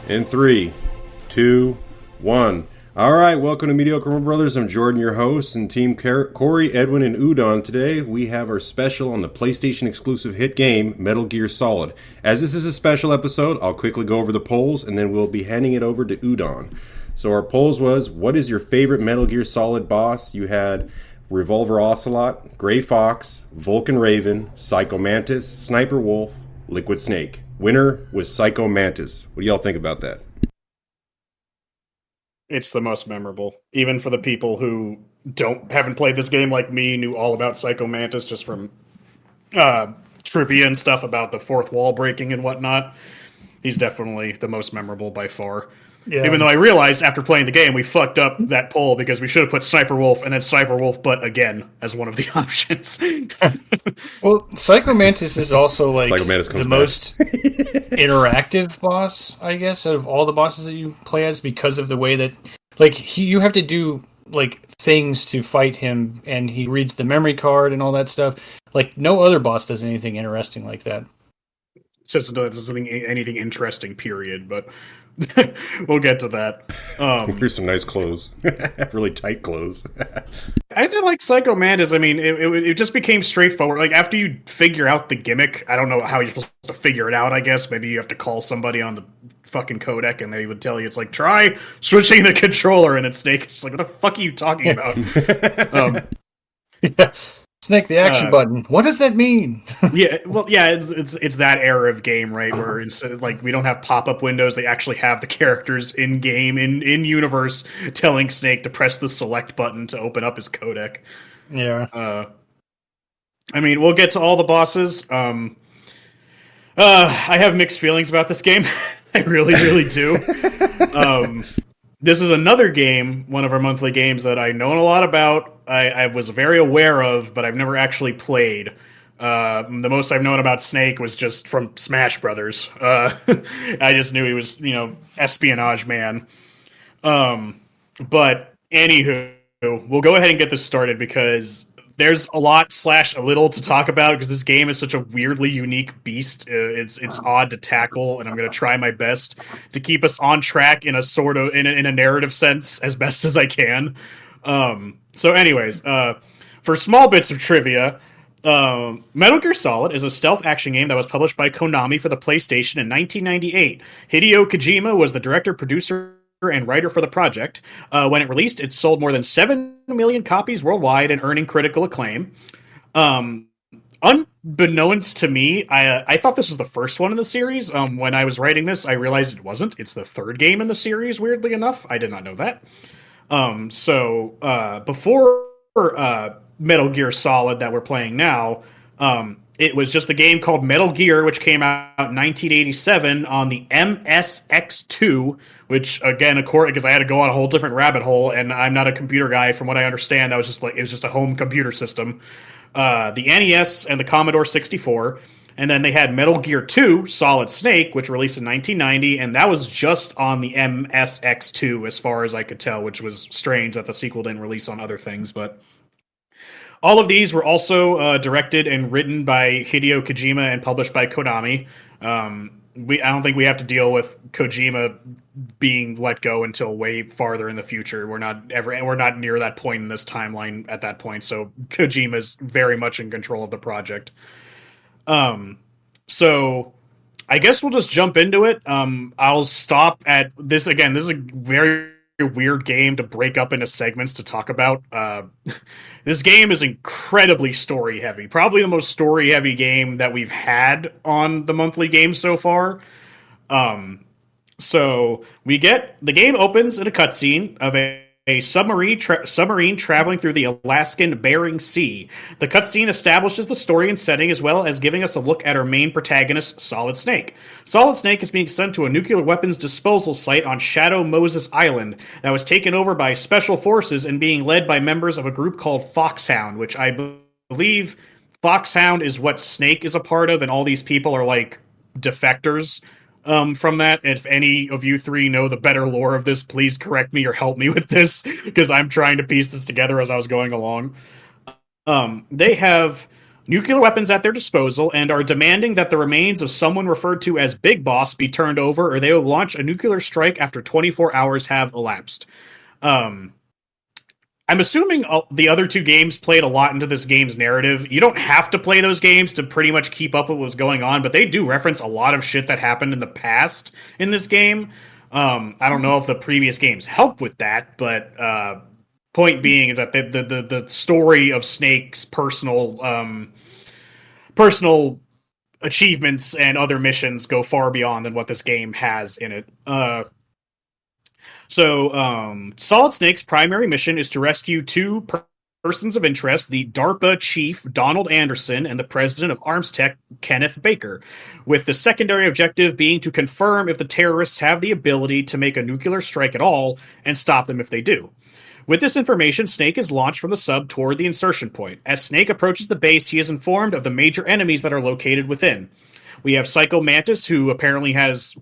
In 3, 2, 1. All right, welcome to Mediocre Rumble Brothers. I'm Jordan, your host, and Team Corey, Edwin, and Udon. Today, we have our special on the PlayStation exclusive hit game, Metal Gear Solid. As this is a special episode, I'll quickly go over the polls, and then we'll be handing it over to Udon. So our polls was, what is your favorite Metal Gear Solid boss? You had Revolver Ocelot, Gray Fox, Vulcan Raven, Psycho Mantis, Sniper Wolf, Liquid Snake. Winner was Psycho Mantis. What do y'all think about that? It's the most memorable, even for the people who haven't played this game like me, knew all about Psycho Mantis just from trivia and stuff about the fourth wall breaking and whatnot. He's definitely the most memorable by far. Yeah. Even though I realized after playing the game, we fucked up that poll because we should have put Sniper Wolf and then Sniper Wolf, but again, as one of the options. Well, Psycho Mantis is also like the most interactive boss, I guess, out of all the bosses that you play as, because of the way that, like, you have to do like things to fight him, and he reads the memory card and all that stuff. Like, no other boss does anything interesting like that. Says there's anything interesting, period, but we'll get to that. Here's some nice clothes. Really tight clothes. I did like Psycho Mantis. I mean, it just became straightforward. Like, after you figure out the gimmick, I don't know how you're supposed to figure it out, I guess. Maybe you have to call somebody on the fucking codec and they would tell you, it's like, try switching the controller, and it's Snake. It's like, what the fuck are you talking about? Yeah. Snake the action button. What does that mean? It's that era of game, right? Where instead of, like, we don't have pop-up windows, they actually have the characters in game, in universe, telling Snake to press the select button to open up his codec. Yeah. I mean, we'll get to all the bosses. I have mixed feelings about this game. I really, really do. This is another game, one of our monthly games, that I know a lot about. I was very aware of, but I've never actually played. The most I've known about Snake was just from Smash Brothers. I just knew he was, espionage man. But anywho, we'll go ahead and get this started because there's a little to talk about because this game is such a weirdly unique beast. It's odd to tackle, and I'm going to try my best to keep us on track in a sort of in a narrative sense as best as I can. So anyways, for small bits of trivia, Metal Gear Solid is a stealth action game that was published by Konami for the PlayStation in 1998. Hideo Kojima was the director, producer, and writer for the project. When it released, it sold more than 7 million copies worldwide and earning critical acclaim. Unbeknownst to me, I thought this was the first one in the series. When I was writing this, I realized it wasn't. It's the third game in the series, weirdly enough. I did not know that. Before Metal Gear Solid that we're playing now, it was just a game called Metal Gear, which came out in 1987 on the MSX2, which, again, because I had to go on a whole different rabbit hole, and I'm not a computer guy. From what I understand, it was just a home computer system. The NES and the Commodore 64, and then they had Metal Gear 2, Solid Snake, which released in 1990, and that was just on the MSX2, as far as I could tell, which was strange that the sequel didn't release on other things, but all of these were also directed and written by Hideo Kojima and published by Konami. I don't think we have to deal with Kojima being let go until way farther in the future. We're not near that point in this timeline at that point. So Kojima is very much in control of the project. So I guess we'll just jump into it. I'll stop at this again. This is a very weird game to break up into segments to talk about. This game is incredibly story heavy, probably the most story heavy game that we've had on the monthly game so far. So the game opens in a cutscene of a submarine traveling through the Alaskan Bering Sea. The cutscene establishes the story and setting, as well as giving us a look at our main protagonist, Solid Snake. Solid Snake is being sent to a nuclear weapons disposal site on Shadow Moses Island that was taken over by special forces and being led by members of a group called Foxhound, which I believe Foxhound is what Snake is a part of, and all these people are like defectors from that. If any of you three know the better lore of this, please correct me or help me with this, because I'm trying to piece this together as I was going along. They have nuclear weapons at their disposal and are demanding that the remains of someone referred to as Big Boss be turned over, or they will launch a nuclear strike after 24 hours have elapsed. I'm assuming the other two games played a lot into this game's narrative. You don't have to play those games to pretty much keep up with what's going on, but they do reference a lot of shit that happened in the past in this game. I don't know if the previous games help with that, but point being is that the story of Snake's personal achievements and other missions go far beyond than what this game has in it. So, Solid Snake's primary mission is to rescue two persons of interest, the DARPA chief, Donald Anderson, and the president of Arms Tech, Kenneth Baker, with the secondary objective being to confirm if the terrorists have the ability to make a nuclear strike at all and stop them if they do. With this information, Snake is launched from the sub toward the insertion point. As Snake approaches the base, he is informed of the major enemies that are located within. We have Psycho Mantis, who apparently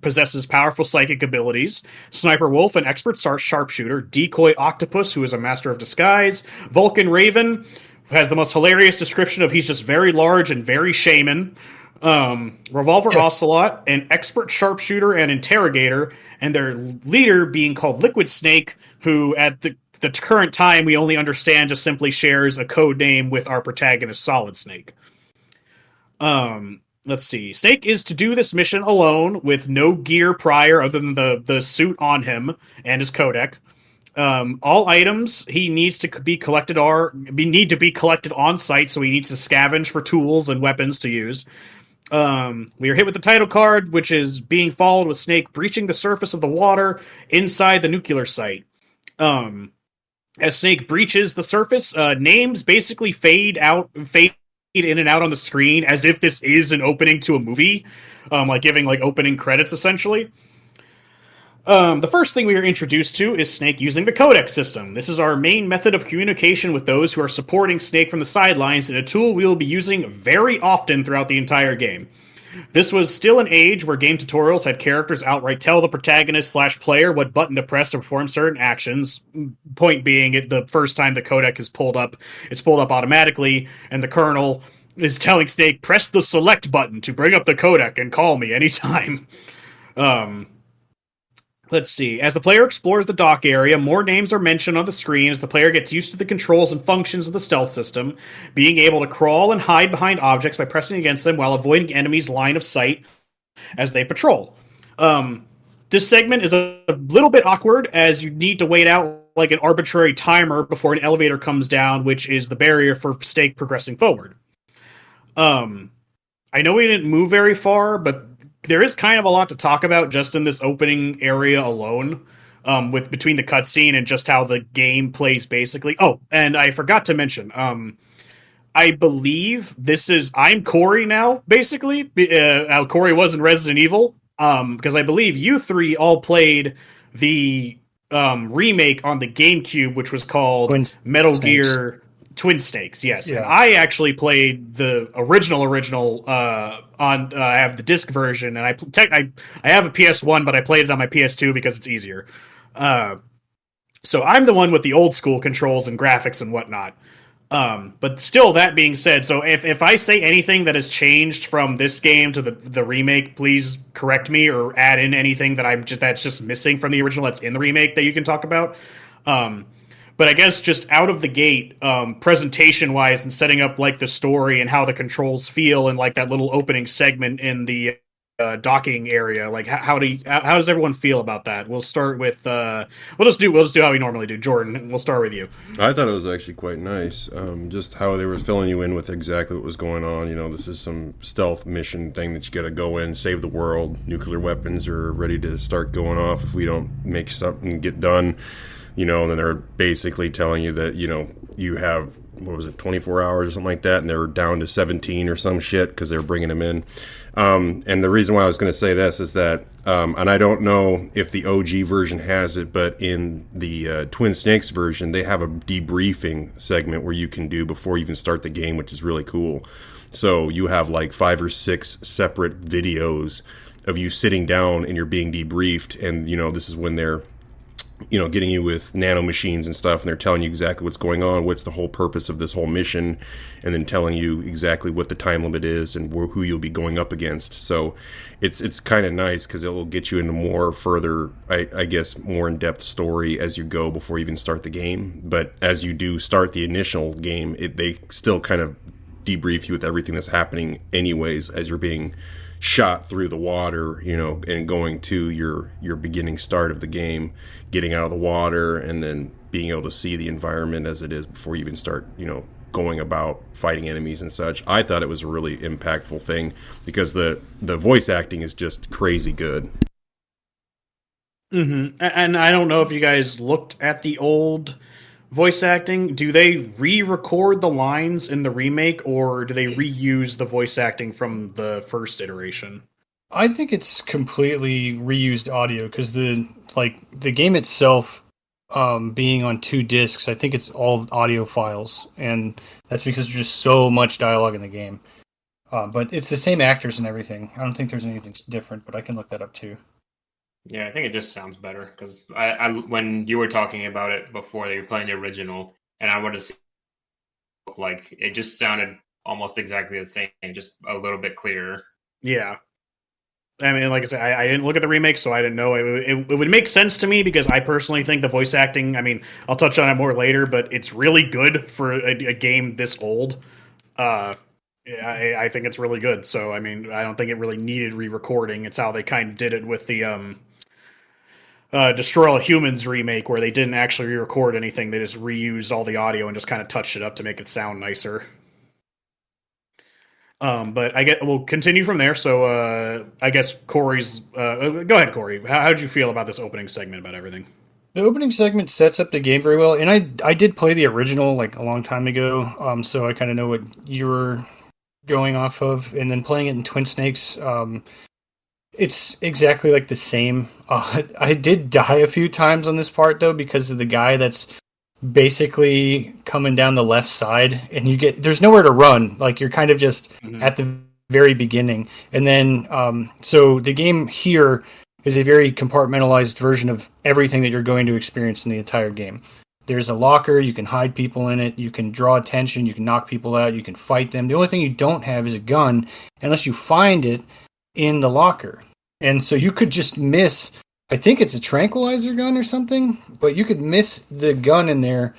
possesses powerful psychic abilities, Sniper Wolf, an expert sharpshooter, Decoy Octopus, who is a master of disguise, Vulcan Raven, who has the most hilarious description of he's just very large and very shaman, Revolver Ocelot, an expert sharpshooter and interrogator, and their leader being called Liquid Snake, who at the current time we only understand just simply shares a code name with our protagonist Solid Snake. Let's see. Snake is to do this mission alone with no gear prior other than the suit on him and his codec. All items he needs to be collected need to be collected on site, so he needs to scavenge for tools and weapons to use. We are hit with the title card, which is being followed with Snake breaching the surface of the water inside the nuclear site. As Snake breaches the surface, names basically fade in and out on the screen as if this is an opening to a movie, like giving like opening credits essentially. The first thing we are introduced to is Snake using the codec system. This is our main method of communication with those who are supporting Snake from the sidelines, and a tool we will be using very often throughout the entire game. This was still an age where game tutorials had characters outright tell the protagonist/player what button to press to perform certain actions. Point being, the first time the codec is pulled up, it's pulled up automatically, and the colonel is telling Snake, press the select button to bring up the codec and call me anytime. Let's see. As the player explores the dock area, more names are mentioned on the screen as the player gets used to the controls and functions of the stealth system, being able to crawl and hide behind objects by pressing against them while avoiding enemies' line of sight as they patrol. This segment is a little bit awkward as you need to wait out like an arbitrary timer before an elevator comes down, which is the barrier for Snake progressing forward. I know we didn't move very far, but there is kind of a lot to talk about just in this opening area alone, with between the cutscene and just how the game plays basically. Oh, and I forgot to mention, I believe I'm Corey now, basically. How Corey was in Resident Evil, because I believe you three all played the remake on the GameCube, which was called Metal Gear Twin Snakes, yes. Yeah. And I actually played the original on I have the disc version, and I have a PS1, but I played it on my PS2 because it's easier. So I'm the one with the old school controls and graphics and whatnot. But still, that being said, so if I say anything that has changed from this game to the remake, please correct me or add in anything that's just missing from the original that's in the remake that you can talk about. But I guess just out of the gate, presentation-wise and setting up like the story and how the controls feel and like that little opening segment in the docking area, like how does everyone feel about that? We'll start with we'll just do how we normally do. Jordan, we'll start with you. I thought it was actually quite nice, just how they were filling you in with exactly what was going on. You know, this is some stealth mission thing that you got to go in, save the world. Nuclear weapons are ready to start going off if we don't make something get done. You know, and then they're basically telling you that, you know, you have, 24 hours or something like that, and they're down to 17 or some shit because they're bringing them in. And the reason why I was going to say this is that, and I don't know if the OG version has it, but in the Twin Snakes version, they have a debriefing segment where you can do before you even start the game, which is really cool. So you have like 5 or 6 separate videos of you sitting down and you're being debriefed, and, you know, this is when they're getting you with nanomachines and stuff, and they're telling you exactly what's going on, what's the whole purpose of this whole mission, and then telling you exactly what the time limit is and who you'll be going up against. So it's kind of nice because it will get you into more further, I guess, more in-depth story as you go before you even start the game. But as you do start the initial game, they still kind of debrief you with everything that's happening anyways as you're being shot through the water, and going to your beginning start of the game, getting out of the water, and then being able to see the environment as it is before you even start, going about fighting enemies and such. I thought it was a really impactful thing because the voice acting is just crazy good. Mm-hmm. And I don't know if you guys looked at the old voice acting. Do they re-record the lines in the remake, or do they reuse the voice acting from the first iteration? I think it's completely reused audio because the game itself, being on 2 discs, I think it's all audio files, and that's because there's just so much dialogue in the game. But it's the same actors and everything. I don't think there's anything different, but I can look that up too. Yeah, I think it just sounds better because I when you were talking about it before, they were playing the original, and I would have seen like it just sounded almost exactly the same, just a little bit clearer. Yeah. I mean, like I said, I didn't look at the remake, so I didn't know. It would make sense to me because I personally think the voice acting, I mean, I'll touch on it more later, but it's really good for a game this old. I think it's really good. So, I mean, I don't think it really needed re-recording. It's how they kind of did it with the Destroy All Humans remake, where they didn't actually re-record anything. They just reused all the audio and just kind of touched it up to make it sound nicer. But we'll continue from there. So I guess Corey's. Go ahead, Corey. How did you feel about this opening segment about everything? The opening segment sets up the game very well, and I did play the original like a long time ago, so I kind of know what you were going off of. And then playing it in Twin Snakes, it's exactly like the same. I did die a few times on this part though because of the guy that's basically coming down the left side, and there's nowhere to run. Like you're kind of just at the very beginning, and then so the game here is a very compartmentalized version of everything that you're going to experience in the entire game. There's a locker, you can hide people in it, you can draw attention, you can knock people out, you can fight them. The only thing you don't have is a gun unless you find it in the locker. And so you could just miss, I think it's a tranquilizer gun or something, but you could miss the gun in there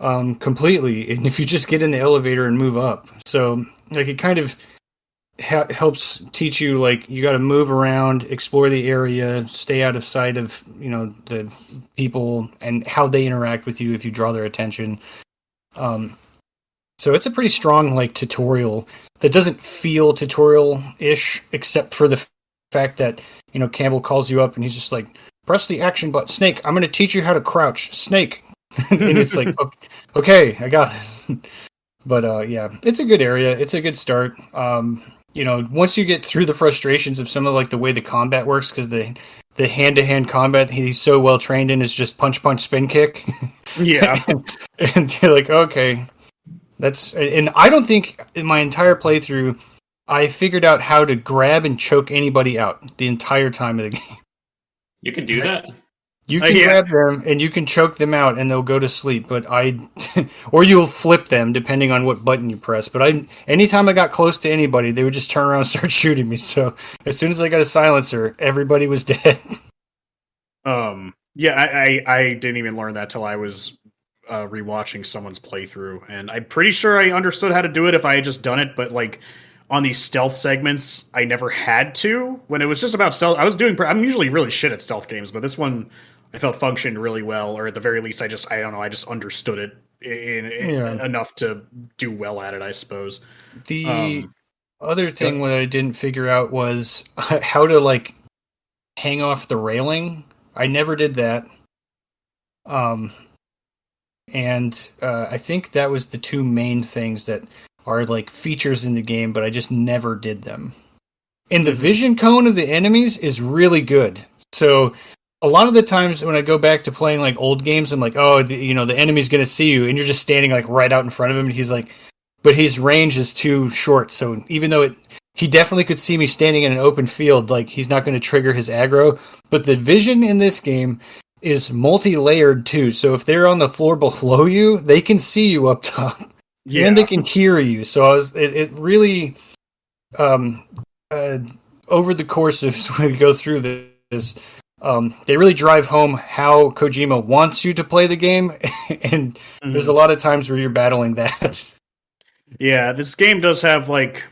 completely, and if you just get in the elevator and move up. So like it kind of helps teach you, like, you got to move around, explore the area, stay out of sight of the people and how they interact with you if you draw their attention. So it's a pretty strong like tutorial that doesn't feel tutorial-ish, except for the fact that Campbell calls you up and he's just like, press the action button, Snake, I'm going to teach you how to crouch, Snake. And it's like, okay, I got it. But yeah, it's a good area. It's a good start. Once you get through the frustrations of some of like the way the combat works, because the hand-to-hand combat he's so well trained in is just punch, spin, kick. Yeah. and you're like, okay, and I don't think in my entire playthrough I figured out how to grab and choke anybody out the entire time of the game. You can do that? You can grab them and you can choke them out and they'll go to sleep, but or you'll flip them depending on what button you press. But anytime I got close to anybody, they would just turn around and start shooting me. So as soon as I got a silencer, everybody was dead. Yeah, I didn't even learn that till I was rewatching someone's playthrough, and I'm pretty sure I understood how to do it if I had just done it, but like on these stealth segments, I never had to. When it was just about stealth, I'm usually really shit at stealth games, but this one I felt functioned really well, or at the very least, I just understood it enough to do well at it, I suppose. The other thing that I didn't figure out was how to like hang off the railing. I never did that. And I think that was the two main things that are like features in the game, but I just never did them. And the vision cone of the enemies is really good. So a lot of the times when I go back to playing like old games, I'm like, oh, the enemy's going to see you, and you're just standing like right out in front of him, and he's like, but his range is too short. So even though he definitely could see me standing in an open field, like he's not going to trigger his aggro. But the vision in this game is multi-layered too. So if they're on the floor below you, they can see you up top, and they can hear you. So it really, over the course of when we go through this, they really drive home how Kojima wants you to play the game, and there's a lot of times where you're battling that. Yeah, this game does have like,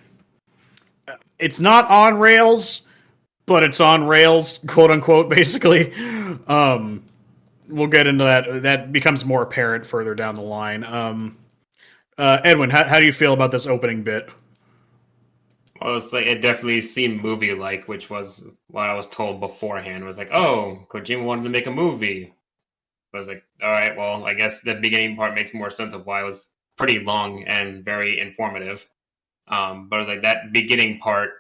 it's not on rails, but it's on rails, quote unquote, basically. We'll get into that. That becomes more apparent further down the line. Edwin, how do you feel about this opening bit? Well, it's like it definitely seemed movie-like, which was what I was told beforehand. It was like, oh, Kojima wanted to make a movie. I was like, all right, well, I guess the beginning part makes more sense of why it was pretty long and very informative. But it was like that beginning part,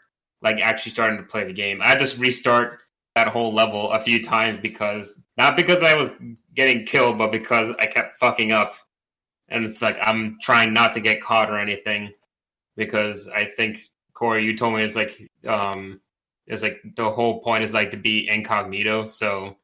like actually starting to play the game. I had to restart that whole level a few times not because I was getting killed, but because I kept fucking up. And it's like I'm trying not to get caught or anything, because I think Corey, you told me it's like the whole point is like to be incognito. So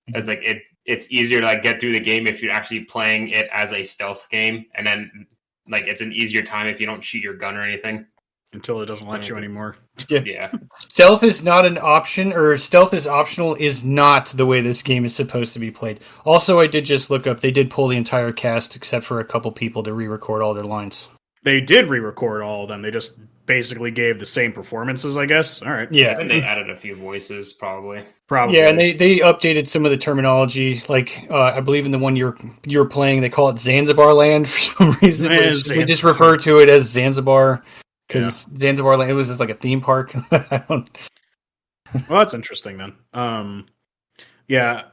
it's like it's easier to like get through the game if you're actually playing it as a stealth game, and then like it's an easier time if you don't shoot your gun or anything. Until it doesn't let you anymore. Yeah. Stealth is not an option, or stealth is optional is not the way this game is supposed to be played. Also, I did just look up, they did pull the entire cast except for a couple people to re-record all their lines. They did re-record all of them. They just basically gave the same performances, I guess. All right. Yeah. And they added a few voices, probably. Yeah, and they updated some of the terminology. Like, I believe in the one you're playing, they call it Zanzibar Land for some reason. We just refer to it as Zanzibar. Because Zanzibar Land, it was just like a theme park. Well, that's interesting then. Yeah,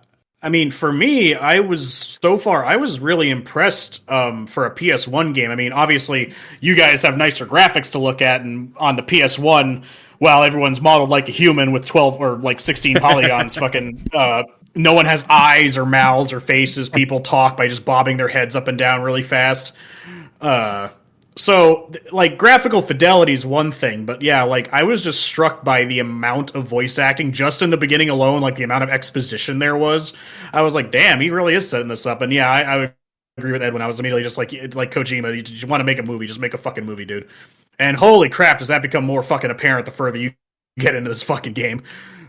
I mean, for me, I was really impressed for a PS1 game. I mean, obviously, you guys have nicer graphics to look at, and on the PS1, while everyone's modeled like a human with 12 or like 16 polygons, fucking no one has eyes or mouths or faces. People talk by just bobbing their heads up and down really fast. So, like, graphical fidelity is one thing, but yeah, like, I was just struck by the amount of voice acting just in the beginning alone, like, the amount of exposition there was. I was like, damn, he really is setting this up. And yeah, I would agree with Edwin. I was immediately just like Kojima, you want to make a movie, just make a fucking movie, dude. And holy crap, does that become more fucking apparent the further you get into this fucking game.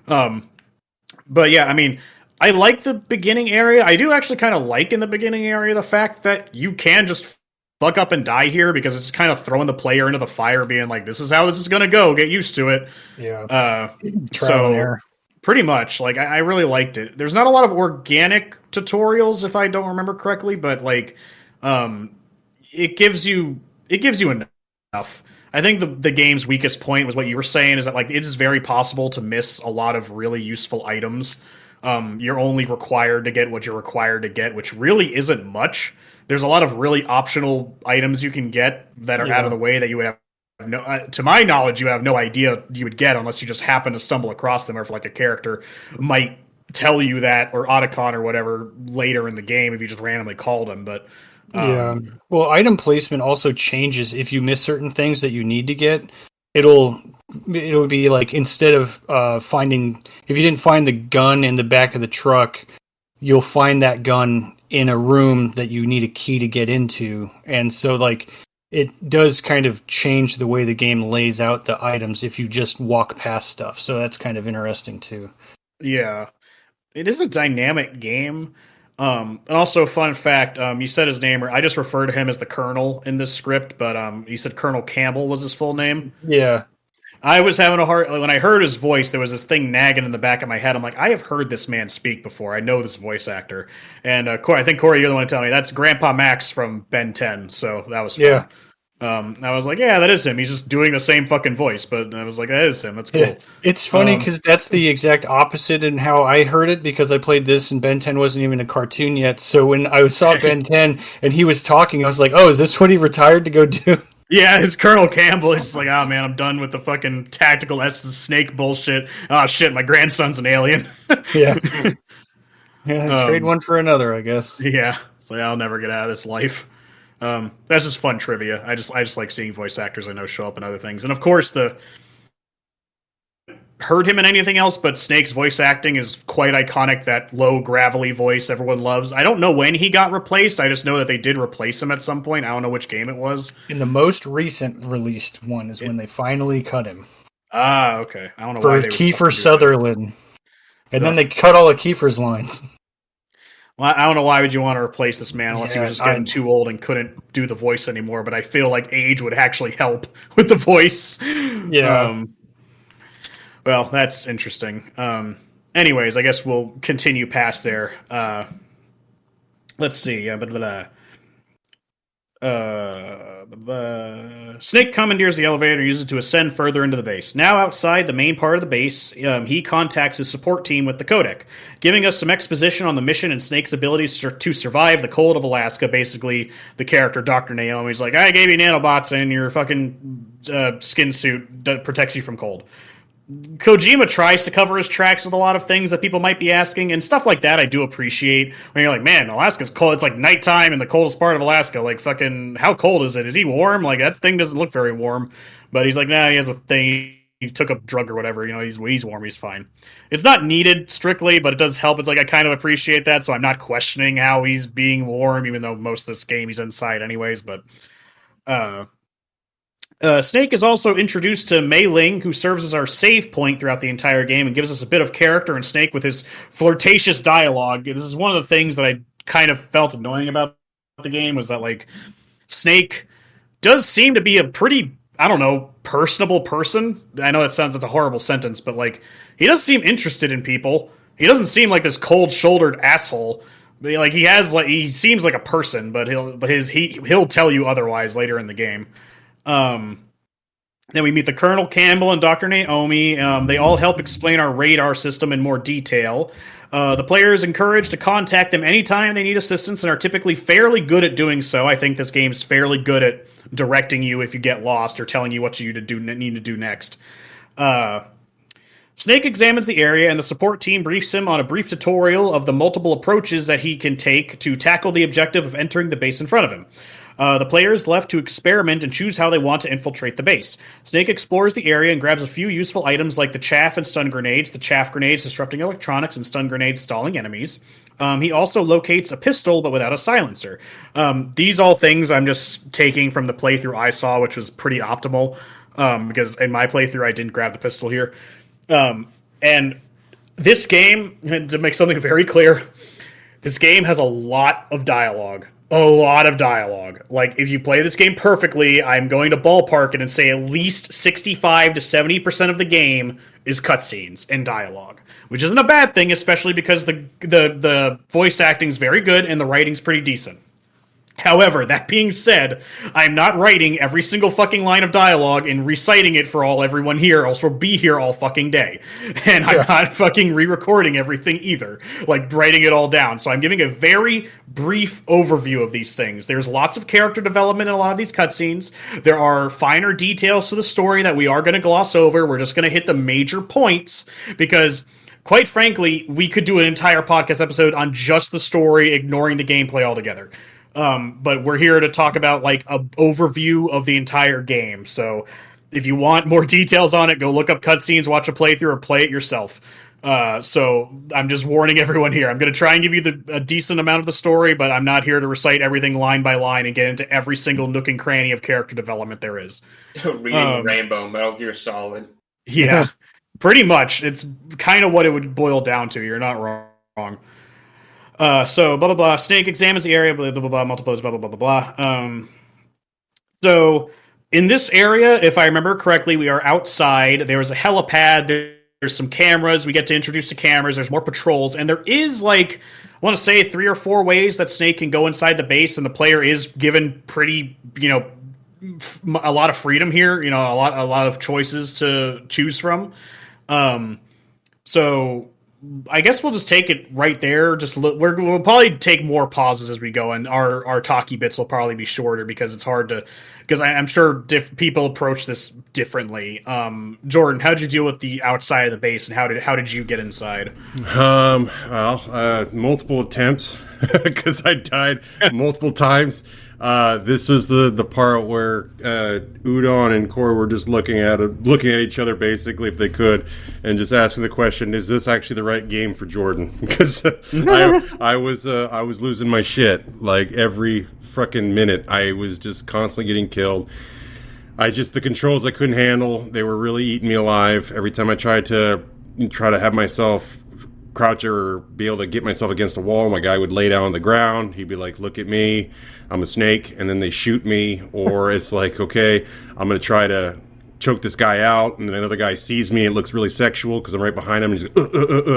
But yeah, I mean, I like the beginning area. I do actually kind of like in the beginning area the fact that you can just fuck up and die here, because it's kind of throwing the player into the fire, being like, this is how this is going to go. Get used to it. Yeah. So pretty much, like, I really liked it. There's not a lot of organic tutorials, if I don't remember correctly, but like, it gives you enough. I think the game's weakest point was what you were saying, is that like it is very possible to miss a lot of really useful items. You're only required to get what you're required to get, which really isn't much. There's a lot of really optional items you can get that are out of the way that you would have to my knowledge, you have no idea you would get unless you just happen to stumble across them, or if like a character might tell you that, or Otacon or whatever later in the game if you just randomly called them. But well, item placement also changes if you miss certain things that you need to get. It'll be like, instead of finding, if you didn't find the gun in the back of the truck, you'll find that gun in a room that you need a key to get into. And so like it does kind of change the way the game lays out the items if you just walk past stuff. So that's kind of interesting too. Yeah. It is a dynamic game. And also, fun fact, you said his name, or I just refer to him as the Colonel in this script, but you said Colonel Campbell was his full name. Yeah. I was having a hard, when I heard his voice, there was this thing nagging in the back of my head. I'm like, I have heard this man speak before. I know this voice actor. And I think, Corey, you're the one to tell me that's Grandpa Max from Ben 10. So that was fun. Yeah. I was like, yeah, that is him. He's just doing the same fucking voice. But I was like, that is him. That's cool. Yeah. It's funny because that's the exact opposite in how I heard it, because I played this and Ben 10 wasn't even a cartoon yet. So when I saw Ben 10 and he was talking, I was like, oh, is this what he retired to go do? Yeah, his Colonel Campbell is just like, oh man, I'm done with the fucking tactical Snake bullshit. Oh shit, my grandson's an alien. Yeah. Trade one for another, I guess. Yeah, so I'll never get out of this life. That's just fun trivia. I just like seeing voice actors I know show up in other things, and of course heard him in anything else, but Snake's voice acting is quite iconic. That low, gravelly voice everyone loves. I don't know when he got replaced. I just know that they did replace him at some point. I don't know which game it was. In the most recent released one is when they finally cut him. Ah, okay. I don't know for why they Kiefer Sutherland. And then they cut all of Kiefer's lines. Well, I don't know why would you want to replace this man unless he was just getting too old and couldn't do the voice anymore. But I feel like age would actually help with the voice. Yeah. Well, that's interesting. Anyways, I guess we'll continue past there. Let's see. Snake commandeers the elevator and uses it to ascend further into the base. Now outside the main part of the base, he contacts his support team with the codec, giving us some exposition on the mission and Snake's abilities to survive the cold of Alaska. Basically, the character Dr. Naomi's like, I gave you nanobots and your fucking skin suit that protects you from cold. Kojima tries to cover his tracks with a lot of things that people might be asking, and stuff like that I do appreciate. When you're like, man, Alaska's cold. It's like nighttime in the coldest part of Alaska. Like, fucking, how cold is it? Is he warm? Like, that thing doesn't look very warm. But he's like, nah, he has a thing. He took a drug or whatever. You know, he's warm. He's fine. It's not needed strictly, but it does help. It's like I kind of appreciate that, so I'm not questioning how he's being warm, even though most of this game he's inside anyways. But Snake is also introduced to Mei Ling, who serves as our save point throughout the entire game and gives us a bit of character in Snake with his flirtatious dialogue. This is one of the things that I kind of felt annoying about the game, was that, like, Snake does seem to be a pretty, I don't know, personable person. I know that's a horrible sentence, but, like, he does seem interested in people. He doesn't seem like this cold-shouldered asshole. Like, he seems like a person, but he'll tell you otherwise later in the game. Then we meet the Colonel Campbell and Dr. Naomi. They all help explain our radar system in more detail. The player is encouraged to contact them anytime they need assistance and are typically fairly good at doing so. I think this game's fairly good at directing you if you get lost or telling you what you need to do next. Snake examines the area, and the support team briefs him on a brief tutorial of the multiple approaches that he can take to tackle the objective of entering the base in front of him. The player is left to experiment and choose how they want to infiltrate the base. Snake explores the area and grabs a few useful items like the chaff and stun grenades, the chaff grenades disrupting electronics and stun grenades stalling enemies. He also locates a pistol, but without a silencer. These all things I'm just taking from the playthrough I saw, which was pretty optimal, because in my playthrough I didn't grab the pistol here. And this game, to make something very clear, this game has a lot of dialogue. A lot of dialogue. Like, if you play this game perfectly, I'm going to ballpark it and say at least 65 to 70% of the game is cutscenes and dialogue, which isn't a bad thing, especially because the voice acting's very good and the writing's pretty decent. However, that being said, I'm not writing every single fucking line of dialogue and reciting it for everyone here, else we'll be here all fucking day. And I'm not fucking re-recording everything either, like writing it all down. So I'm giving a very brief overview of these things. There's lots of character development in a lot of these cutscenes. There are finer details to the story that we are going to gloss over. We're just going to hit the major points because, quite frankly, we could do an entire podcast episode on just the story, ignoring the gameplay altogether. But we're here to talk about, like, an overview of the entire game. So if you want more details on it, go look up cutscenes, watch a playthrough, or play it yourself. So I'm just warning everyone here. I'm going to try and give you a decent amount of the story, but I'm not here to recite everything line by line and get into every single nook and cranny of character development there is. Reading Rainbow, Metal Gear Solid. Yeah, pretty much. It's kind of what it would boil down to. You're not wrong. So blah blah blah. Snake examines the area. Blah blah blah. Multiples. Blah blah blah blah blah. So in this area, if I remember correctly, we are outside. There was a helipad. There's some cameras. We get to introduce the cameras. There's more patrols, and there is, like, I want to say 3 or 4 ways that Snake can go inside the base, and the player is given pretty, a lot of freedom here. A lot of choices to choose from. So I guess we'll just take it right there. We'll probably take more pauses as we go, and our talky bits will probably be shorter because it's hard to. Because I'm sure people approach this differently. Jordan, how did you deal with the outside of the base, and how did you get inside? Multiple attempts because I died multiple times. This was the part where Udon and Corey were just looking at each other basically, if they could, and just asking the question: is this actually the right game for Jordan? Because I was losing my shit like every fucking minute. I was just constantly getting killed. The controls I couldn't handle. They were really eating me alive. Every time I tried to have myself crouch or be able to get myself against a wall, my guy would lay down on the ground. He'd be like, look at me, I'm a snake. And then they shoot me. Or it's like, okay, I'm going to try to choke this guy out. And then another guy sees me. It looks really sexual because I'm right behind him. And he's like,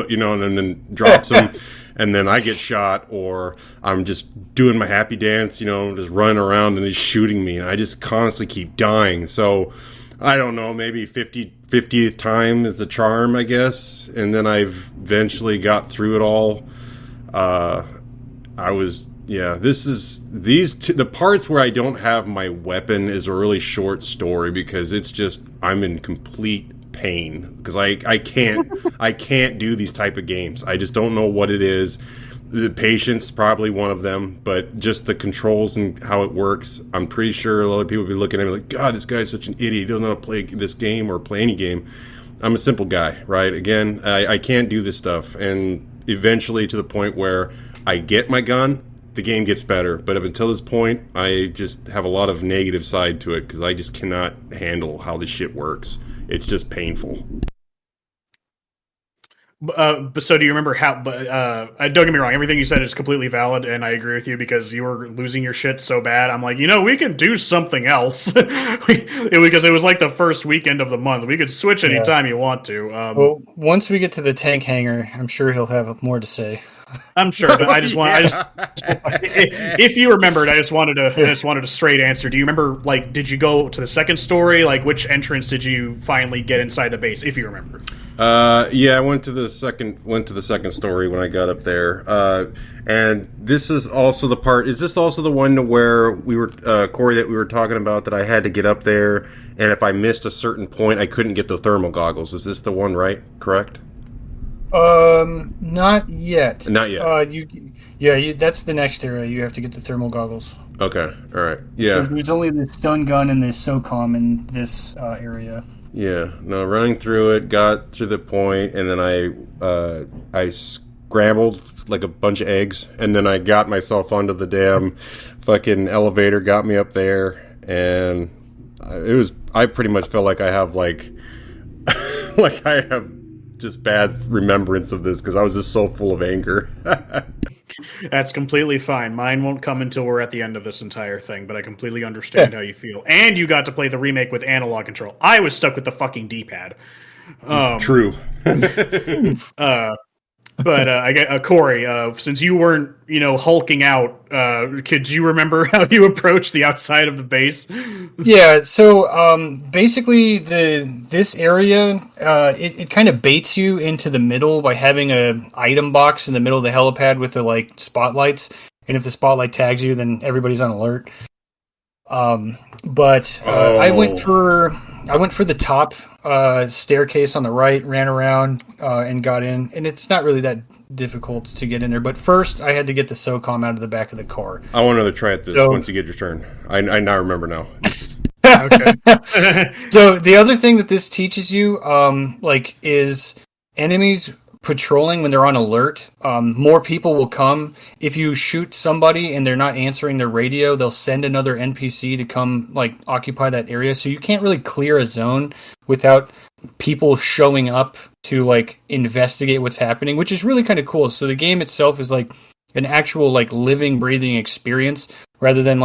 and then drops him. And then I get shot, or I'm just doing my happy dance, just running around, and he's shooting me. And I just constantly keep dying. So I don't know, maybe 50th time is the charm, I guess. And then I've eventually got through it all. The parts where I don't have my weapon is a really short story, because it's just, I'm in complete pain, because I can't do these type of games. I just don't know what it is. The patience, probably one of them, but just the controls and how it works, I'm pretty sure a lot of people will be looking at me like, God, this guy's such an idiot. He doesn't know how to play this game or play any game. I'm a simple guy, right? Again, I can't do this stuff. And eventually, to the point where I get my gun, the game gets better. But up until this point, I just have a lot of negative side to it, because I just cannot handle how this shit works. It's just painful. So do you remember how? Don't get me wrong. Everything you said is completely valid, and I agree with you, because you were losing your shit so bad. I'm like, we can do something else, because it was like the first weekend of the month. We could switch anytime you want to. Well, once we get to the tank hangar, I'm sure he'll have more to say. I'm sure, but if you remembered, I just wanted a straight answer. Do you remember, did you go to the second story? Which entrance did you finally get inside the base, if you remember? I went to the second story when I got up there. And this is also the part, is this also the one where we were, Corey, that we were talking about, that I had to get up there, and if I missed a certain point, I couldn't get the thermal goggles? Is this the one, right? Correct? Not yet. Not yet. That's the next area. You have to get the thermal goggles. Okay, all right. Yeah. Because there's only the stun gun and the SOCOM in this area. Yeah. No, running through it, got to the point, and then I scrambled like a bunch of eggs, and then I got myself onto the damn fucking elevator, got me up there, and I pretty much felt like I have I have just bad remembrance of this, because I was just so full of anger. That's completely fine. Mine won't come until we're at the end of this entire thing, but I completely understand how you feel. And you got to play the remake with analog control. I was stuck with the fucking D-pad. True. But I get Corey. Since you weren't, hulking out, could you remember how you approached the outside of the base? Yeah. So basically, this area it kind of baits you into the middle by having a item box in the middle of the helipad with the spotlights, and if the spotlight tags you, then everybody's on alert. I went for the top staircase on the right, ran around and got in, and it's not really that difficult to get in there. But first, I had to get the SOCOM out of the back of the car. I want to try this once you get your turn. I now remember now. Okay. So the other thing that this teaches you, is enemies patrolling when they're on alert. More people will come. If you shoot somebody and they're not answering their radio, they'll send another NPC to come occupy that area. So you can't really clear a zone without people showing up to investigate what's happening, which is really kind of cool. So the game itself is an actual living, breathing experience, rather than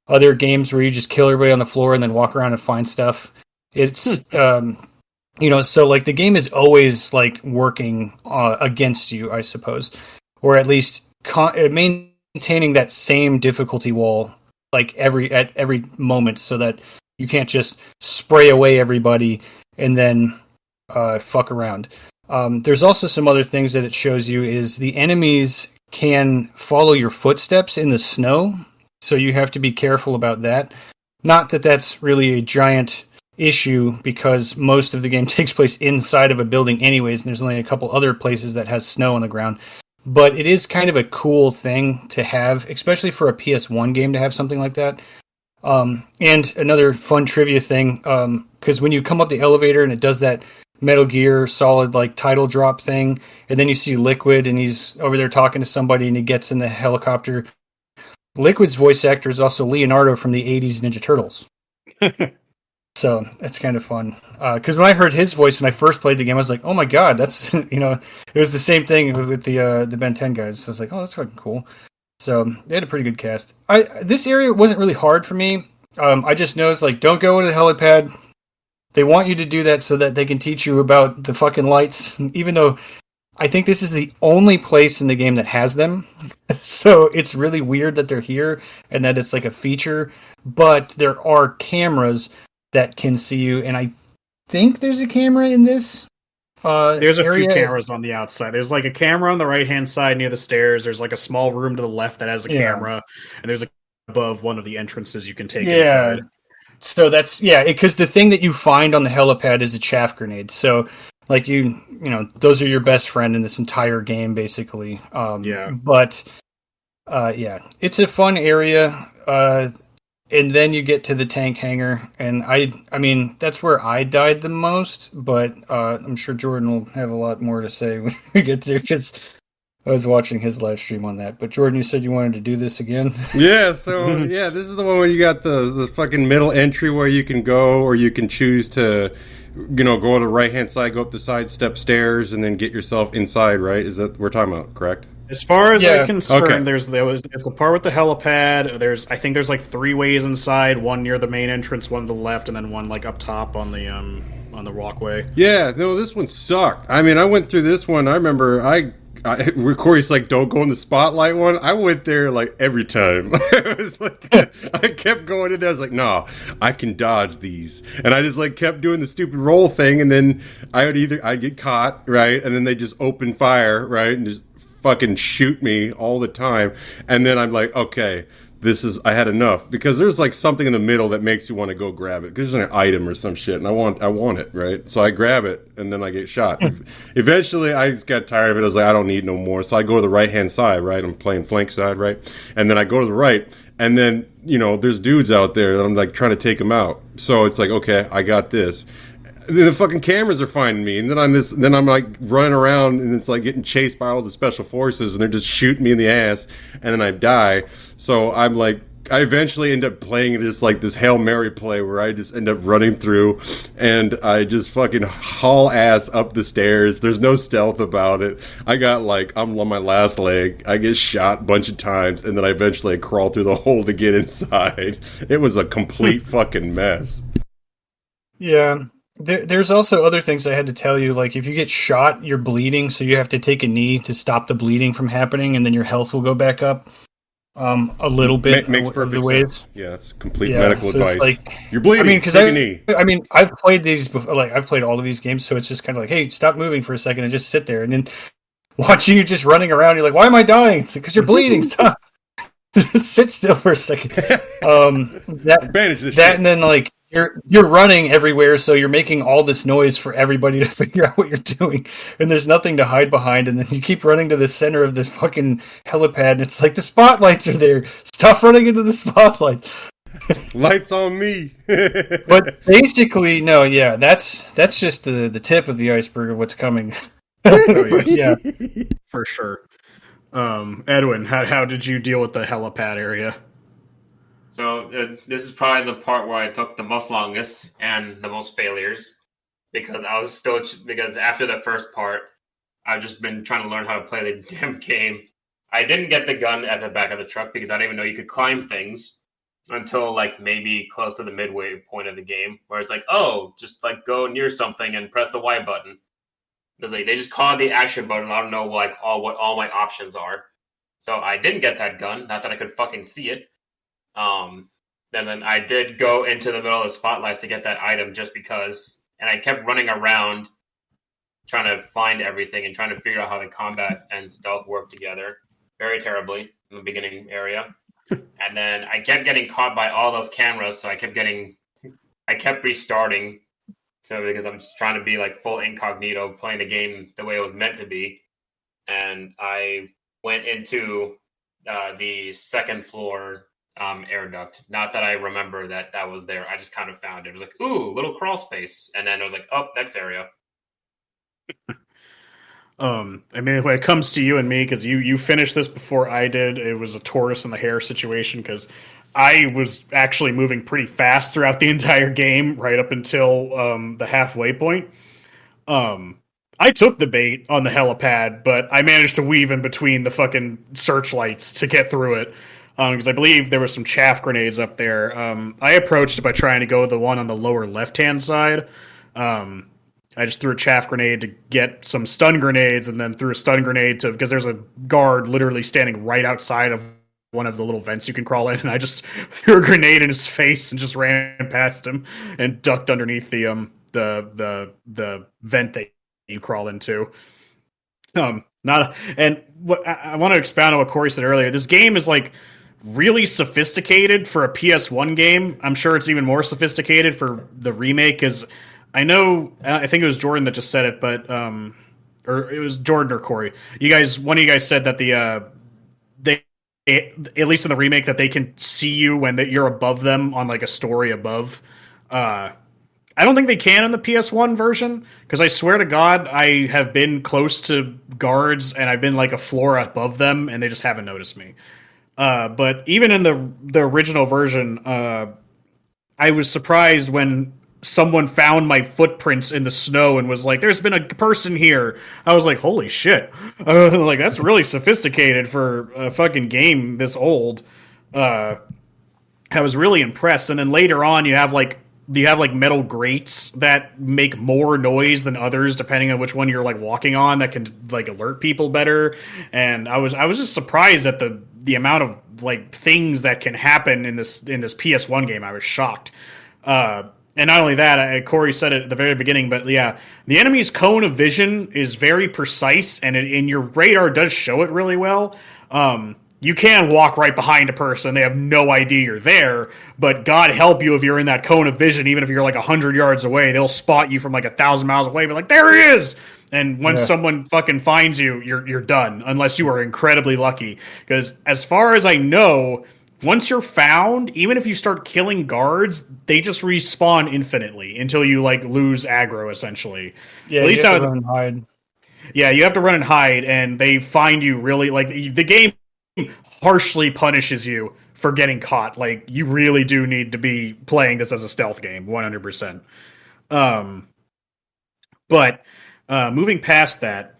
other games where you just kill everybody on the floor and then walk around and find stuff. It's so the game is always working against you, I suppose, or at least maintaining that same difficulty wall at every moment, so that you can't just spray away everybody and then fuck around. There's also some other things that it shows you is the enemies can follow your footsteps in the snow, so you have to be careful about that. Not that that's really a giant issue, because most of the game takes place inside of a building anyways, and there's only a couple other places that has snow on the ground. but it is kind of a cool thing to have, especially for a PS1 game to have something like that. And another fun trivia thing, because when you come up the elevator and it does that Metal Gear Solid like title drop thing, and then you see Liquid and he's over there talking to somebody and he gets in the helicopter. Liquid's voice actor is also Leonardo from the 80s Ninja Turtles. So that's kind of fun. Because when I heard his voice when I first played the game, I was like, oh my god, that's, it was the same thing with the Ben 10 guys. So I was like, oh, that's fucking cool. So they had a pretty good cast. This area wasn't really hard for me. I just noticed, like, don't go into the helipad. They want you to do that so that they can teach you about the fucking lights, even though I think this is the only place in the game that has them. So it's really weird that they're here and that it's like a feature. But there are cameras that can see you, and I think there's a camera in this. There's a few cameras on the outside. There's like a camera on the right-hand side near the stairs. There's like a small room to the left that has a camera, and there's a above one of the entrances you can take inside. So that's because the thing that you find on the helipad is a chaff grenade. So like those are your best friend in this entire game, basically. But it's a fun area. And then you get to the tank hangar, and I mean, that's where I died the most, but I'm sure Jordan will have a lot more to say when we get there, because I was watching his live stream on that. But Jordan, you said you wanted to do this again? Yeah, so, this is the one where you got the fucking middle entry where you can go, or you can choose to, go on the right-hand side, go up the side step stairs, and then get yourself inside, right? Is that what we're talking about, correct? As far as I'm concerned, there's a part with the helipad. I think there's like 3 ways inside, one near the main entrance, one to the left, and then one like up top on the walkway. Yeah, no, this one sucked. I mean, I went through this one. I remember Corey's like, don't go in the spotlight one. I went there like every time. It was like, I kept going in there. I was like, no, I can dodge these. And I just like kept doing the stupid roll thing. And then I'd get caught, right? And then they just open fire, right? And just fucking shoot me all the time. And then I'm like, okay, I had enough, because there's like something in the middle that makes you want to go grab it, because there's an item or some shit, and I want it, right? So I grab it, and then I get shot. Eventually, I just got tired of it. I was like, I don't need no more. So I go to the right-hand side, right? I'm playing flank side, right? And then I go to the right, and then, there's dudes out there that I'm like trying to take them out. So it's like, okay, I got this. And then the fucking cameras are finding me, and then I'm like running around, and it's like getting chased by all the special forces, and they're just shooting me in the ass, and then I die. So I'm like, I eventually end up playing this Hail Mary play where I just end up running through, and I just fucking haul ass up the stairs. There's no stealth about it. I'm on my last leg. I get shot a bunch of times, and then I eventually crawl through the hole to get inside. It was a complete fucking mess. Yeah. There's also other things I had to tell you, like if you get shot, you're bleeding, so you have to take a knee to stop the bleeding from happening, and then your health will go back up a little bit. Makes perfect sense. Yeah, it's complete medical advice. Like, you're bleeding. I mean, I've played these before. Like I've played all of these games, so it's just kind of like, hey, stop moving for a second and just sit there, and then watching you just running around, you're like, why am I dying? It's because you're bleeding. Stop. Just sit still for a second. Bandage this shit. And then like. You're running everywhere, so you're making all this noise for everybody to figure out what you're doing, and there's nothing to hide behind, and then you keep running to the center of the fucking helipad, and it's like, the spotlights are there. Stop running into the spotlights. Lights on me. But basically, no, yeah, that's just the tip of the iceberg of what's coming. Yeah, for sure. Edwin, how did you deal with the helipad area? So this is probably the part where I took the most longest and the most failures, because because after the first part, I've just been trying to learn how to play the damn game. I didn't get the gun at the back of the truck because I didn't even know you could climb things until like maybe close to the midway point of the game, where it's like, oh, just like go near something and press the Y button. Because like they just call it the action button. I don't know like what all my options are. So I didn't get that gun, not that I could fucking see it. And then I did go into the middle of the spotlights to get that item just because, and I kept running around trying to find everything and trying to figure out how the combat and stealth work together very terribly in the beginning area. And then I kept getting caught by all those cameras, so I kept restarting. So because I'm just trying to be like full incognito, playing the game the way it was meant to be. And I went into the second floor air duct. Not that I remember that was there. I just kind of found it. It was like, ooh, little crawl space. And then it was like, oh, next area. I mean, when it comes to you and me, because you finished this before I did, it was a tortoise in the hare situation, because I was actually moving pretty fast throughout the entire game, right up until the halfway point. I took the bait on the helipad, but I managed to weave in between the fucking searchlights to get through it, because I believe there was some chaff grenades up there. I approached it by trying to go the one on the lower left-hand side. I just threw a chaff grenade to get some stun grenades, and then threw a stun grenade because there's a guard literally standing right outside of one of the little vents you can crawl in, and I just threw a grenade in his face and just ran past him and ducked underneath the vent that you crawl into. I want to expound on what Corey said earlier. This game is like really sophisticated for a PS1 game. I'm sure it's even more sophisticated for the remake, because I think it was Jordan that just said it, but or it was Jordan or Corey. One of you guys said that they at least in the remake, that they can see you when you're above them on like a story above. I don't think they can in the PS1 version, because I swear to God, I have been close to guards and I've been like a floor above them and they just haven't noticed me. But even in the original version, I was surprised when someone found my footprints in the snow and was like, "There's been a person here." I was like, "Holy shit!" Like, that's really sophisticated for a fucking game this old. I was really impressed. And then later on, you have like metal grates that make more noise than others, depending on which one you're like walking on, that can like alert people better. And I was just surprised at the amount of like things that can happen in this PS1 game. I was shocked. And not only that, Corey said it at the very beginning, but yeah, the enemy's cone of vision is very precise, and your radar does show it really well. You can walk right behind a person. They have no idea you're there, but God help you if you're in that cone of vision. Even if you're like 100 yards away, they'll spot you from like 1,000 miles away, but like, there he is! And when someone fucking finds you, you're done, unless you are incredibly lucky. Because as far as I know, once you're found, even if you start killing guards, they just respawn infinitely until you like lose aggro, essentially. Yeah, at least you have to run and hide. Yeah, you have to run and hide, and they find you really like the game harshly punishes you for getting caught. Like, you really do need to be playing this as a stealth game, 100%. But moving past that.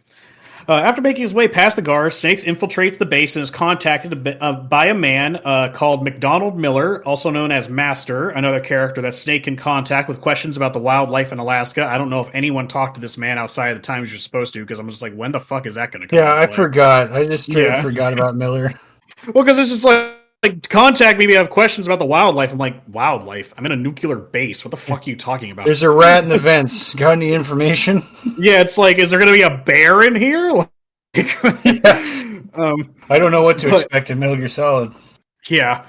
After making his way past the guard, Snakes infiltrates the base and is contacted by a man called McDonald Miller, also known as Master, another character that Snake can contact with questions about the wildlife in Alaska. I don't know if anyone talked to this man outside of the times you're supposed to, because I'm just like, when the fuck is that going to come? Yeah, I forgot. I just forgot about Miller. Well, because it's just like, contact me if you have questions about the wildlife. I'm like, wildlife? I'm in a nuclear base. What the fuck are you talking about? There's a rat in the vents. Got any information? Yeah, it's like, is there going to be a bear in here? I don't know what to expect in Metal Gear Solid. Yeah.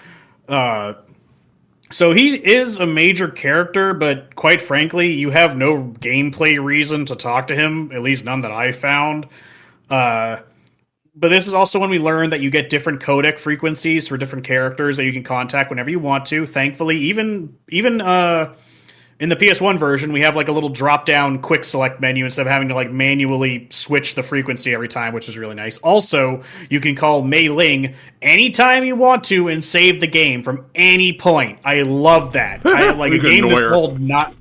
So he is a major character, but quite frankly, you have no gameplay reason to talk to him, at least none that I found. But this is also when we learn that you get different codec frequencies for different characters that you can contact whenever you want to. Thankfully, even in the PS1 version, we have like a little drop-down quick select menu instead of having to like manually switch the frequency every time, which is really nice. Also, you can call Mei Ling anytime you want to and save the game from any point. I love that. I like a game this old, not.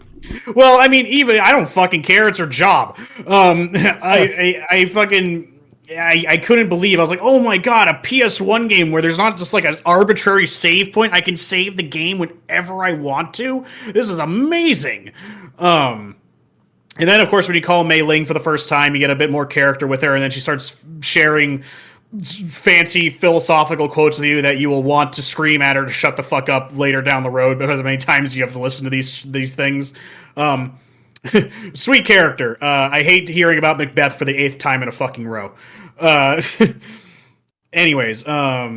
Well, I mean, even I don't fucking care. It's her job. I couldn't believe. I was like, oh my god, a PS1 game where there's not just like an arbitrary save point. I can save the game whenever I want to. This is amazing. And then, of course, when you call Mei Ling for the first time, you get a bit more character with her, and then she starts sharing fancy philosophical quotes with you that you will want to scream at her to shut the fuck up later down the road, because many times you have to listen to these things. Sweet character. I hate hearing about Macbeth for the 8th time in a fucking row. Anyways, blah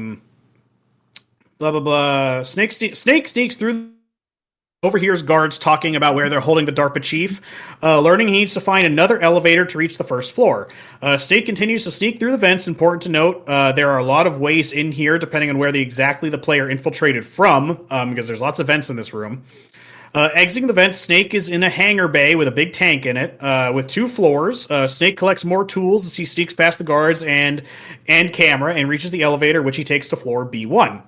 blah blah. Snake sneaks through overhears guards talking about where they're holding the DARPA chief, learning he needs to find another elevator to reach the first floor. Snake continues to sneak through the vents. Important to note, there are a lot of ways in here, depending on where exactly the player infiltrated from, because there's lots of vents in this room. Exiting the vents, Snake is in a hangar bay with a big tank in it, with 2 floors. Snake collects more tools as he sneaks past the guards and camera and reaches the elevator, which he takes to floor B1.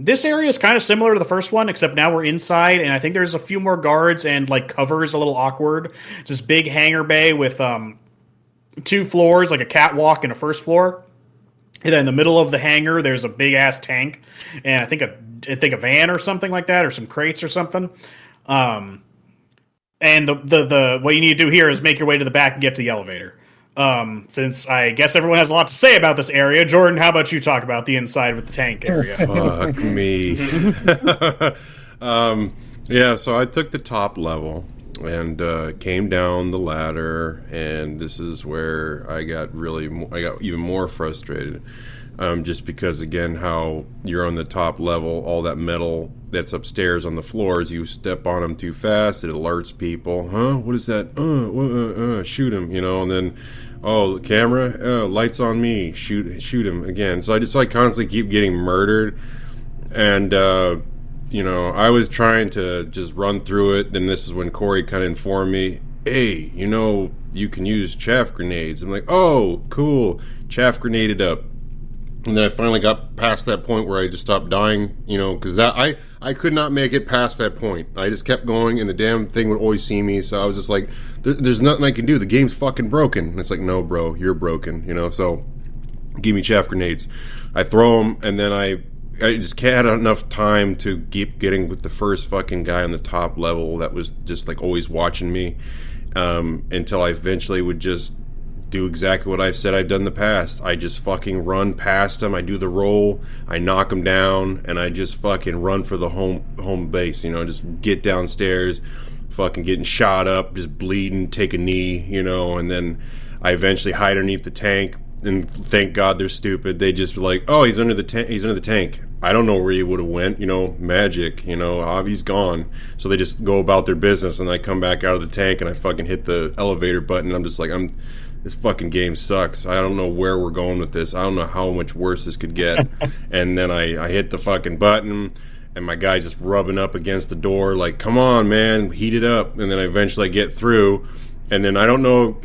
This area is kind of similar to the first one, except now we're inside, and I think there's a few more guards, and like cover is a little awkward. It's this big hangar bay with 2 floors, like a catwalk and a first floor. And then in the middle of the hangar, there's a big ass tank, and I think a van or something like that, or some crates or something. And the what you need to do here is make your way to the back and get to the elevator. Since I guess everyone has a lot to say about this area, Jordan, how about you talk about the inside with the tank area? Fuck me. Yeah, so I took the top level and came down the ladder, and this is where I got even more frustrated. Just because, again, how you're on the top level, all that metal that's upstairs on the floors, you step on them too fast, it alerts people. Huh? What is that? Shoot him, and then, oh, camera, lights on me, shoot him again. So I just constantly keep getting murdered, and I was trying to just run through it. Then this is when Corey kind of informed me, hey, you can use chaff grenades. I'm like, oh, cool, chaff grenaded up. And then I finally got past that point where I just stopped dying, because I could not make it past that point. I just kept going, and the damn thing would always see me. So I was just like, there's nothing I can do. The game's fucking broken. And it's like, no, bro, you're broken, so give me chaff grenades. I throw them, and then I just had enough time to keep getting with the first fucking guy on the top level that was just always watching me, until I eventually would just do exactly what I've said I've done in the past. I just fucking run past him. I do the roll. I knock him down, and I just fucking run for the home base. Just get downstairs, fucking getting shot up, just bleeding, take a knee. And then I eventually hide underneath the tank. And thank God they're stupid. They just were like, oh, he's under the tank. He's under the tank. I don't know where he would have went. Magic. He's gone. So they just go about their business, and I come back out of the tank, and I fucking hit the elevator button. And I'm just like, this fucking game sucks. I don't know where we're going with this. I don't know how much worse this could get. And then I hit the fucking button, and my guy's just rubbing up against the door, like, come on, man, heat it up. And then I eventually get through. And then I don't know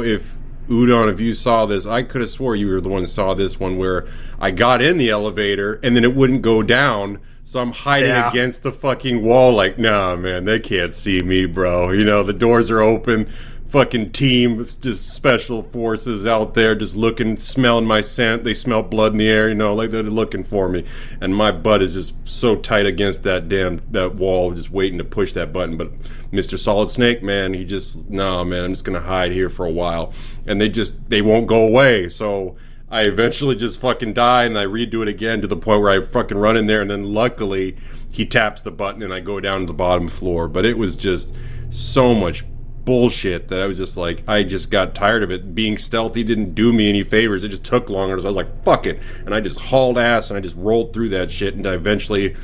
if Udon, if you saw this, I could have swore you were the one that saw this one where I got in the elevator and then it wouldn't go down. So I'm hiding against the fucking wall like, nah, man, they can't see me, bro. The doors are open. Fucking team, just special forces out there just looking, smelling my scent. They smell blood in the air, like they're looking for me. And my butt is just so tight against that wall, just waiting to push that button. But Mr. Solid Snake, man, I'm just going to hide here for a while. And they won't go away. So I eventually just fucking die, and I redo it again to the point where I fucking run in there, and then luckily he taps the button and I go down to the bottom floor. But it was just so much bullshit that I was just like, I just got tired of it. Being stealthy didn't do me any favors. It just took longer. So I was like, fuck it. And I just hauled ass, and I just rolled through that shit, and I eventually,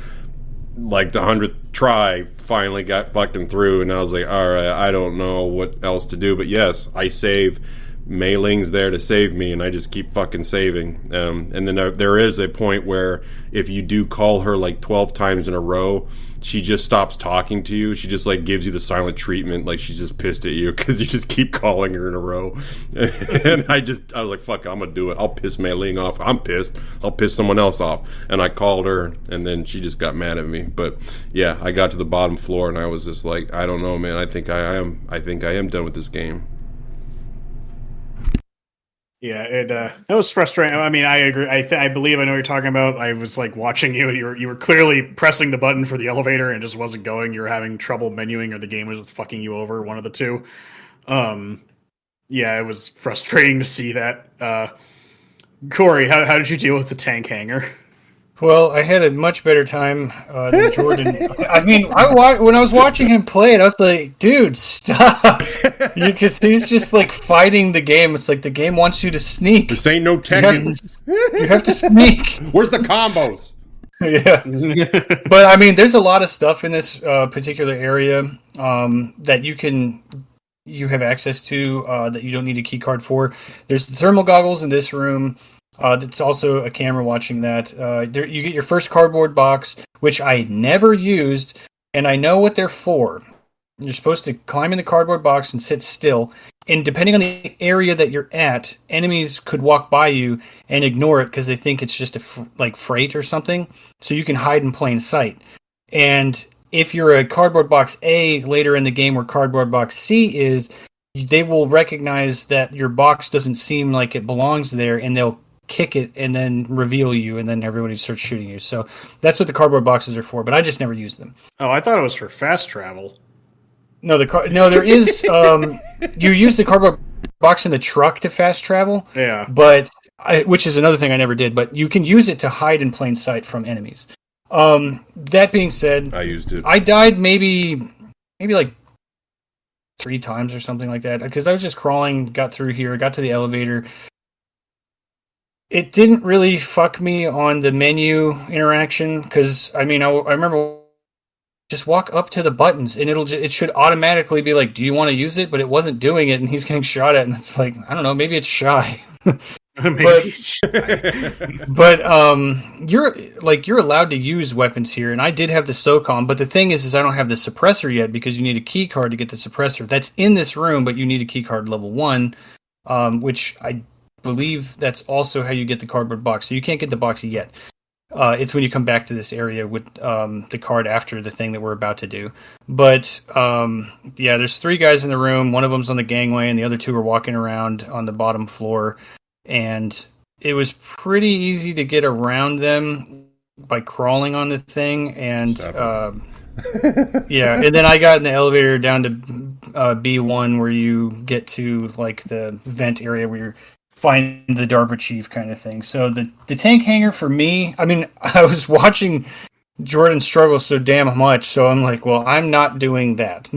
like the 100th try, finally got fucking through. And I was like, all right, I don't know what else to do. But yes, I save. Mei Ling's there to save me, and I just keep fucking saving. And then there is a point where if you do call her like 12 times in a row, she just stops talking to you. She just gives you the silent treatment, like she's just pissed at you because you just keep calling her in a row. And I was like, fuck, I'm gonna do it. I'll piss Mei Ling off. I'm pissed. I'll piss someone else off. And I called her, and then she just got mad at me. But yeah, I got to the bottom floor, and I was just like, I don't know, man. I think I am done with this game. Yeah, that was frustrating. I mean, I agree. I believe I know what you're talking about. I was watching you. You were clearly pressing the button for the elevator and it just wasn't going. You were having trouble menuing, or the game was fucking you over. One of the two. Yeah, it was frustrating to see that. Corey, how did you deal with the tank hangar? Well, I had a much better time than Jordan. I mean, when I was watching him play it, I was like, dude, stop. Because he's just fighting the game. It's like the game wants you to sneak. This ain't no Tekken. You have to sneak. Where's the combos? Yeah. But I mean, there's a lot of stuff in this particular area that you have access to that you don't need a key card for. There's the thermal goggles in this room. That's also a camera watching that. You get your first cardboard box, which I never used, and I know what they're for. You're supposed to climb in the cardboard box and sit still. And depending on the area that you're at, enemies could walk by you and ignore it because they think it's just like freight or something. So you can hide in plain sight. And if you're a cardboard box A later in the game where cardboard box C is, they will recognize that your box doesn't seem like it belongs there, and they'll kick it and then reveal you, and then everybody starts shooting you. So that's what the cardboard boxes are for, but I just never used them. Oh, I thought it was for fast travel. No, there is. You use the cardboard box in the truck to fast travel. Yeah, but which is another thing I never did. But you can use it to hide in plain sight from enemies. That being said, I used it. I died maybe like 3 times or something like that because I was just crawling, got through here, got to the elevator. It didn't really fuck me on the menu interaction because I mean I remember. Just walk up to the buttons and it should automatically be like, do you want to use it? But it wasn't doing it and he's getting shot at and it's like, I don't know, maybe it's shy. But you're allowed to use weapons here, and I did have the SOCOM, but the thing is I don't have the suppressor yet because you need a key card to get the suppressor. That's in this room, but you need a key card level 1, which I believe that's also how you get the cardboard box. So you can't get the box yet. It's when you come back to this area with the card after the thing that we're about to do. But yeah, there's 3 guys in the room. One of them's on the gangway, and the other 2 are walking around on the bottom floor. And it was pretty easy to get around them by crawling on the thing. And yeah, and then I got in the elevator down to B1, where you get to like the vent area where you're find the DARPA chief kind of thing. So the tank hangar for me, I mean, I was watching Jordan struggle so damn much, so I'm like, well, I'm not doing that.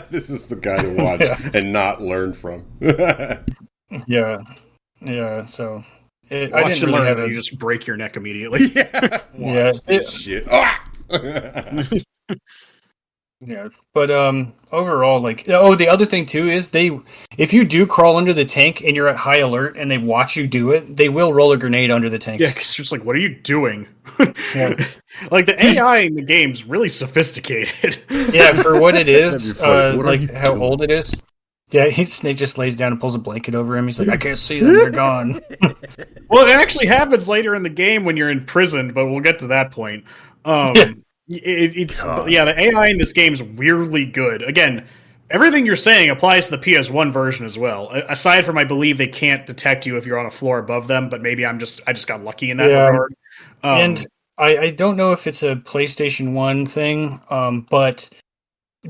This is the guy to watch and not learn from. Yeah. So I didn't really have you just break your neck immediately. Yeah. Shit. Yeah, but overall, like, the other thing too is if you do crawl under the tank and you're at high alert and they watch you do it, they will roll a grenade under the tank. Yeah, because you're just like, what are you doing? Yeah. Like the AI in the game's really sophisticated. Yeah, for what it is, like how old it is. Yeah, Snake just lays down and pulls a blanket over him. He's like, I can't see them, they're gone. Well, it actually happens later in the game when you're in prison, but we'll get to that point. Yeah. The AI in this game is weirdly good. Again, everything you're saying applies to the PS1 version as well. Aside from, I believe they can't detect you if you're on a floor above them, but maybe I just got lucky in that regard. And I don't know if it's a PlayStation 1 thing, but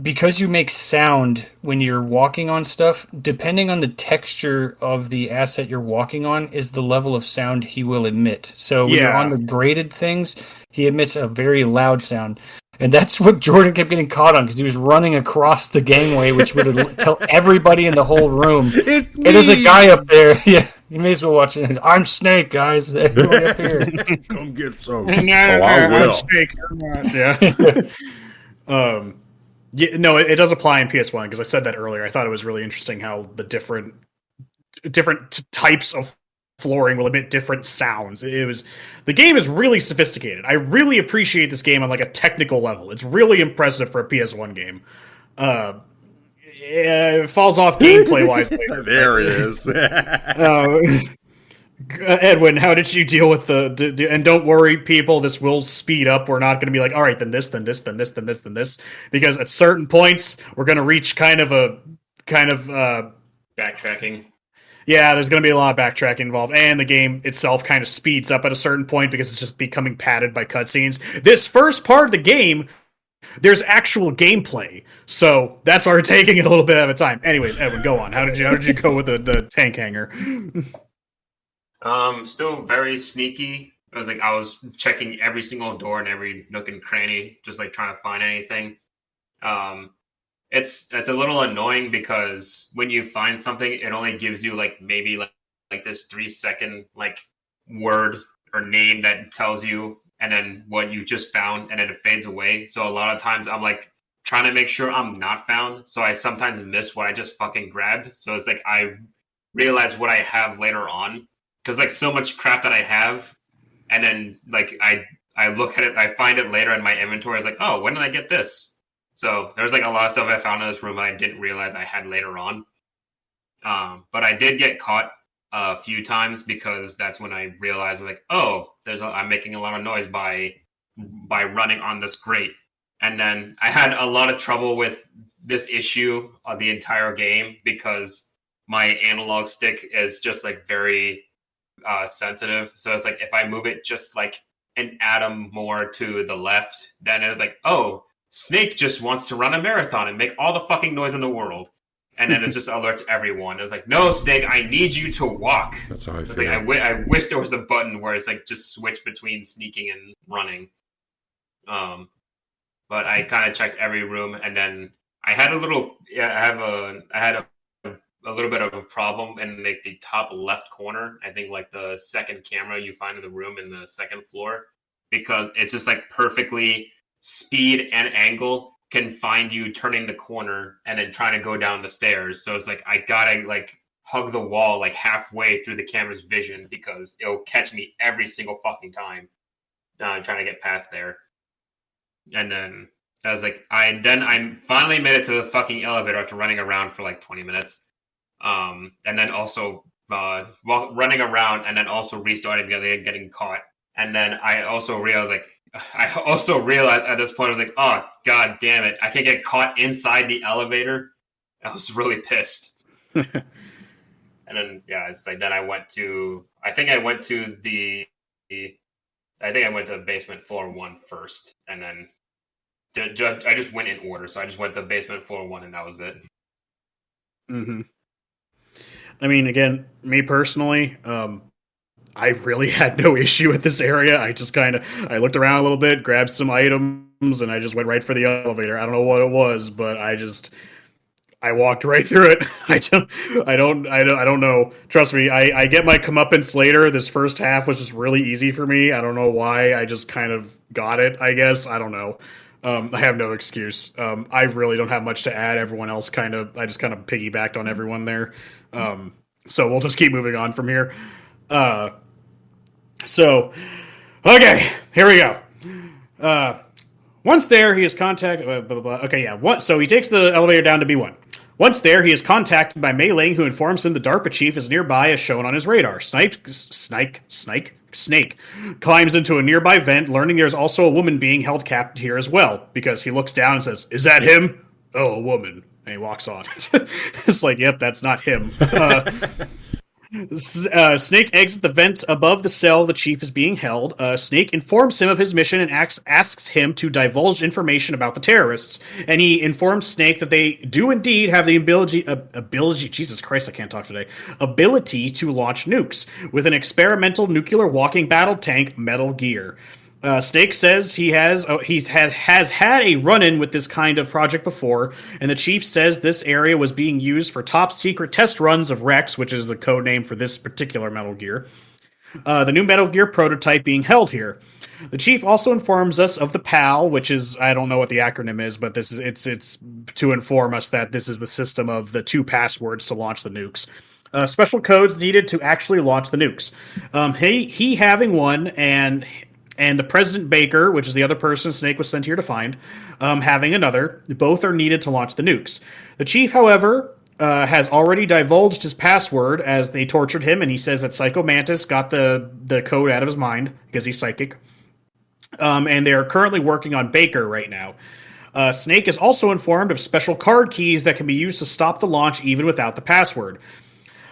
because you make sound when you're walking on stuff, depending on the texture of the asset you're walking on is the level of sound he will emit. So when you're on the graded things, he emits a very loud sound. And that's what Jordan kept getting caught on, because he was running across the gangway, which would tell everybody in the whole room, it's me! Hey, there's a guy up there. Yeah, you may as well watch it. I'm Snake, guys. Everybody up here. Come get some. I will. Snake. Yeah. Yeah, no, it does apply in PS1 because I said that earlier. I thought it was really interesting how the different types of flooring will emit different sounds. The game is really sophisticated. I really appreciate this game on like a technical level. It's really impressive for a PS1 game. It falls off gameplay wise later. There it is. Edwin, how did you deal with and don't worry, people, this will speed up. We're not going to be like, all right, then this, then this, then this, then this, then this, because at certain points we're going to reach kind of backtracking. Yeah, there's going to be a lot of backtracking involved, and the game itself kind of speeds up at a certain point because it's just becoming padded by cutscenes. This first part of the game, there's actual gameplay, so that's why we're taking it a little bit at a time. Anyways, Edwin, go on. How did you go with the tank hangar? Still very sneaky. I was checking every single door and every nook and cranny, just like trying to find anything. It's a little annoying because when you find something, it only gives you like maybe like this 3-second like word or name that tells you, and then what you just found, and then it fades away. So a lot of times I'm like trying to make sure I'm not found. So I sometimes miss what I just fucking grabbed. So it's like I realize what I have later on, because like so much crap that I have, and then like I look at it, I find it later in my inventory. I was like, oh, when did I get this? So there's like a lot of stuff I found in this room that I didn't realize I had later on. But I did get caught a few times, because that's when I realized like, oh, I'm making a lot of noise by running on this grate. And then I had a lot of trouble with this issue of the entire game, because my analog stick is just like very sensitive. So it's like if I move it just like an atom more to the left, then it was like, oh, Snake just wants to run a marathon and make all the fucking noise in the world. And then it just alerts everyone. It was like, no, Snake, I need you to walk. That's how I feel. It's like, I wish there was a button where it's like just switch between sneaking and running. But I kind of checked every room, and then I had a little bit of a problem in like the top left corner. I think like the second camera you find in the room in the second floor, because it's just like perfectly speed and angle can find you turning the corner and then trying to go down the stairs. So it's like I gotta like hug the wall like halfway through the camera's vision, because it'll catch me every single fucking time trying to get past there. And then I was like, I finally made it to the fucking elevator after running around for like 20 minutes. And then also running around and then also restarting because they getting caught. And then I also realized at this point, I was like, oh, god damn it. I can get caught inside the elevator. I was really pissed. And then, yeah, it's like, then I went to basement floor 1 first. And then I just went in order. So I just went to basement floor 1 and that was it. Mm-hmm. I mean, again, me personally, I really had no issue with this area. I just I looked around a little bit, grabbed some items, and I just went right for the elevator. I don't know what it was, but I walked right through it. I don't know. Trust me, I get my comeuppance later. This first half was just really easy for me. I don't know why. I just kind of got it, I guess. I don't know. I have no excuse. I really don't have much to add. Everyone else I just kind of piggybacked on everyone there. So we'll just keep moving on from here. So, okay, here we go. Once there, he is contacted. Okay, yeah. So he takes the elevator down to B1. Once there, he is contacted by Mei Ling, who informs him the DARPA chief is nearby, as shown on his radar. Snake climbs into a nearby vent, learning there's also a woman being held captive here as well, because he looks down and says, "Is that him?" "Oh, a woman." And he walks on. It's like, yep, that's not him. Snake exits the vent above the cell the chief is being held. Snake informs him of his mission and asks him to divulge information about the terrorists. And he informs Snake that they do indeed have the ability, Jesus Christ, I can't talk today, ability to launch nukes with an experimental nuclear walking battle tank, Metal Gear. Snake says he has had a run-in with this kind of project before, and the chief says this area was being used for top secret test runs of Rex, which is the code name for this particular Metal Gear. The new Metal Gear prototype being held here. The chief also informs us of the PAL, which is, I don't know what the acronym is, but it's to inform us that this is the system of the 2 passwords to launch the nukes. Special codes needed to actually launch the nukes. He having one, and the President Baker, which is the other person Snake was sent here to find, having another. Both are needed to launch the nukes. The chief, however, has already divulged his password as they tortured him, and he says that Psycho Mantis got the code out of his mind because he's psychic. And they are currently working on Baker right now. Snake is also informed of special card keys that can be used to stop the launch even without the password.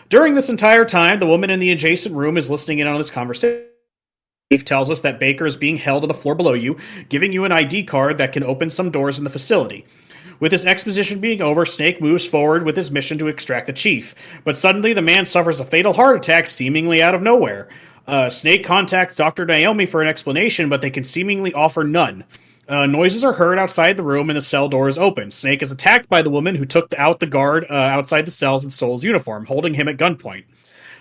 During this entire time, the woman in the adjacent room is listening in on this conversation. Chief tells us that Baker is being held on the floor below you, giving you an ID card that can open some doors in the facility. With this exposition being over, Snake moves forward with his mission to extract the chief. But suddenly, the man suffers a fatal heart attack seemingly out of nowhere. Snake contacts Dr. Naomi for an explanation, but they can seemingly offer none. Noises are heard outside the room, and the cell door is open. Snake is attacked by the woman who took out the guard outside the cells and stole his uniform, holding him at gunpoint.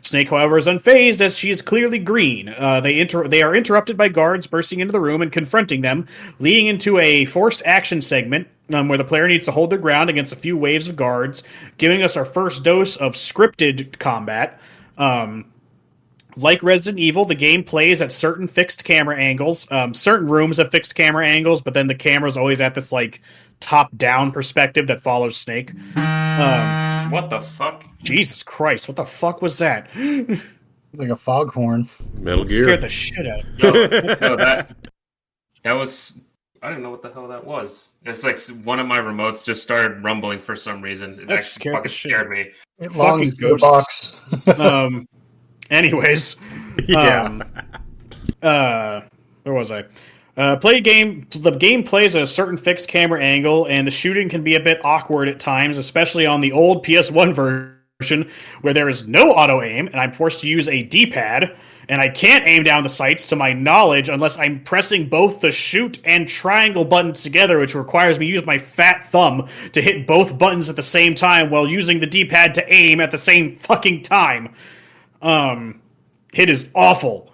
Snake, however, is unfazed as she is clearly green. They are interrupted by guards bursting into the room and confronting them, leading into a forced action segment where the player needs to hold their ground against a few waves of guards, giving us our first dose of scripted combat. Like Resident Evil, the game plays at certain fixed camera angles. Certain rooms have fixed camera angles, but then the camera's always at this like top-down perspective that follows Snake. What the fuck? Jesus Christ! What the fuck was that? Like a foghorn. Metal Gear. Scared the shit out. No, that was. I don't know what the hell that was. It's like one of my remotes just started rumbling for some reason. It actually fucking scared me. It longs to the box. Anyways, Yeah. Where was I? The game plays at a certain fixed camera angle, and the shooting can be a bit awkward at times, especially on the old PS1 version, where there is no auto-aim, and I'm forced to use a D-pad, and I can't aim down the sights to my knowledge unless I'm pressing both the shoot and triangle buttons together, which requires me to use my fat thumb to hit both buttons at the same time while using the D-pad to aim at the same fucking time. It is awful.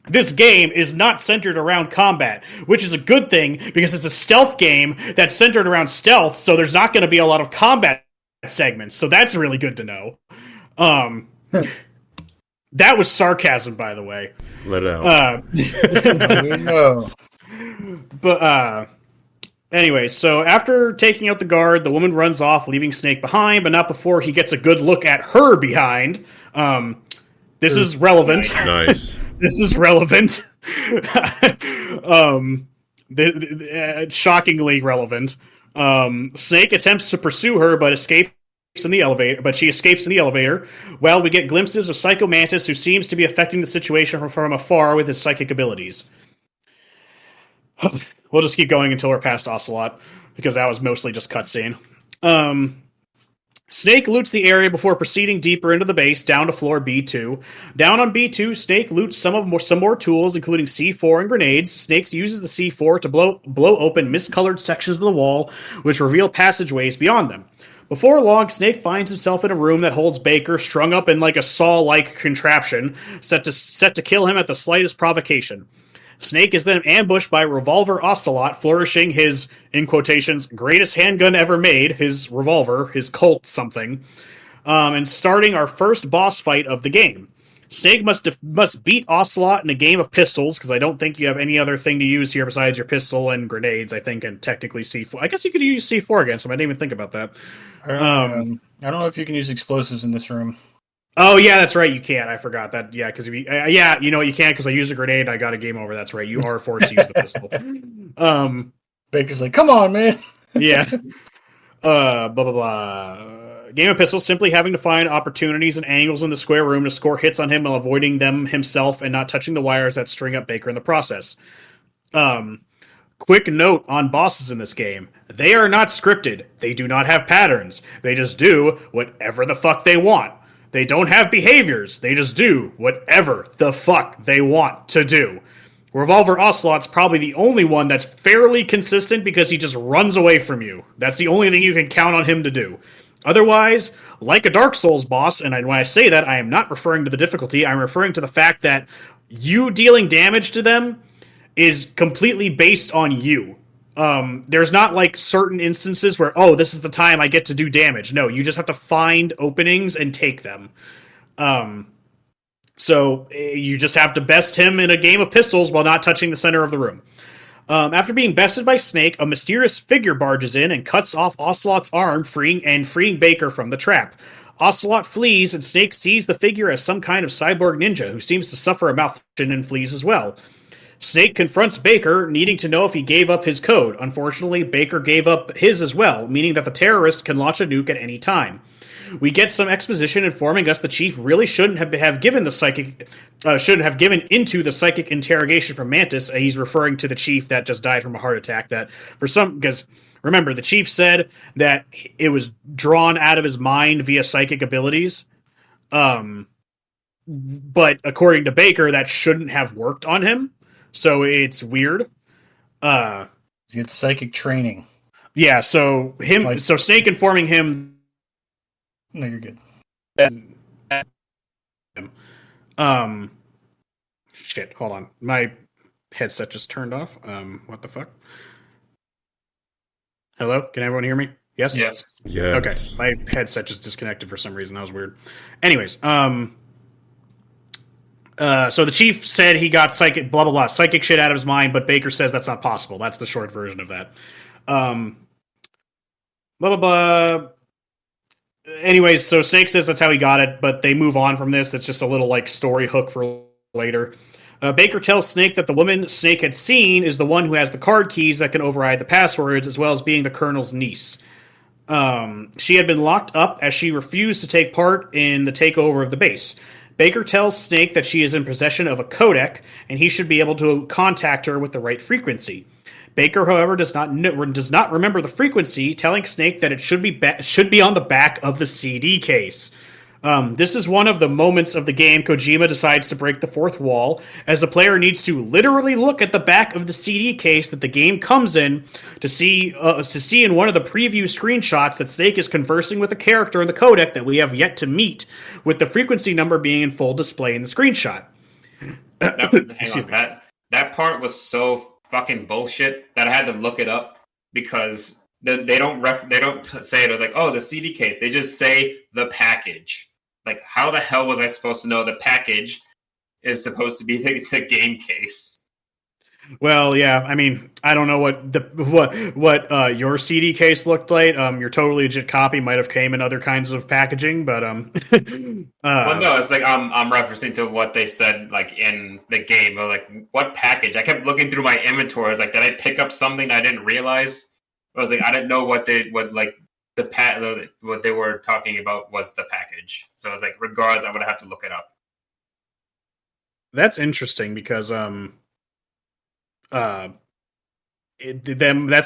This game is not centered around combat, which is a good thing because it's a stealth game that's centered around stealth, so there's not going to be a lot of combat segments, so that's really good to know. That was sarcasm, by the way. Let it out. No. But, anyway, so after taking out the guard, the woman runs off, leaving Snake behind, but not before he gets a good look at her behind. This is relevant. Nice. This is relevant. Shockingly relevant. Snake attempts to pursue her, but escapes in the elevator. But she escapes in the elevator. Well, we get glimpses of Psycho Mantis, who seems to be affecting the situation from afar with his psychic abilities. We'll just keep going until we're past Ocelot, because that was mostly just cutscene. Snake loots the area before proceeding deeper into the base, down to floor B2. Down on B2, Snake loots some more tools, including C4 and grenades. Snake uses the C4 to blow open miscolored sections of the wall, which reveal passageways beyond them. Before long, Snake finds himself in a room that holds Baker, strung up in like a saw-like contraption, set to kill him at the slightest provocation. Snake is then ambushed by Revolver Ocelot, flourishing his, in quotations, greatest handgun ever made, his revolver, his Colt something, and starting our first boss fight of the game. Snake must beat Ocelot in a game of pistols, because I don't think you have any other thing to use here besides your pistol and grenades, I think, and technically C4. I guess you could use C4 against him. I didn't even think about that. I don't know if you can use explosives in this room. Oh, yeah, that's right. You can't. I forgot that. Yeah, because you know you can't because I used a grenade. I got a game over. That's right. You are forced to use the pistol. Baker's like, come on, man. Yeah. Blah, blah, blah. Game of pistols, simply having to find opportunities and angles in the square room to score hits on him while avoiding them himself and not touching the wires that string up Baker in the process. Quick note on bosses in this game. They are not scripted. They do not have patterns. They just do whatever the fuck they want. They don't have behaviors. They just do whatever the fuck they want to do. Revolver Ocelot's probably the only one that's fairly consistent because he just runs away from you. That's the only thing you can count on him to do. Otherwise, like a Dark Souls boss, and when I say that, I am not referring to the difficulty, I'm referring to the fact that you dealing damage to them is completely based on you. There's not like certain instances where, oh, this is the time I get to do damage. No, you just have to find openings and take them. So you just have to best him in a game of pistols while not touching the center of the room. After being bested by Snake, a mysterious figure barges in and cuts off Ocelot's arm, freeing Baker from the trap. Ocelot flees, and Snake sees the figure as some kind of cyborg ninja who seems to suffer a malfunction and flees as well. Snake confronts Baker, needing to know if he gave up his code. Unfortunately, Baker gave up his as well, meaning that the terrorist can launch a nuke at any time. We get some exposition informing us the chief really shouldn't have given into the psychic interrogation from Mantis. He's referring to the chief that just died from a heart attack. Because remember, the chief said that it was drawn out of his mind via psychic abilities. But according to Baker, that shouldn't have worked on him. So it's weird. It's psychic training. Yeah, so Snake informing him. No, you're good. Shit, hold on. My headset just turned off. What the fuck? Hello? Can everyone hear me? Yes? Yes. Okay. My headset just disconnected for some reason. That was weird. Anyways, so the chief said he got psychic shit out of his mind, but Baker says that's not possible. That's the short version of that. Blah, blah, blah. Anyways, so Snake says that's how he got it, but they move on from this. It's just a little like story hook for later. Baker tells Snake that the woman Snake had seen is the one who has the card keys that can override the passwords, as well as being the Colonel's niece. She had been locked up as she refused to take part in the takeover of the base. Baker tells Snake that she is in possession of a codec, and he should be able to contact her with the right frequency. Baker, however, does not remember the frequency, telling Snake that it should be on the back of the CD case. This is one of the moments of the game Kojima decides to break the fourth wall, as the player needs to literally look at the back of the CD case that the game comes in to see in one of the preview screenshots that Snake is conversing with a character in the codec that we have yet to meet, with the frequency number being in full display in the screenshot. Hang on, that part was so fucking bullshit that I had to look it up, because they don't say it as like, oh, the CD case. They just say the package. Like, how the hell was I supposed to know the package is supposed to be the game case? Well, yeah, I mean, I don't know what your CD case looked like. Your totally legit copy might have came in other kinds of packaging, but well, no, it's like I'm referencing to what they said like in the game. Or like, what package? I kept looking through my inventory. I was like, did I pick up something I didn't realize? I was like, I didn't know what they were talking about was the package. So I was like, regardless, I would have to look it up. That's interesting because that's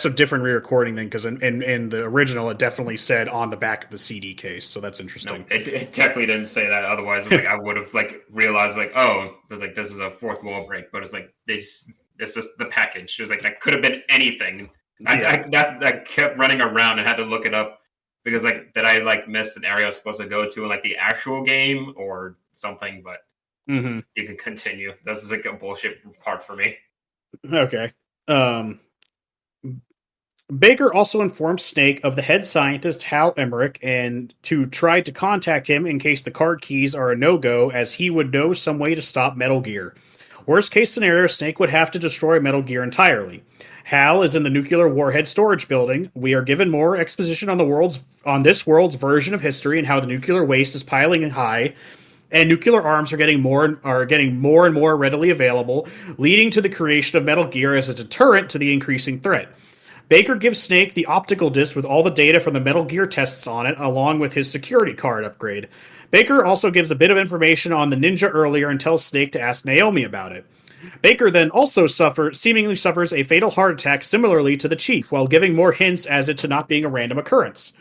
a different re-recording thing, because in the original it definitely said on the back of the CD case, so that's interesting. No, it definitely didn't say that. Otherwise, like, I would have like realized like, oh, it was like, this is a fourth wall break, but it's like it's just the package. It was like that could have been anything. Yeah. I kept running around and had to look it up, because like, did I like miss an area I was supposed to go to in like the actual game or something? But you can continue. This is like a bullshit part for me. Okay. Baker also informs Snake of the head scientist Hal Emmerich and to try to contact him in case the card keys are a no-go, as he would know some way to stop Metal Gear. Worst case scenario, Snake would have to destroy Metal Gear entirely. Hal is in the nuclear warhead storage building. We are given more exposition on this world's version of history and how the nuclear waste is piling high, and nuclear arms are getting more and more readily available, leading to the creation of Metal Gear as a deterrent to the increasing threat. Baker gives Snake the optical disc with all the data from the Metal Gear tests on it, along with his security card upgrade. Baker also gives a bit of information on the ninja earlier and tells Snake to ask Naomi about it. Baker then also seemingly suffers a fatal heart attack similarly to the Chief, while giving more hints as it to not being a random occurrence.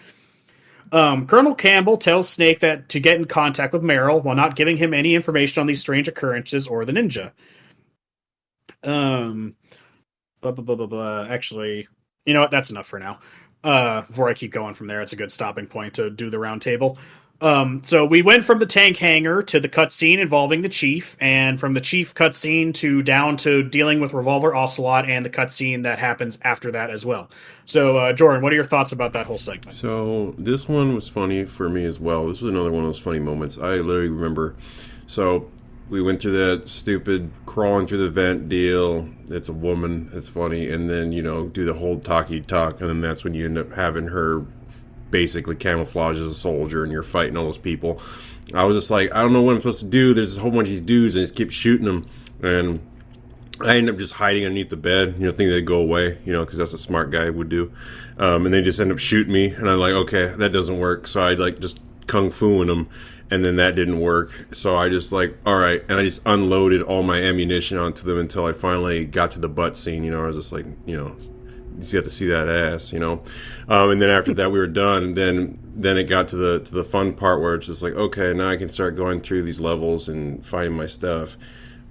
Colonel Campbell tells Snake that to get in contact with Merrill, while not giving him any information on these strange occurrences or the ninja. Actually, you know what? That's enough for now. Before I keep going from there, it's a good stopping point to do the round table. So we went from the tank hangar to the cutscene involving the Chief, and from the Chief cutscene down to dealing with Revolver Ocelot and the cutscene that happens after that as well. So, Jordan, what are your thoughts about that whole segment? So this one was funny for me as well. This was another one of those funny moments. I literally remember. So we went through that stupid crawling through the vent deal. It's a woman. It's funny. And then, do the whole talky talk. And then that's when you end up having her basically camouflage as a soldier and you're fighting all those people. I was just like, I don't know what I'm supposed to do. There's a whole bunch of these dudes and I just keep shooting them. And I ended up just hiding underneath the bed, thinking they'd go away, because that's what a smart guy would do. And they just end up shooting me. And I'm like, okay, that doesn't work. So I just kung fuing them. And then that didn't work. So I just all right. And I just unloaded all my ammunition onto them until I finally got to the butt scene. I was just like, you just got to see that ass, and then after that we were done. And then it got to the fun part where it's just like, okay, now I can start going through these levels and finding my stuff.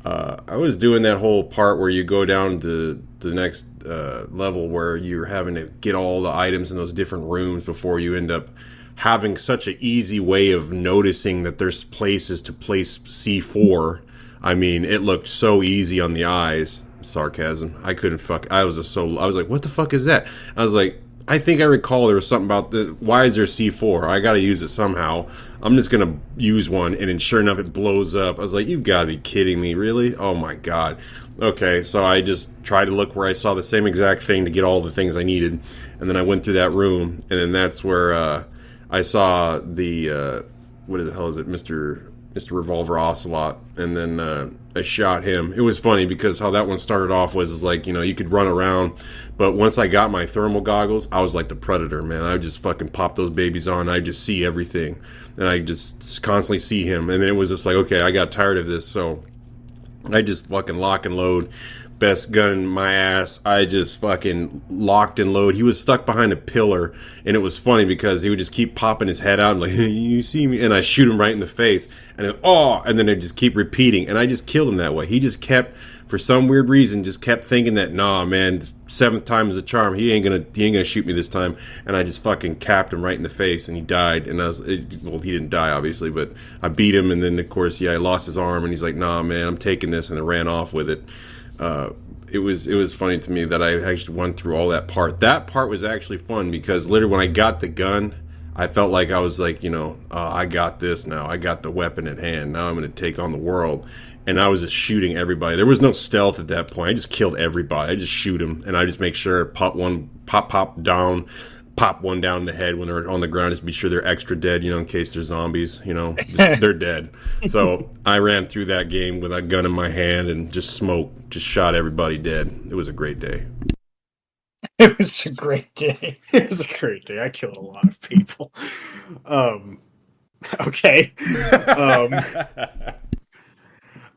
I was doing that whole part where you go down to the next level where you're having to get all the items in those different rooms before you end up having such an easy way of noticing that there's places to place C4. I mean, it looked so easy on the eyes. Sarcasm. I couldn't I was like, what the fuck is that? I was like, I think I recall there was something about why is there C4? I got to use it somehow. I'm just going to use one, and then sure enough, it blows up. I was like, you've got to be kidding me, really? Oh my God. Okay, so I just tried to look where I saw the same exact thing to get all the things I needed, and then I went through that room, and then that's where I saw the, what the hell is it, Mr. Revolver Ocelot, and then I shot him. It was funny because how that one started off was like, you could run around, but once I got my thermal goggles, I was like the Predator, man. I would just fucking pop those babies on, and I just see everything, and I just constantly see him, and it was just like, okay, I got tired of this, so I just fucking lock and load. Best gun in my ass. I just fucking locked and load. He was stuck behind a pillar, and it was funny because he would just keep popping his head out and like, hey, you see me? And I shoot him right in the face, and then and then they just keep repeating, and I just killed him that way. He just kept, for some weird reason, just kept thinking that, nah, man, 7th time is a charm. He ain't gonna shoot me this time. And I just fucking capped him right in the face, and he died. And he didn't die obviously, but I beat him, and then of course, I lost his arm, and he's like, nah, man, I'm taking this, and I ran off with it. It was funny to me that I actually went through all that part. That part was actually fun because literally when I got the gun, I felt like I was like, I got this now. I got the weapon at hand. Now I'm going to take on the world. And I was just shooting everybody. There was no stealth at that point. I just killed everybody. I just shoot them, and I just make sure pop down, pop one down in the head when they're on the ground, just be sure they're extra dead, in case they're zombies, they're dead. So I ran through that game with a gun in my hand and just shot everybody dead. It was a great day. It was a great day. It was a great day. I killed a lot of people. Okay.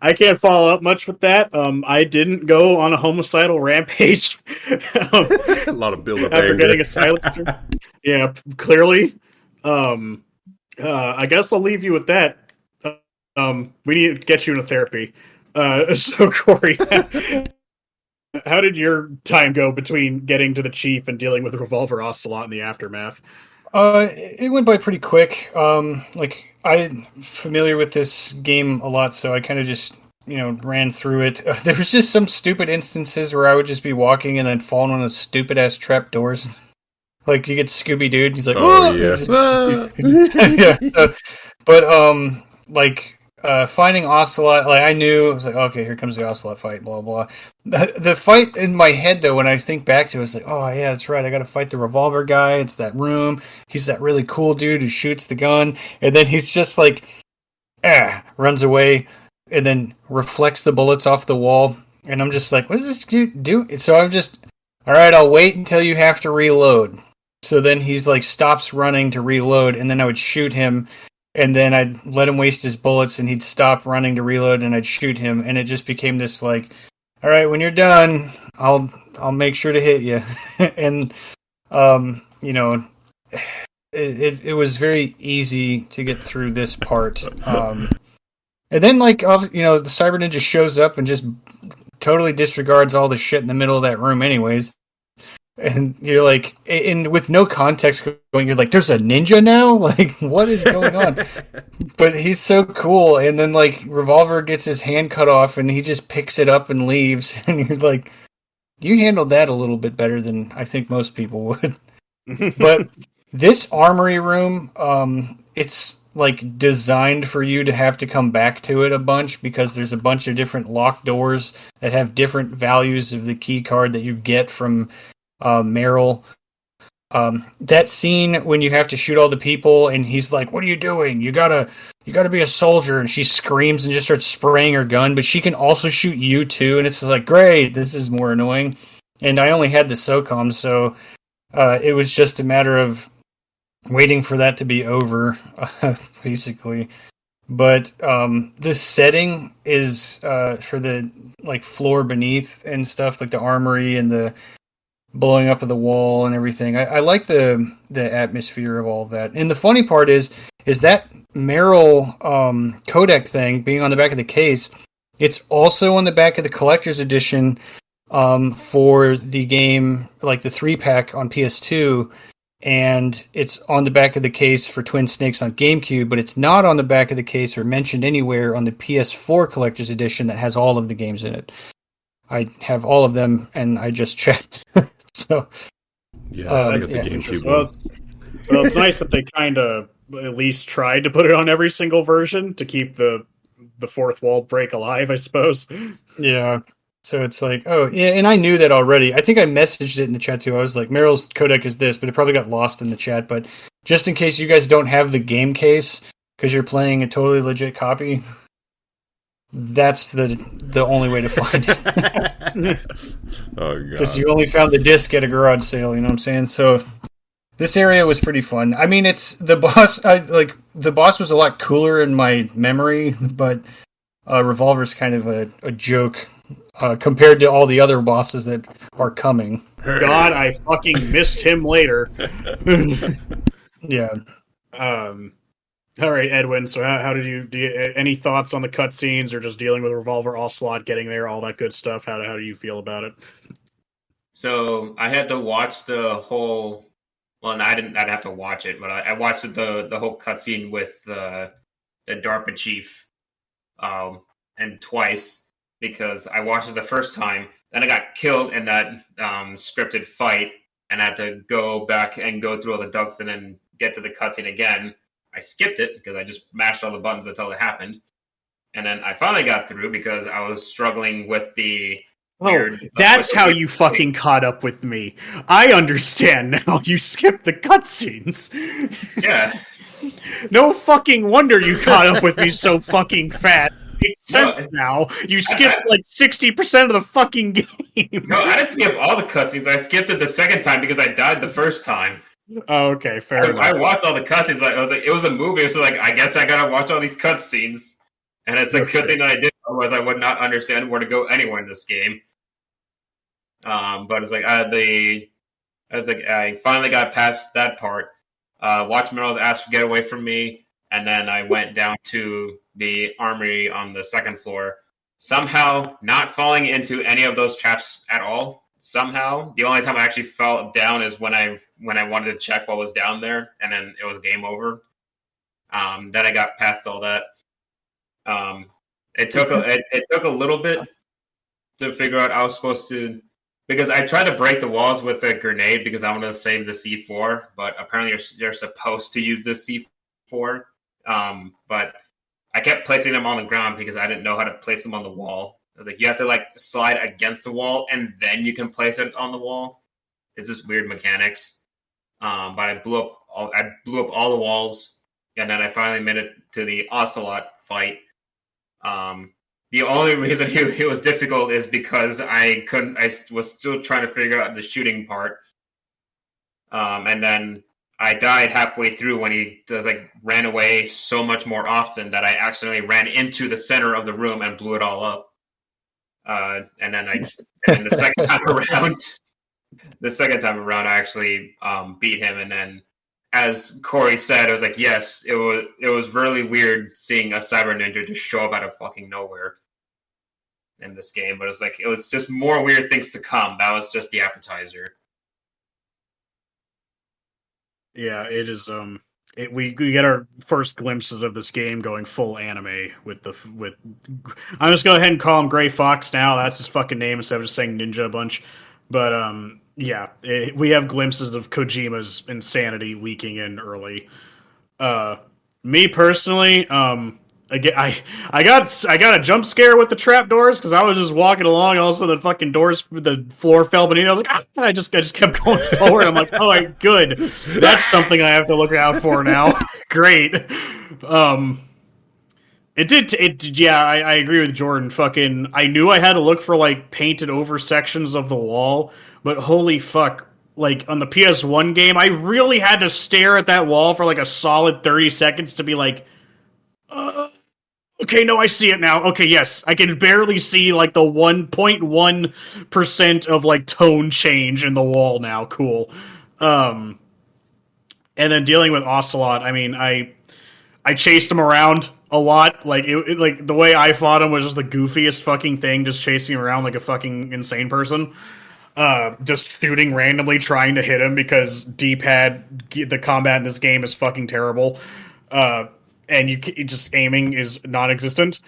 I can't follow up much with that. I didn't go on a homicidal rampage. A lot of build-up after getting a silencer. Yeah, clearly. I guess I'll leave you with that. We need to get you into therapy. So, Corey, how did your time go between getting to the chief and dealing with the Revolver Ocelot in the aftermath? It went by pretty quick. I'm familiar with this game a lot, so I kind of just, ran through it. There was just some stupid instances where I would just be walking and then fall on one of those stupid-ass trap doors. Like, you get Scooby-Doo, he's like, oh, yeah. Finding Ocelot, I knew, I was like, okay, here comes the Ocelot fight, blah, blah. The fight in my head, though, when I think back to it, it's like, oh, yeah, that's right, I gotta fight the revolver guy, it's that room, he's that really cool dude who shoots the gun, and then he's just like, runs away, and then reflects the bullets off the wall, and I'm just like, what does this dude do? So I'm just, alright, I'll wait until you have to reload. So then he's like, stops running to reload, and then I would shoot him, and then I'd let him waste his bullets, and he'd stop running to reload, and I'd shoot him, and it just became this like, all right, when you're done, I'll make sure to hit you, and it was very easy to get through this part, and then the Cyber Ninja shows up and just totally disregards all the shit in the middle of that room, anyways. And you're like, and with no context going, you're like, there's a ninja now? Like, what is going on? But he's so cool. And then, Revolver gets his hand cut off, and he just picks it up and leaves. And you're like, you handled that a little bit better than I think most people would. But this armory room, it's, designed for you to have to come back to it a bunch, because there's a bunch of different locked doors that have different values of the key card that you get from Meryl. That scene when you have to shoot all the people and he's like, what are you doing? You gotta be a soldier, and she screams and just starts spraying her gun, but she can also shoot you too, and it's just like, great, this is more annoying. And I only had the SOCOM, so it was just a matter of waiting for that to be over, basically. But this setting is for the floor beneath and stuff, like the armory and the blowing up of the wall and everything. I like the atmosphere of all of that. And the funny part is that Meryl codec thing being on the back of the case It's also on the back of the collector's edition for the game, like the 3-pack on PS2, and it's on the back of the case for Twin Snakes on GameCube, but it's not on the back of the case or mentioned anywhere on the PS4 collector's edition that has all of the games in it. I have all of them, and I just checked. So, I guess the GameCube one. Well, it's nice that they kind of at least tried to put it on every single version to keep the fourth wall break alive, I suppose. Yeah. So it's like, oh, yeah, and I knew that already. I think I messaged it in the chat too. I was like, Meryl's codec is this, but it probably got lost in the chat. But just in case you guys don't have the game case because you're playing a totally legit copy, that's the only way to find it. Oh, God. Because you only found the disc at a garage sale, you know what I'm saying? So this area was pretty fun. I mean, it's the boss. The boss was a lot cooler in my memory, but Revolver's kind of a joke compared to all the other bosses that are coming. God, I fucking missed him later. Yeah. All right, Edwin. So, how did you? Any thoughts on the cutscenes, or just dealing with Revolver, Ocelot, getting there, all that good stuff? How do you feel about it? So I had to watch the whole. Well, no, I didn't. I'd have to watch it, but I watched the whole cutscene with the DARPA chief, and twice because I watched it the first time. Then I got killed in that scripted fight, and I had to go back and go through all the ducks and then get to the cutscene again. I skipped it because I just mashed all the buttons until it happened, and then I finally got through because I was struggling with the. That's how you fucking caught up with me. I understand now. You skipped the cutscenes. Yeah. No fucking wonder you caught up with me so fucking fast. Makes sense now. You skipped like 60% of the fucking game. No, I didn't skip all the cutscenes. I skipped it the second time because I died the first time. Oh, okay, fair enough. I watched all the cutscenes. I was like, it was a movie, so like, I guess I gotta watch all these cutscenes. And it's a good thing that I did, otherwise I would not understand where to go anywhere in this game. But it's like I finally got past that part. Watchman asked to get away from me, and then I went down to the armory on the second floor. Somehow, not falling into any of those traps at all. Somehow, the only time I actually fell down is when I wanted to check what was down there, and then it was game over. Then I got past all that. It took a little bit to figure out I was supposed to. Because I tried to break the walls with a grenade because I wanted to save the C4, but apparently you're supposed to use the C4. But I kept placing them on the ground because I didn't know how to place them on the wall. I was like, you have to like slide against the wall and then you can place it on the wall. It's just weird mechanics. But I blew up all the walls, and then I finally made it to the Ocelot fight. The only reason it was difficult is because I was still trying to figure out the shooting part. And then I died halfway through when he ran away so much more often that I accidentally ran into the center of the room and blew it all up. And then the second time around, I actually beat him. And then, as Corey said, it was like, yes, it was really weird seeing a cyber ninja just show up out of fucking nowhere in this game, but it was just more weird things to come. That was just the appetizer. Yeah, it is. We get our first glimpses of this game going full anime with. I'm just go ahead and call him Gray Fox now. That's his fucking name instead of just saying Ninja a bunch. But yeah, we have glimpses of Kojima's insanity leaking in early. Me personally, I got a jump scare with the trapdoors because I was just walking along, and all of a sudden the floor fell beneath. I was like, and I just kept going forward. I'm like, oh, good. That's something I have to look out for now. Great. I agree with Jordan. Fucking, I knew I had to look for like painted over sections of the wall, but holy fuck. Like on the PS1 game, I really had to stare at that wall for like a solid 30 seconds to be like, okay, no, I see it now. Okay, yes, I can barely see like the 1.1% of like tone change in the wall now. Cool. And then dealing with Ocelot, I mean, I I chased him around a lot. Like like the way I fought him was just the goofiest fucking thing, just chasing him around like a fucking insane person. Just shooting randomly, trying to hit him because D-pad, the combat in this game is fucking terrible. And you just aiming is non-existent.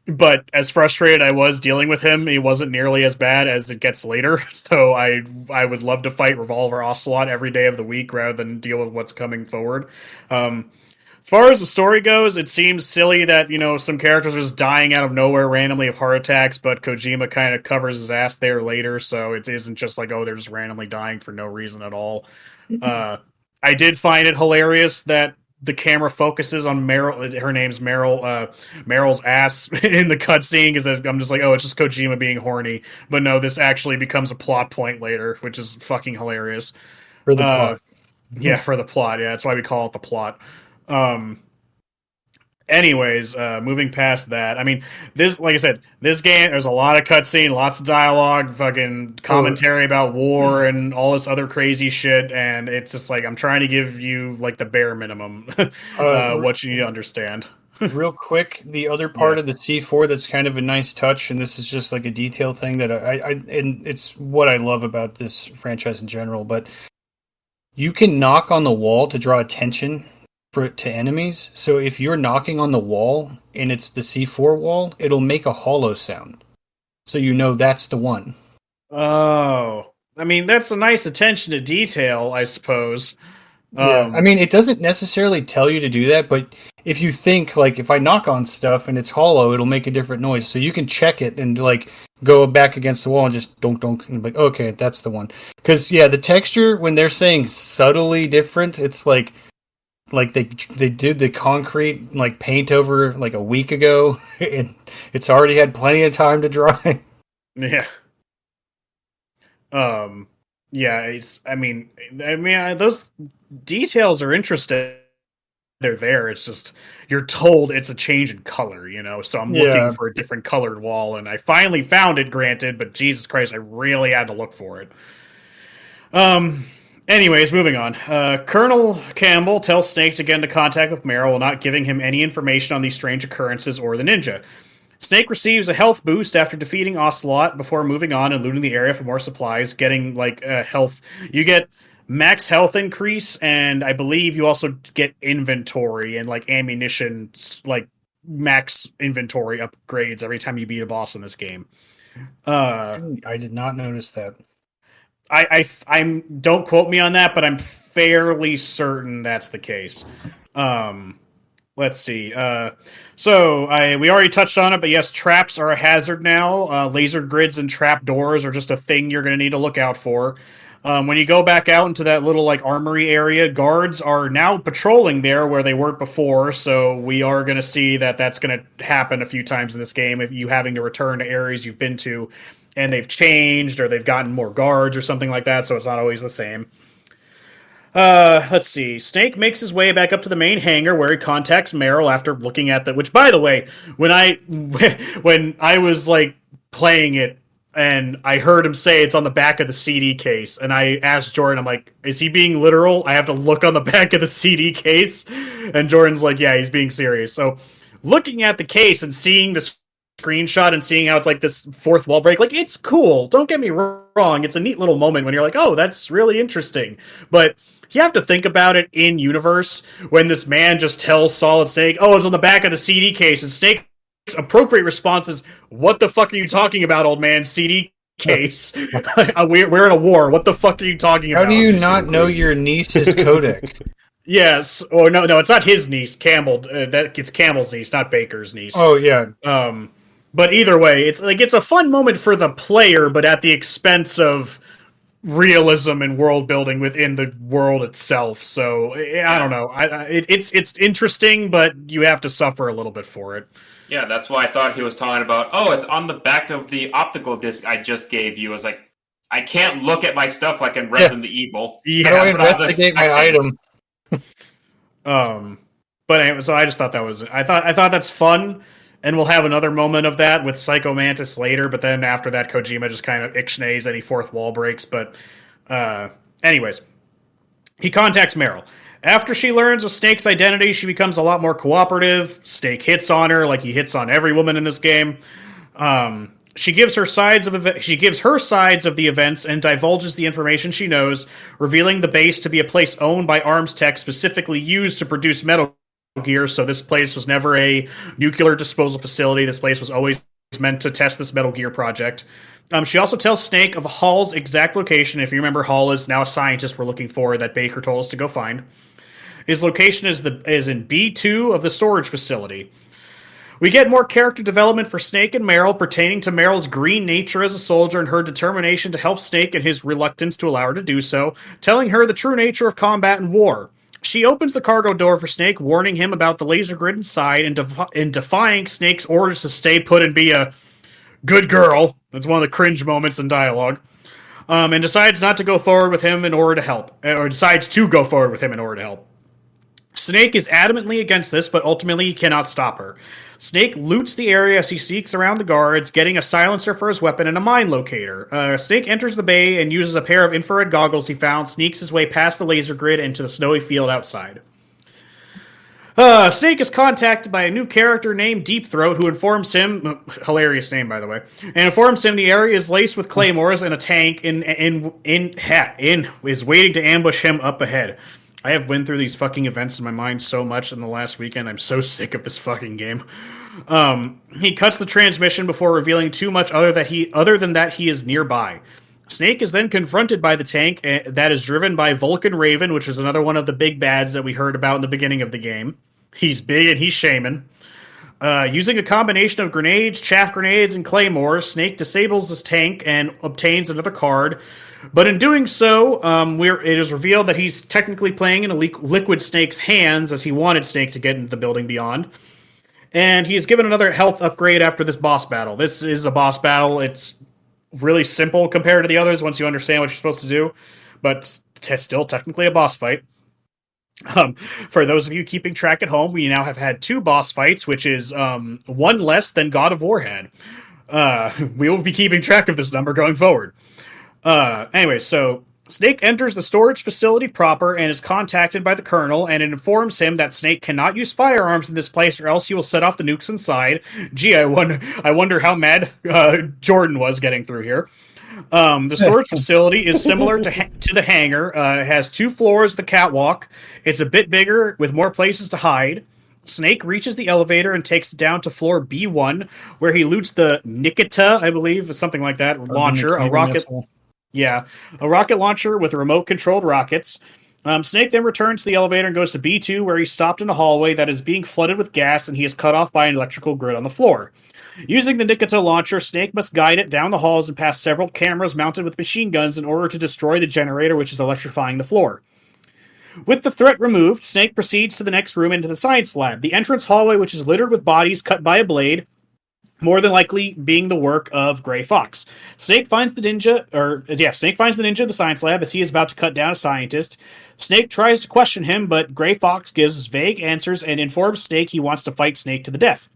But as frustrated I was dealing with him, he wasn't nearly as bad as it gets later. So I would love to fight Revolver Ocelot every day of the week rather than deal with what's coming forward. As far as the story goes, it seems silly that, some characters are just dying out of nowhere randomly of heart attacks, but Kojima kind of covers his ass there later, so it isn't just like, oh, they're just randomly dying for no reason at all. I did find it hilarious that the camera focuses on Meryl. Her name's Meryl. Meryl's ass in the cutscene, because I'm just like, oh, it's just Kojima being horny. But no, this actually becomes a plot point later, which is fucking hilarious. For the plot. Yeah, for the plot. Yeah, that's why we call it the plot. Anyways, moving past that, I mean, this, like I said, this game, there's a lot of cutscene, lots of dialogue, fucking commentary about war and all this other crazy shit, and it's just like, I'm trying to give you, like, the bare minimum, what you need to understand. Real quick, the other part of the C4 that's kind of a nice touch, and this is just like a detail thing that and it's what I love about this franchise in general, but you can knock on the wall to draw attention to enemies. So if you're knocking on the wall and it's the C4 wall, it'll make a hollow sound. So that's the one. Oh. I mean, that's a nice attention to detail, I suppose. Yeah. I mean, it doesn't necessarily tell you to do that, but if you think, like, if I knock on stuff and it's hollow, it'll make a different noise. So you can check it and, like, go back against the wall and just donk, and be like, okay, that's the one. Because, the texture, when they're saying subtly different, it's like they did the concrete, like, paint over, like, a week ago, and it's already had plenty of time to dry. Yeah. Yeah, those details are interesting. They're there. It's just, you're told it's a change in color, so I'm looking for a different colored wall, and I finally found it, granted, but Jesus Christ, I really had to look for it. Anyways, moving on. Colonel Campbell tells Snake to get into contact with Meryl while not giving him any information on these strange occurrences or the ninja. Snake receives a health boost after defeating Ocelot before moving on and looting the area for more supplies, getting, like, health. You get max health increase, and I believe you also get inventory and, like, ammunition, like, max inventory upgrades every time you beat a boss in this game. I did not notice that. I'm don't quote me on that, but I'm fairly certain that's the case. Let's see. We already touched on it, but yes, traps are a hazard now. Laser grids and trap doors are just a thing you're going to need to look out for. When you go back out into that little, like, armory area, guards are now patrolling there where they weren't before, so we are going to see that that's going to happen a few times in this game, if you having to return to areas you've been to, and they've changed, or they've gotten more guards or something like that, so it's not always the same. Let's see. Snake makes his way back up to the main hangar where he contacts Meryl after looking at which, by the way, when I was, like, playing it and I heard him say it's on the back of the CD case, and I asked Jordan, I'm like, is he being literal? I have to look on the back of the CD case? And Jordan's like, yeah, he's being serious. So looking at the case and seeing the screenshot and seeing how it's like this fourth wall break, like, it's cool. Don't get me wrong. It's a neat little moment when you're like, oh, that's really interesting. But you have to think about it in universe when this man just tells Solid Snake, oh, it's on the back of the CD case, and Snake's appropriate response is, what the fuck are you talking about, old man? CD case. We're in a war. What the fuck are you talking about? How do you not know your niece's codec? Yes. Or no, it's not his niece, Campbell. It's Campbell's niece, not Baker's niece. Oh, yeah. But either way, it's a fun moment for the player, but at the expense of realism and world building within the world itself. So I don't know. It's interesting, but you have to suffer a little bit for it. Yeah, that's why I thought he was talking about, oh, it's on the back of the optical disc I just gave you. I was like, I can't look at my stuff like in Resident Evil. Yeah, I don't investigate my item. But anyway, so I just thought I thought that's fun. And we'll have another moment of that with Psycho Mantis later, but then after that, Kojima just kind of ixnays any fourth wall breaks. But anyways, He contacts Meryl. After she learns of Snake's identity, she becomes a lot more cooperative. Snake hits on her like he hits on every woman in this game. She gives her sides of the events and divulges the information she knows, revealing the base to be a place owned by Arms Tech specifically used to produce Metal Gear. So this place was never a nuclear disposal facility. This place was always meant to test this Metal Gear project. She also tells Snake of Hall's exact location. If you remember, Hall is now a scientist we're looking for that Baker told us to go find. His location is in B2 of the storage facility. We get more character development for Snake and Meryl pertaining to Meryl's green nature as a soldier and her determination to help Snake and his reluctance to allow her to do so, telling her the true nature of combat and war. She opens the cargo door for Snake, warning him about the laser grid inside and defying Snake's orders to stay put and be a good girl. That's one of the cringe moments in dialogue. And decides not to go forward with him in order to help. Or decides to go forward with him in order to help. Snake is adamantly against this, but ultimately he cannot stop her. Snake loots the area as he sneaks around the guards, getting a silencer for his weapon and a mine locator. Snake enters the bay and uses a pair of infrared goggles he found, sneaks his way past the laser grid into the snowy field outside. Snake is contacted by a new character named Deep Throat, who informs him, hilarious name by the way, and informs him the area is laced with claymores and a tank is waiting to ambush him up ahead. I have been through these fucking events in my mind so much in the last weekend. I'm so sick of this fucking game. He cuts the transmission before revealing too much other than that he is nearby. Snake is then confronted by the tank that is driven by Vulcan Raven, which is another one of the big bads that we heard about in the beginning of the game. He's big and he's shaman. Using a combination of grenades, chaff grenades, and claymores, Snake disables this tank and obtains another card. But in doing so, it is revealed that he's technically playing in a Liquid Snake's hands, as he wanted Snake to get into the building beyond. And he's given another health upgrade after this boss battle. This is a boss battle. It's really simple compared to the others once you understand what you're supposed to do, but still technically a boss fight. For those of you keeping track at home, we now have had 2 boss fights, which is one less than God of War had. We will be keeping track of this number going forward. Anyway, so Snake enters the storage facility proper and is contacted by the Colonel, and it informs him that Snake cannot use firearms in this place or else he will set off the nukes inside. Gee, I wonder how mad Jordan was getting through here. The storage facility is similar to the hangar. It has 2 floors, the catwalk. It's a bit bigger with more places to hide. Snake reaches the elevator and takes it down to floor B1, where he loots the Nikita, I believe, something like that, launcher, a rocket. Missile. Yeah, a rocket launcher with remote-controlled rockets. Snake then returns to the elevator and goes to B2, where he's stopped in a hallway that is being flooded with gas, and he is cut off by an electrical grid on the floor. Using the Nikita launcher, Snake must guide it down the halls and past several cameras mounted with machine guns in order to destroy the generator, which is electrifying the floor. With the threat removed, Snake proceeds to the next room into the science lab. The entrance hallway, which is littered with bodies cut by a blade, more than likely being the work of Gray Fox. Snake finds the ninja in the science lab as he is about to cut down a scientist. Snake tries to question him, but Gray Fox gives vague answers and informs Snake he wants to fight Snake to the death.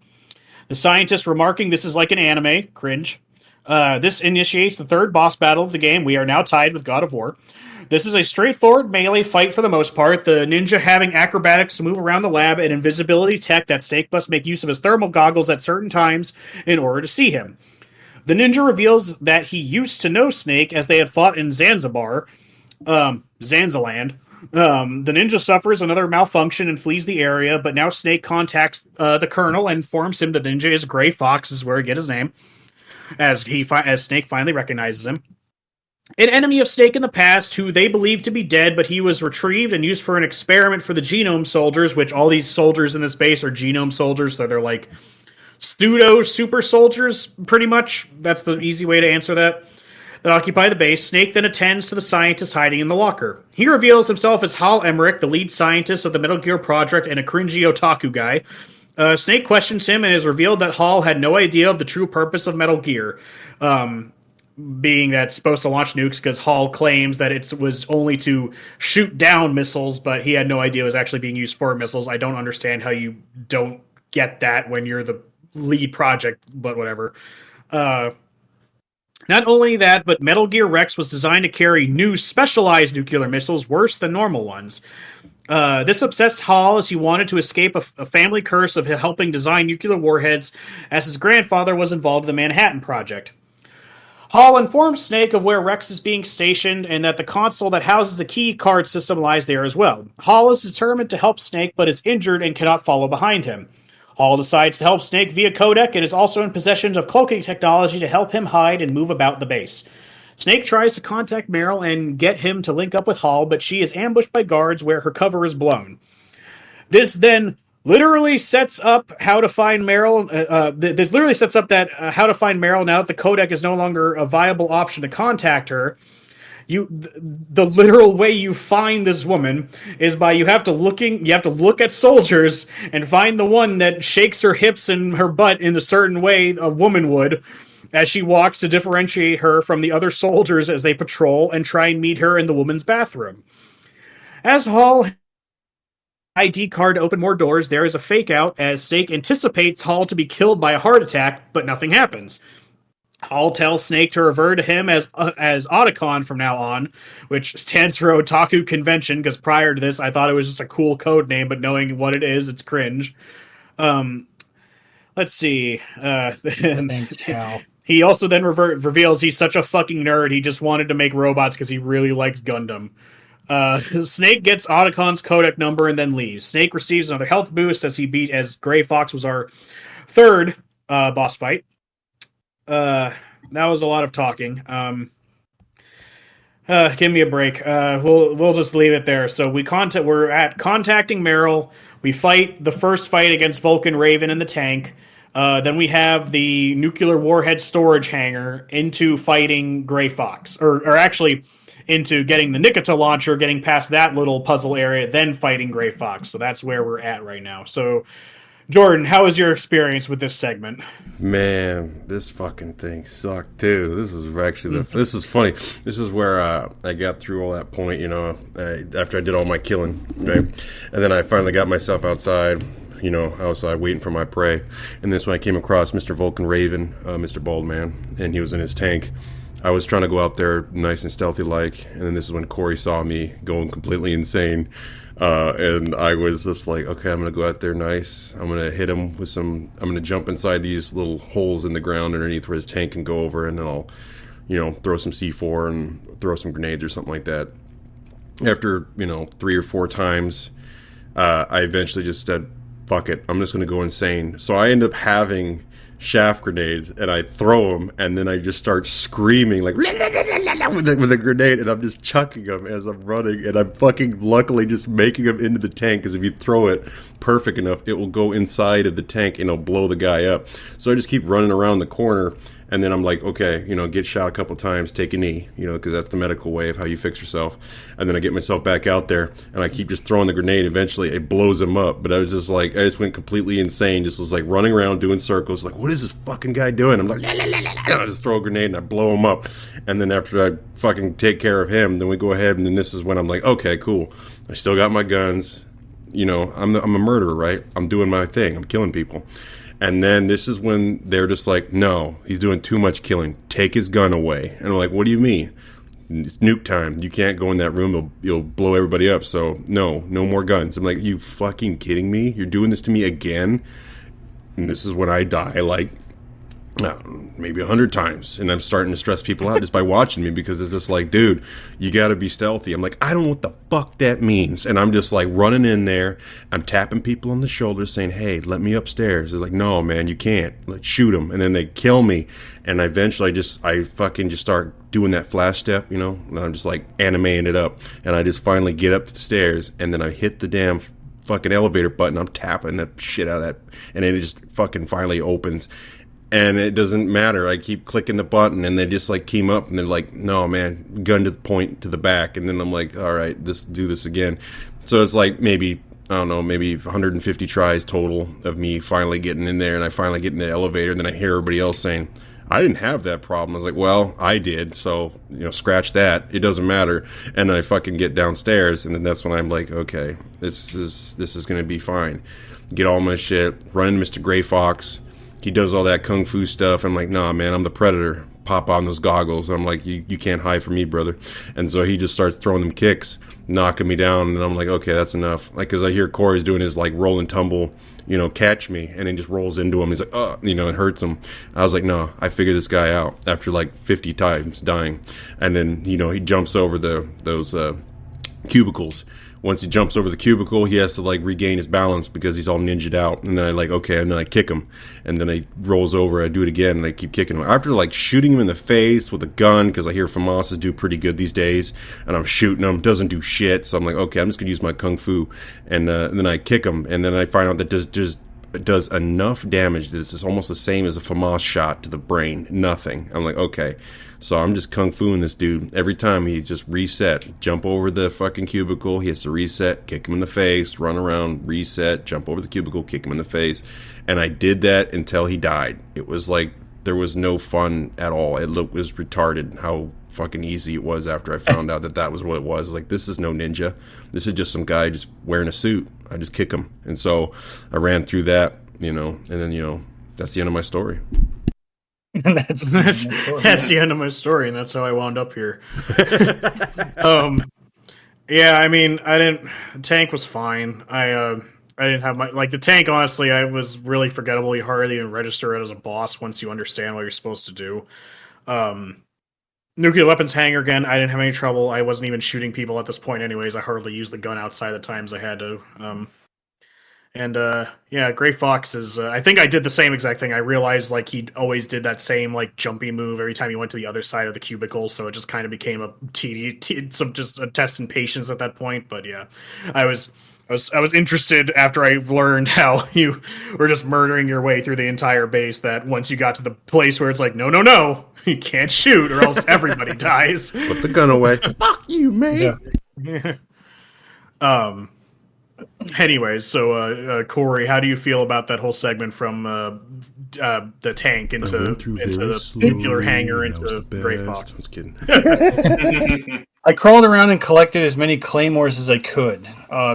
The scientist remarking this is like an anime, cringe. This initiates the 3rd boss battle of the game. We are now tied with God of War. This is a straightforward melee fight for the most part, the ninja having acrobatics to move around the lab and invisibility tech that Snake must make use of his thermal goggles at certain times in order to see him. The ninja reveals that he used to know Snake as they had fought in Zanzibar, Zanziland. The ninja suffers another malfunction and flees the area, but now Snake contacts the Colonel and informs him that the ninja is Gray Fox, is where he get his name, as Snake finally recognizes him. An enemy of Snake in the past, who they believe to be dead, but he was retrieved and used for an experiment for the genome soldiers, which all these soldiers in this base are genome soldiers, so they're like pseudo-super soldiers, pretty much. That's the easy way to answer that. That occupy the base. Snake then attends to the scientist hiding in the locker. He reveals himself as Hal Emmerich, the lead scientist of the Metal Gear project and a cringy otaku guy. Snake questions him and is revealed that Hal had no idea of the true purpose of Metal Gear. Being that it's supposed to launch nukes, because Hall claims that it was only to shoot down missiles, but he had no idea it was actually being used for missiles. I don't understand how you don't get that when you're the lead project, but whatever. Not only that, but Metal Gear Rex was designed to carry new specialized nuclear missiles worse than normal ones. This upsets Hall as he wanted to escape a family curse of helping design nuclear warheads, as his grandfather was involved in the Manhattan Project. Hall informs Snake of where Rex is being stationed and that the console that houses the key card system lies there as well. Hall is determined to help Snake but is injured and cannot follow behind him. Hall decides to help Snake via codec and is also in possession of cloaking technology to help him hide and move about the base. Snake tries to contact Meryl and get him to link up with Hall, but she is ambushed by guards where her cover is blown. This then literally sets up how to find Meryl. This literally sets up that how to find Meryl now that the codec is no longer a viable option to contact her. The literal way you find this woman is by you have to look at soldiers and find the one that shakes her hips and her butt in a certain way a woman would, as she walks to differentiate her from the other soldiers as they patrol and try and meet her in the woman's bathroom. As Hall ID card to open more doors, there is a fake out as Snake anticipates Hall to be killed by a heart attack, but nothing happens. Hall tells Snake to revert to him as Otacon from now on, which stands for Otaku Convention, because prior to this I thought it was just a cool code name, but knowing what it is, it's cringe. Let's see. Thanks, Hal. He also then reveals he's such a fucking nerd, he just wanted to make robots because he really likes Gundam. Snake gets Otacon's codec number and then leaves. Snake receives another health boost as Gray Fox was our third boss fight. That was a lot of talking. Give me a break. We'll just leave it there. So we're at contacting Meryl. We fight the first fight against Vulcan Raven in the tank. Then we have the nuclear warhead storage hangar into fighting Gray Fox, or actually into getting the Nikita launcher, getting past that little puzzle area, then fighting Gray Fox. So that's where we're at right now. So, Jordan, how was your experience with this segment? Man, this fucking thing sucked too. This is actually this is funny. This is where I got through all that point, after I did all my killing, right? And then I finally got myself outside, outside waiting for my prey. And this when I came across Mr. Vulcan Raven, Mr. Baldman, and he was in his tank. I was trying to go out there nice and stealthy-like, and then this is when Corey saw me going completely insane. And I was just like, okay, I'm going to go out there nice. I'm going to hit him with I'm going to jump inside these little holes in the ground underneath where his tank can go over, and then I'll, throw some C4 and throw some grenades or something like that. After, 3 or 4 times, I eventually just said, fuck it, I'm just going to go insane. So I end up having shaft grenades, and I throw them, and then I just start screaming like with a grenade, and I'm just chucking them as I'm running, and I'm fucking luckily just making them into the tank, because if you throw it perfect enough, it will go inside of the tank and it'll blow the guy up. So I just keep running around the corner, and then I'm like, okay, get shot a couple times, take a knee, because that's the medical way of how you fix yourself. And then I get myself back out there, and I keep just throwing the grenade. Eventually, it blows him up. But I was just like, I just went completely insane. Just was like running around doing circles, like, what is this fucking guy doing? I'm like, la, la, la, la, la. I just throw a grenade and I blow him up. And then after I fucking take care of him, then we go ahead, and then this is when I'm like, okay, cool. I still got my guns. I'm a murderer, right? I'm doing my thing. I'm killing people. And then this is when they're just like, no, he's doing too much killing. Take his gun away. And I'm like, what do you mean? It's nuke time. You can't go in that room. You'll blow everybody up. So, no more guns. I'm like, you fucking kidding me? You're doing this to me again? And this is when I die, like, maybe 100 times. And I'm starting to stress people out just by watching me, because it's just like, dude, you got to be stealthy. I'm like, I don't know what the fuck that means. And I'm just like running in there. I'm tapping people on the shoulder saying, hey, let me upstairs. They're like, no, man, you can't. Like, shoot them. And then they kill me. And eventually I fucking just start doing that flash step, and I'm just like animating it up. And I just finally get up the stairs, and then I hit the damn fucking elevator button. I'm tapping the shit out of that. And then it just fucking finally opens. And it doesn't matter. I keep clicking the button, and they just like came up, and they're like, no, man, gun to the point to the back. And then I'm like, all right, do this again. So it's like maybe 150 tries total of me finally getting in there, and I finally get in the elevator, and then I hear everybody else saying, I didn't have that problem. I was like, well, I did. So, scratch that. It doesn't matter. And then I fucking get downstairs, and then that's when I'm like, okay, this is going to be fine. Get all my shit, run into Mr. Gray Fox. he does all that kung fu stuff. I'm like, nah, man, I'm the Predator. Pop on those goggles. I'm like, you can't hide from me, brother. And so he just starts throwing them kicks, knocking me down, and I'm like, okay, that's enough. Like, because I hear Corey's doing his like roll and tumble, catch me, and then just rolls into him. He's like, it hurts him. I was like, no, I figured this guy out after like 50 times dying. And then, he jumps over those cubicles. Once he jumps over the cubicle, he has to like regain his balance because he's all ninja'd out. And then and then I kick him, and then he rolls over. I do it again, and I keep kicking him. After like shooting him in the face with a gun, because I hear FAMASas do pretty good these days, and I'm shooting him, doesn't do shit. So I'm like, okay, I'm just gonna use my kung fu, and then I kick him, and then I find out that it does enough damage that it's almost the same as a FAMAS shot to the brain. Nothing. I'm like, okay. So I'm just kung fuing this dude. Every time he just reset, jump over the fucking cubicle, he has to reset, kick him in the face, run around, reset, jump over the cubicle, kick him in the face. And I did that until he died. It was like, there was no fun at all. It was retarded how fucking easy it was after I found out that was what it was. Like, this is no ninja. This is just some guy just wearing a suit. I just kick him. And so I ran through that, and then, that's the end of my story. That's the end of my story, and that's how I wound up here. Yeah, I mean, the tank was fine. I didn't have the tank, honestly, I was really forgettable. You hardly even register it as a boss once you understand what you're supposed to do. Nuclear weapons hangar, again, I didn't have any trouble. I wasn't even shooting people at this point anyways. I hardly used the gun outside the times I had to. Gray Fox is. I think I did the same exact thing. I realized he always did that same jumpy move every time he went to the other side of the cubicle, so it just kind of became a just a test in patience at that point. But yeah, I was interested after I learned how you were just murdering your way through the entire base. That once you got to the place where it's like, no, you can't shoot or else everybody dies. Put the gun away. Fuck you, mate. Yeah. Anyways, so Corey, how do you feel about that whole segment from the tank into the nuclear hangar into Gray Fox? Just kidding. I crawled around and collected as many claymores as I could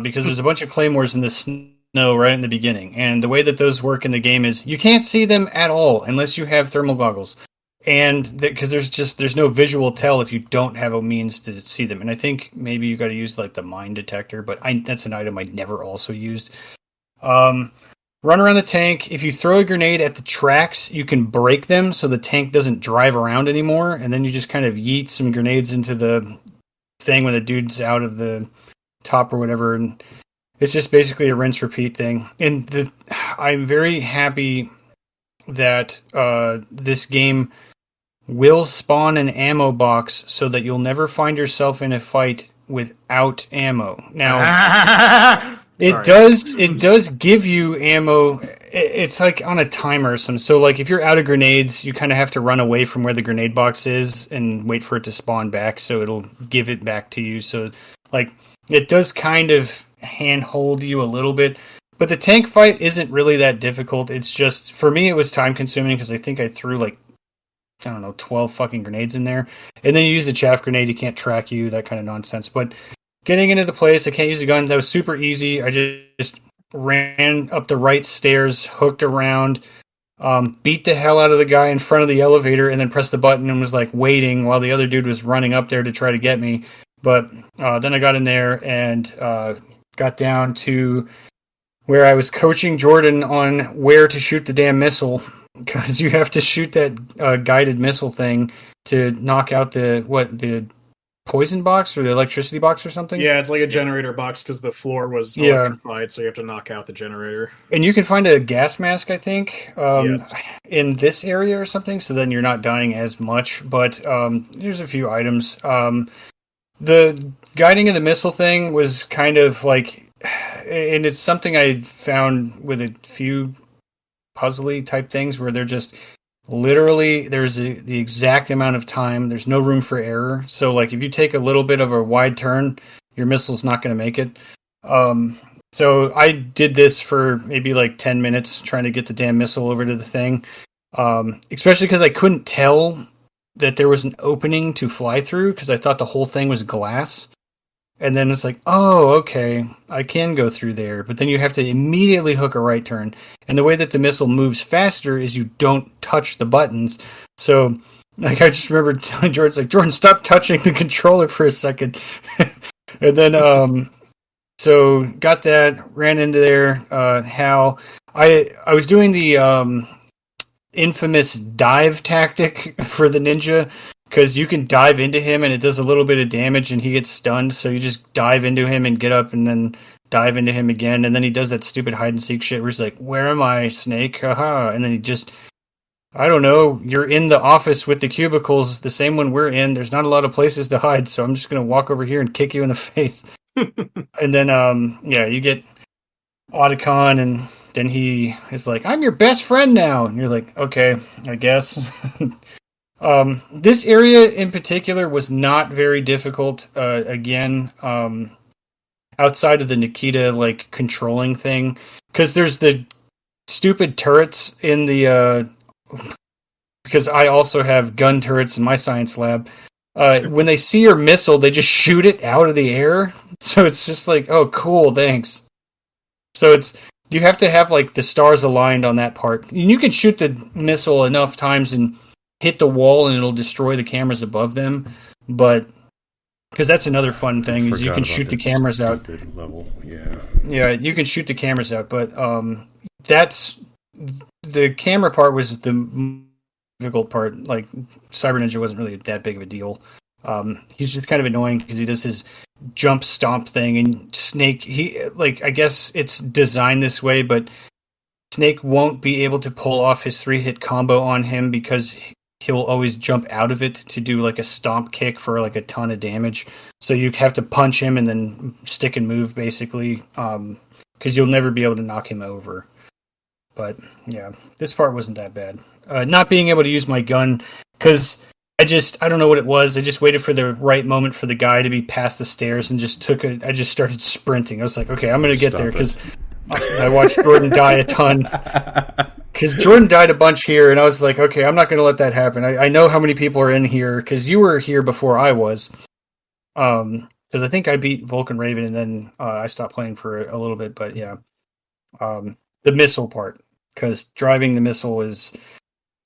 because there's a bunch of claymores in the snow right in the beginning, and the way that those work in the game is you can't see them at all unless you have thermal goggles. And because there's no visual tell if you don't have a means to see them. And I think maybe you got to use the mine detector, but that's an item I never also used. Run around the tank. If you throw a grenade at the tracks, you can break them so the tank doesn't drive around anymore. And then you just kind of yeet some grenades into the thing when the dude's out of the top or whatever. And it's just basically a rinse repeat thing. And I'm very happy that this game will spawn an ammo box so that you'll never find yourself in a fight without ammo. Now, it does give you ammo. It's on a timer or something. So if you're out of grenades, you kind of have to run away from where the grenade box is and wait for it to spawn back so it'll give it back to you. So it does kind of handhold you a little bit. But the tank fight isn't really that difficult. It's just, for me, it was time consuming because I think I threw 12 fucking grenades in there. And then you use the chaff grenade, he can't track you, that kind of nonsense. But getting into the place, I can't use the guns. That was super easy. I just ran up the right stairs, hooked around, beat the hell out of the guy in front of the elevator, and then pressed the button and was waiting while the other dude was running up there to try to get me. But then I got in there and got down to where I was coaching Jordan on where to shoot the damn missile, because you have to shoot that guided missile thing to knock out the poison box or the electricity box or something. Yeah, it's like a generator box because the floor was electrified, so you have to knock out the generator. And you can find a gas mask, I think, in this area or something, so then you're not dying as much. But there's a few items. The guiding of the missile thing was kind of and it's something I found with a few puzzly type things where they're just literally there's the exact amount of time. There's no room for error. So if you take a little bit of a wide turn, your missile's not going to make it. So I did this for maybe 10 minutes trying to get the damn missile over to the thing. Especially because I couldn't tell that there was an opening to fly through because I thought the whole thing was glass. And then it's like, oh, okay, I can go through there. But then you have to immediately hook a right turn. And the way that the missile moves faster is you don't touch the buttons. So, like, I just remember telling Jordan, stop touching the controller for a second. And then, so got that, ran into there. Hal, I was doing the infamous dive tactic for the ninja, because you can dive into him and it does a little bit of damage and he gets stunned. So you just dive into him and get up and then dive into him again. And then he does that stupid hide and seek shit where he's like, where am I, Snake? Haha. And then he just, I don't know, you're in the office with the cubicles, the same one we're in. There's not a lot of places to hide. So I'm just going to walk over here and kick you in the face. And then, you get Otacon, and then he is like, I'm your best friend now. And you're like, okay, I guess. This area in particular was not very difficult. Again, outside of the Nikita like controlling thing, because there's the stupid turrets in the. Because I also have gun turrets in my science lab. When they see your missile, they just shoot it out of the air. So it's just like, oh, cool, thanks. So you have to have like the stars aligned on that part. And you can shoot the missile enough times and hit the wall and it'll destroy the cameras above them, but because that's another fun thing is you can shoot the cameras out. Level. Yeah, you can shoot the cameras out, but that's the camera part was the difficult part. Like Cyber Ninja wasn't really that big of a deal. He's just kind of annoying because he does his jump stomp thing, and Snake, I guess it's designed this way, but Snake won't be able to pull off his 3-hit combo on him because he'll always jump out of it to do like a stomp kick for like a ton of damage. So you have to punch him and then stick and move basically, because you'll never be able to knock him over. But yeah, this part wasn't that bad. Not being able to use my gun because I don't know what it was. I just waited for the right moment for the guy to be past the stairs and I just started sprinting. I was like, okay, I'm going to get there because I watched Jordan die a ton. Because Jordan died a bunch here, and I was like, okay, I'm not going to let that happen. I know how many people are in here, because you were here before I was. Because I think I beat Vulcan Raven, and then I stopped playing for a little bit, but yeah. The missile part, because driving the missile is...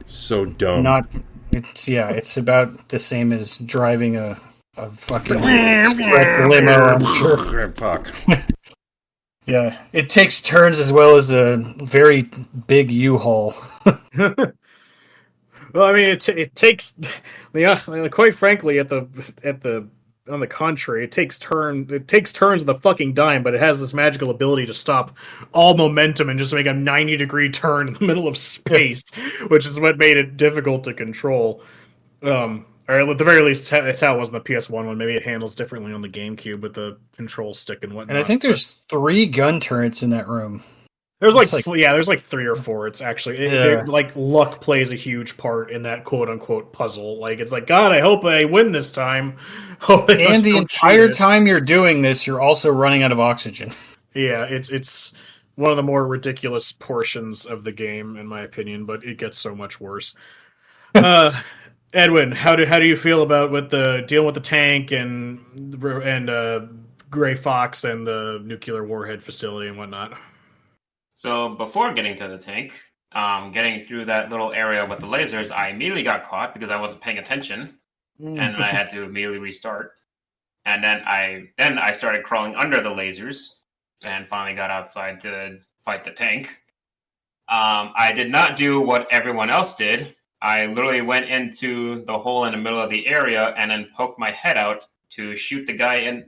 so dumb. It's about the same as driving a fucking limo, I'm sure. Fuck. Yeah, it takes turns as well as a very big U-Haul. Well, I mean, it takes, quite frankly, on the contrary, it takes turns on the fucking dime, but it has this magical ability to stop all momentum and just make a 90-degree turn in the middle of space, which is what made it difficult to control. Or at the very least, it's how it was in the PS1 one. Maybe it handles differently on the GameCube with the control stick and whatnot. And I think there's 3 gun turrets in that room. There's there's like 3 or 4. It's actually like luck plays a huge part in that quote unquote puzzle. Like it's like, God, I hope I win this time. And the entire time you're doing this, you're also running out of oxygen. Yeah, it's one of the more ridiculous portions of the game, in my opinion, but it gets so much worse. Edwin, how do you feel about dealing with the tank and Gray Fox and the nuclear warhead facility and whatnot? So before getting to the tank, getting through that little area with the lasers, I immediately got caught because I wasn't paying attention, and then I had to immediately restart. And then I started crawling under the lasers, and finally got outside to fight the tank. I did not do what everyone else did. I literally went into the hole in the middle of the area and then poked my head out to shoot the guy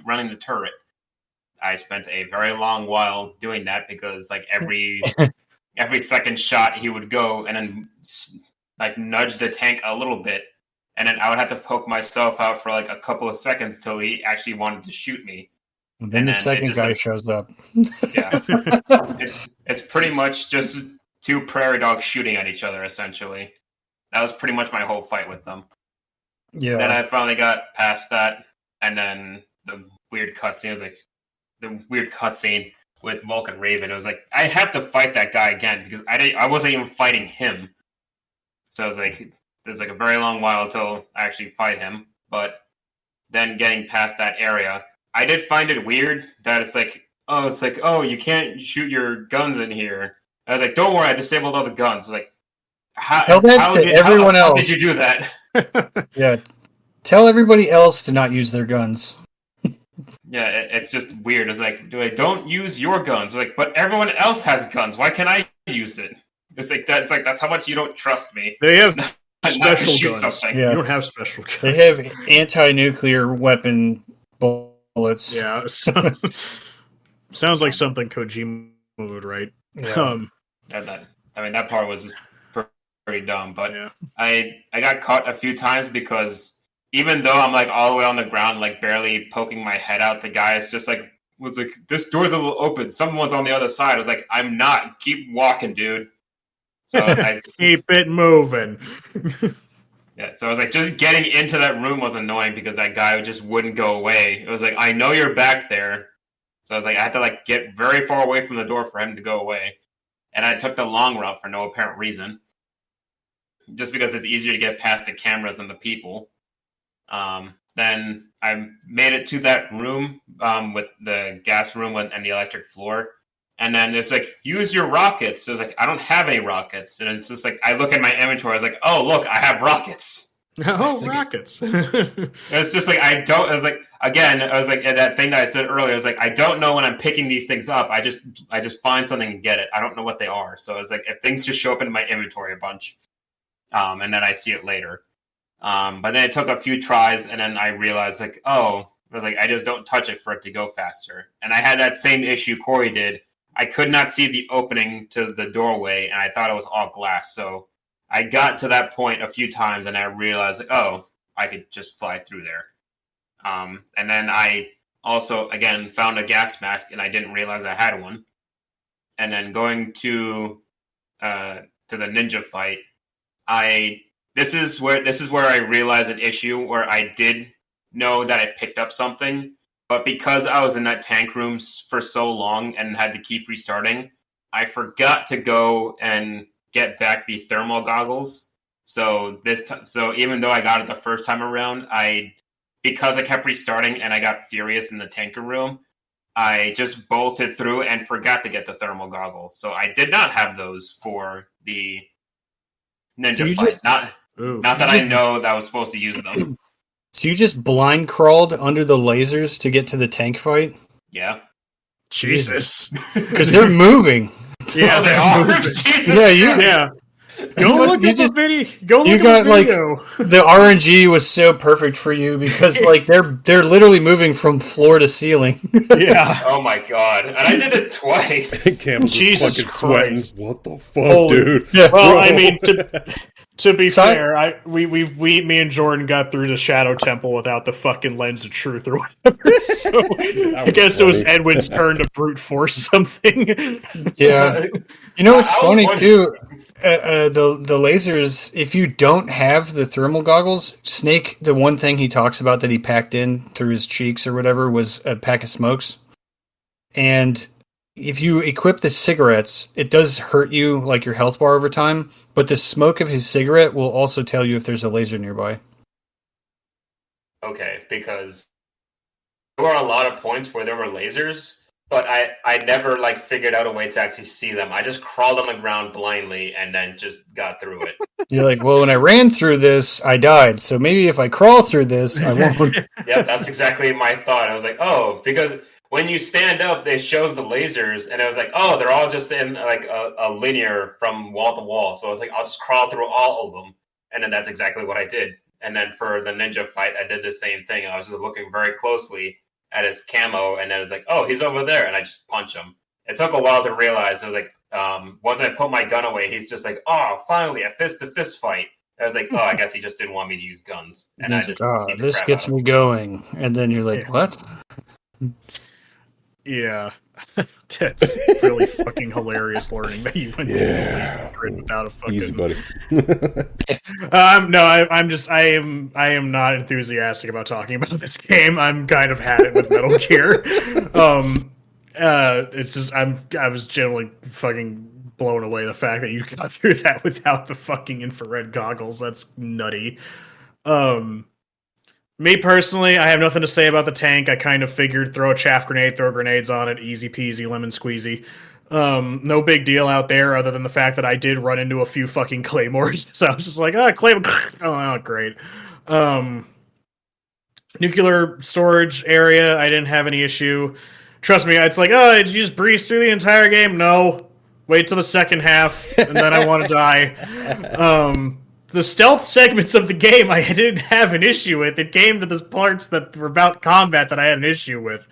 running the turret. I spent a very long while doing that because like every second shot he would go and then like nudge the tank a little bit, and then I would have to poke myself out for like a couple of seconds till he actually wanted to shoot me. Then the second guy shows up. Yeah, it's pretty much just 2 prairie dogs shooting at each other, essentially. That was pretty much my whole fight with them. Yeah. Then I finally got past that, and then the weird cutscene with Vulcan Raven. It was like, I have to fight that guy again, because I wasn't even fighting him. So it was like, there's like a very long while until I actually fight him. But then getting past that area. I did find it weird that it's like, oh, you can't shoot your guns in here. I was like, don't worry, I disabled all the guns. Like, how did you do that? Yeah, tell everybody else to not use their guns. Yeah, it's just weird. It's like, don't use your guns. Like, but everyone else has guns. Why can't I use it? It's like that's how much you don't trust me. They have special guns. Something. Yeah. You don't have special guns. They have anti-nuclear weapon bullets. Yeah, sounds like something Kojima would write. Yeah. That part was just pretty dumb. But yeah. I got caught a few times because even though I'm like all the way on the ground, like barely poking my head out, the guy is just like was like, this door's a little open. Someone's on the other side. I was like, I'm not. Keep walking, dude. So keep it moving. Yeah, so I was like, just getting into that room was annoying because that guy just wouldn't go away. It was like, I know you're back there. So I was like, I had to like get very far away from the door for him to go away. And I took the long route for no apparent reason. Just because it's easier to get past the cameras and the people. Then I made it to that room with the gas room and the electric floor. And then it's like, use your rockets. So it's like, I don't have any rockets. And it's just like, I look at my inventory. I was like, oh, look, I have rockets. Oh, rockets. It's just like, I was like, that thing that I said earlier, I was like, I don't know when I'm picking these things up. I just find something and get it. I don't know what they are. So it's like, if things just show up in my inventory a bunch, and then I see it later. But then it took a few tries, and then I realized, like, I was like, I just don't touch it for it to go faster. And I had that same issue Corey did. I could not see the opening to the doorway, and I thought it was all glass. So I got to that point a few times, and I realized, like, I could just fly through there. And then I also, again, found a gas mask, and I didn't realize I had one. And then going to the ninja fight, This is where I realized an issue where I did know that I picked up something, but because I was in that tank room for so long and had to keep restarting, I forgot to go and get back the thermal goggles. So even though I got it the first time around, because I kept restarting and I got furious in the tanker room, I just bolted through and forgot to get the thermal goggles. So I did not have those for the ninja fight. Not that I know that I was supposed to use them. So you just blind crawled under the lasers to get to the tank fight? Yeah. Jesus. Because they're moving. Yeah, they are. Jesus. Yeah. Go look at the video. The RNG was so perfect for you because like they're literally moving from floor to ceiling. Yeah. Oh my god. And I did it twice. Campbell's Jesus fucking Christ. sweating. What the fuck, dude? Yeah. Well, I mean, to be fair, me and Jordan got through the Shadow Temple without the fucking lens of truth or whatever. So I guess it was Edwin's turn to brute force something. Yeah. You know what's funny too? The lasers, if you don't have the thermal goggles, Snake, the one thing he talks about that he packed in through his cheeks or whatever was a pack of smokes. And if you equip the cigarettes, it does hurt you, like your health bar over time, but the smoke of his cigarette will also tell you if there's a laser nearby. Okay, because there were a lot of points where there were lasers, but I never like figured out a way to actually see them. I just crawled on the ground blindly and then just got through it. You're like, well, when I ran through this, I died. So maybe if I crawl through this, I won't. Yeah, that's exactly my thought. I was like, because when you stand up, it shows the lasers, and I was like, they're all just in like a linear from wall to wall. So I was like, I'll just crawl through all of them, and then that's exactly what I did. And then for the ninja fight, I did the same thing. I was just looking very closely at his camo, and I was like, he's over there, and I just punch him. It took a while to realize. I was like, once I put my gun away, he's just like, finally, a fist-to-fist fight. I was like, I guess he just didn't want me to use guns. And this gets me going. And then you're like, what? Yeah, that's really fucking hilarious learning that you went to the grid without a fucking. Easy, buddy. I am not enthusiastic about talking about this game. I'm kind of had it with Metal Gear. It's just I was generally fucking blown away the fact that you got through that without the fucking infrared goggles. That's nutty. Me personally, I have nothing to say about the tank. I kind of figured throw a chaff grenade, throw grenades on it, easy peasy, lemon squeezy. No big deal out there other than the fact that I did run into a few fucking claymores. So I was just like, claymore. Oh, great. Nuclear storage area, I didn't have any issue. Trust me, it's like, did you just breeze through the entire game? No. Wait till the second half, and then I want to die. The stealth segments of the game I didn't have an issue with. It came to the parts that were about combat that I had an issue with.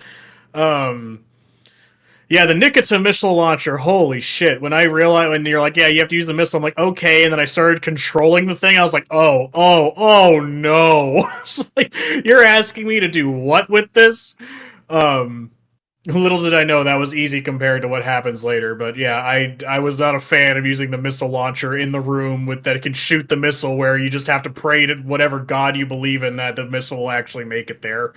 Yeah, the Nikita missile launcher, holy shit. When you're like, yeah, you have to use the missile, I'm like, okay, and then I started controlling the thing, I was like, oh no. Like, you're asking me to do what with this? Little did I know that was easy compared to what happens later, but yeah, I was not a fan of using the missile launcher in the room that can shoot the missile, where you just have to pray to whatever god you believe in that the missile will actually make it there.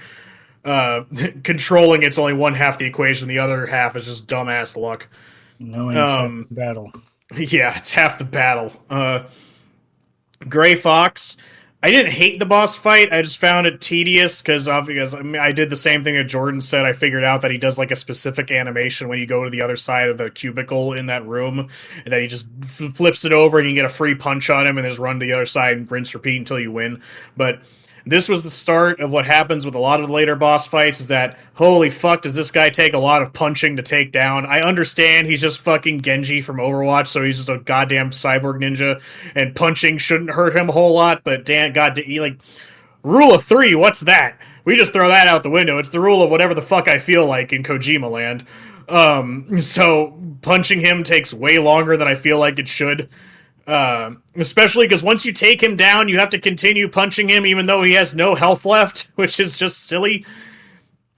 Controlling it's only one half the equation, the other half is just dumbass luck. Knowing it's half the battle. Yeah, it's half the battle. Gray Fox, I didn't hate the boss fight. I just found it tedious because I did the same thing that Jordan said. I figured out that he does like a specific animation when you go to the other side of the cubicle in that room, and that he just flips it over and you get a free punch on him and just run to the other side and rinse repeat until you win. But this was the start of what happens with a lot of the later boss fights, is that, holy fuck, does this guy take a lot of punching to take down. I understand he's just fucking Genji from Overwatch, so he's just a goddamn cyborg ninja, and punching shouldn't hurt him a whole lot, but rule of 3, what's that? We just throw that out the window. It's the rule of whatever the fuck I feel like in Kojima land. So punching him takes way longer than I feel like it should. Especially because once you take him down, you have to continue punching him even though he has no health left, which is just silly.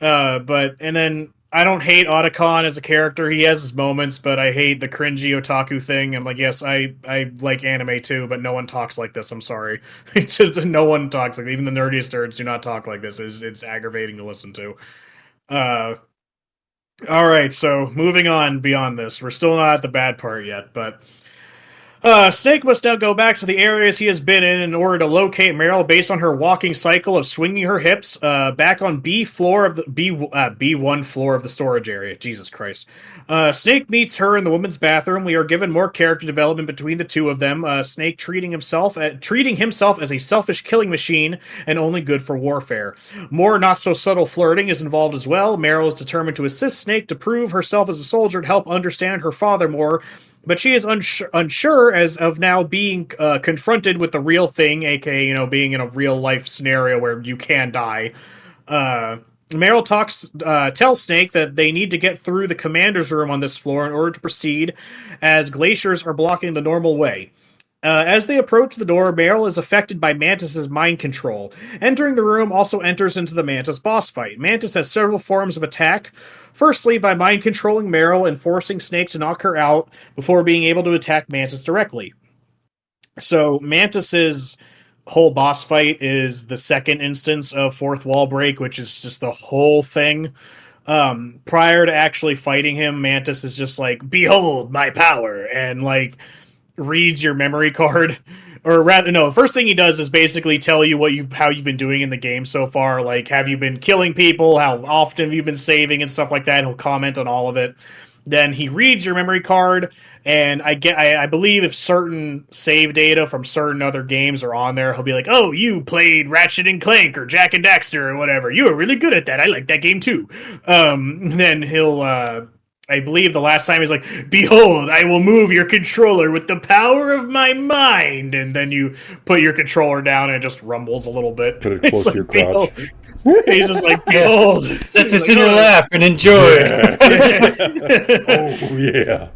And then I don't hate Otacon as a character. He has his moments, but I hate the cringy otaku thing. I'm like, yes, I like anime too, but no one talks like this. I'm sorry. It's just, no one talks like, even the nerdiest nerds do not talk like this. It's aggravating to listen to. All right, so moving on beyond this. We're still not at the bad part yet, but Snake must now go back to the areas he has been in order to locate Meryl based on her walking cycle of swinging her hips back on B1 floor of the storage area. Jesus Christ. Snake meets her in the women's bathroom. We are given more character development between the two of them. Snake treating himself as a selfish killing machine and only good for warfare. More not so subtle flirting is involved as well. Meryl is determined to assist Snake to prove herself as a soldier to help understand her father more, but she is unsure as of now being confronted with the real thing, aka, being in a real life scenario where you can die. Meryl tells Snake that they need to get through the commander's room on this floor in order to proceed, as glaciers are blocking the normal way. As they approach the door, Meryl is affected by Mantis's mind control. Entering the room also enters into the Mantis boss fight. Mantis has several forms of attack. Firstly, by mind controlling Meryl and forcing Snake to knock her out before being able to attack Mantis directly. So Mantis's whole boss fight is the second instance of fourth wall break, which is just the whole thing. Prior to actually fighting him, Mantis is just like, behold my power, and reads your memory card, or rather, no, the first thing he does is basically tell you how you've been doing in the game so far. Like, have you been killing people? How often have you been saving and stuff like that? He'll comment on all of it. Then he reads your memory card, and I believe if certain save data from certain other games are on there, he'll be like, oh, you played Ratchet and Clank or Jak and Daxter or whatever. You were really good at that. I like that game too. Then he'll I believe the last time he's like, behold, I will move your controller with the power of my mind. And then you put your controller down and it just rumbles a little bit. Put it close to your crotch. He's just like, behold. Set this in your lap and enjoy it. Oh, yeah.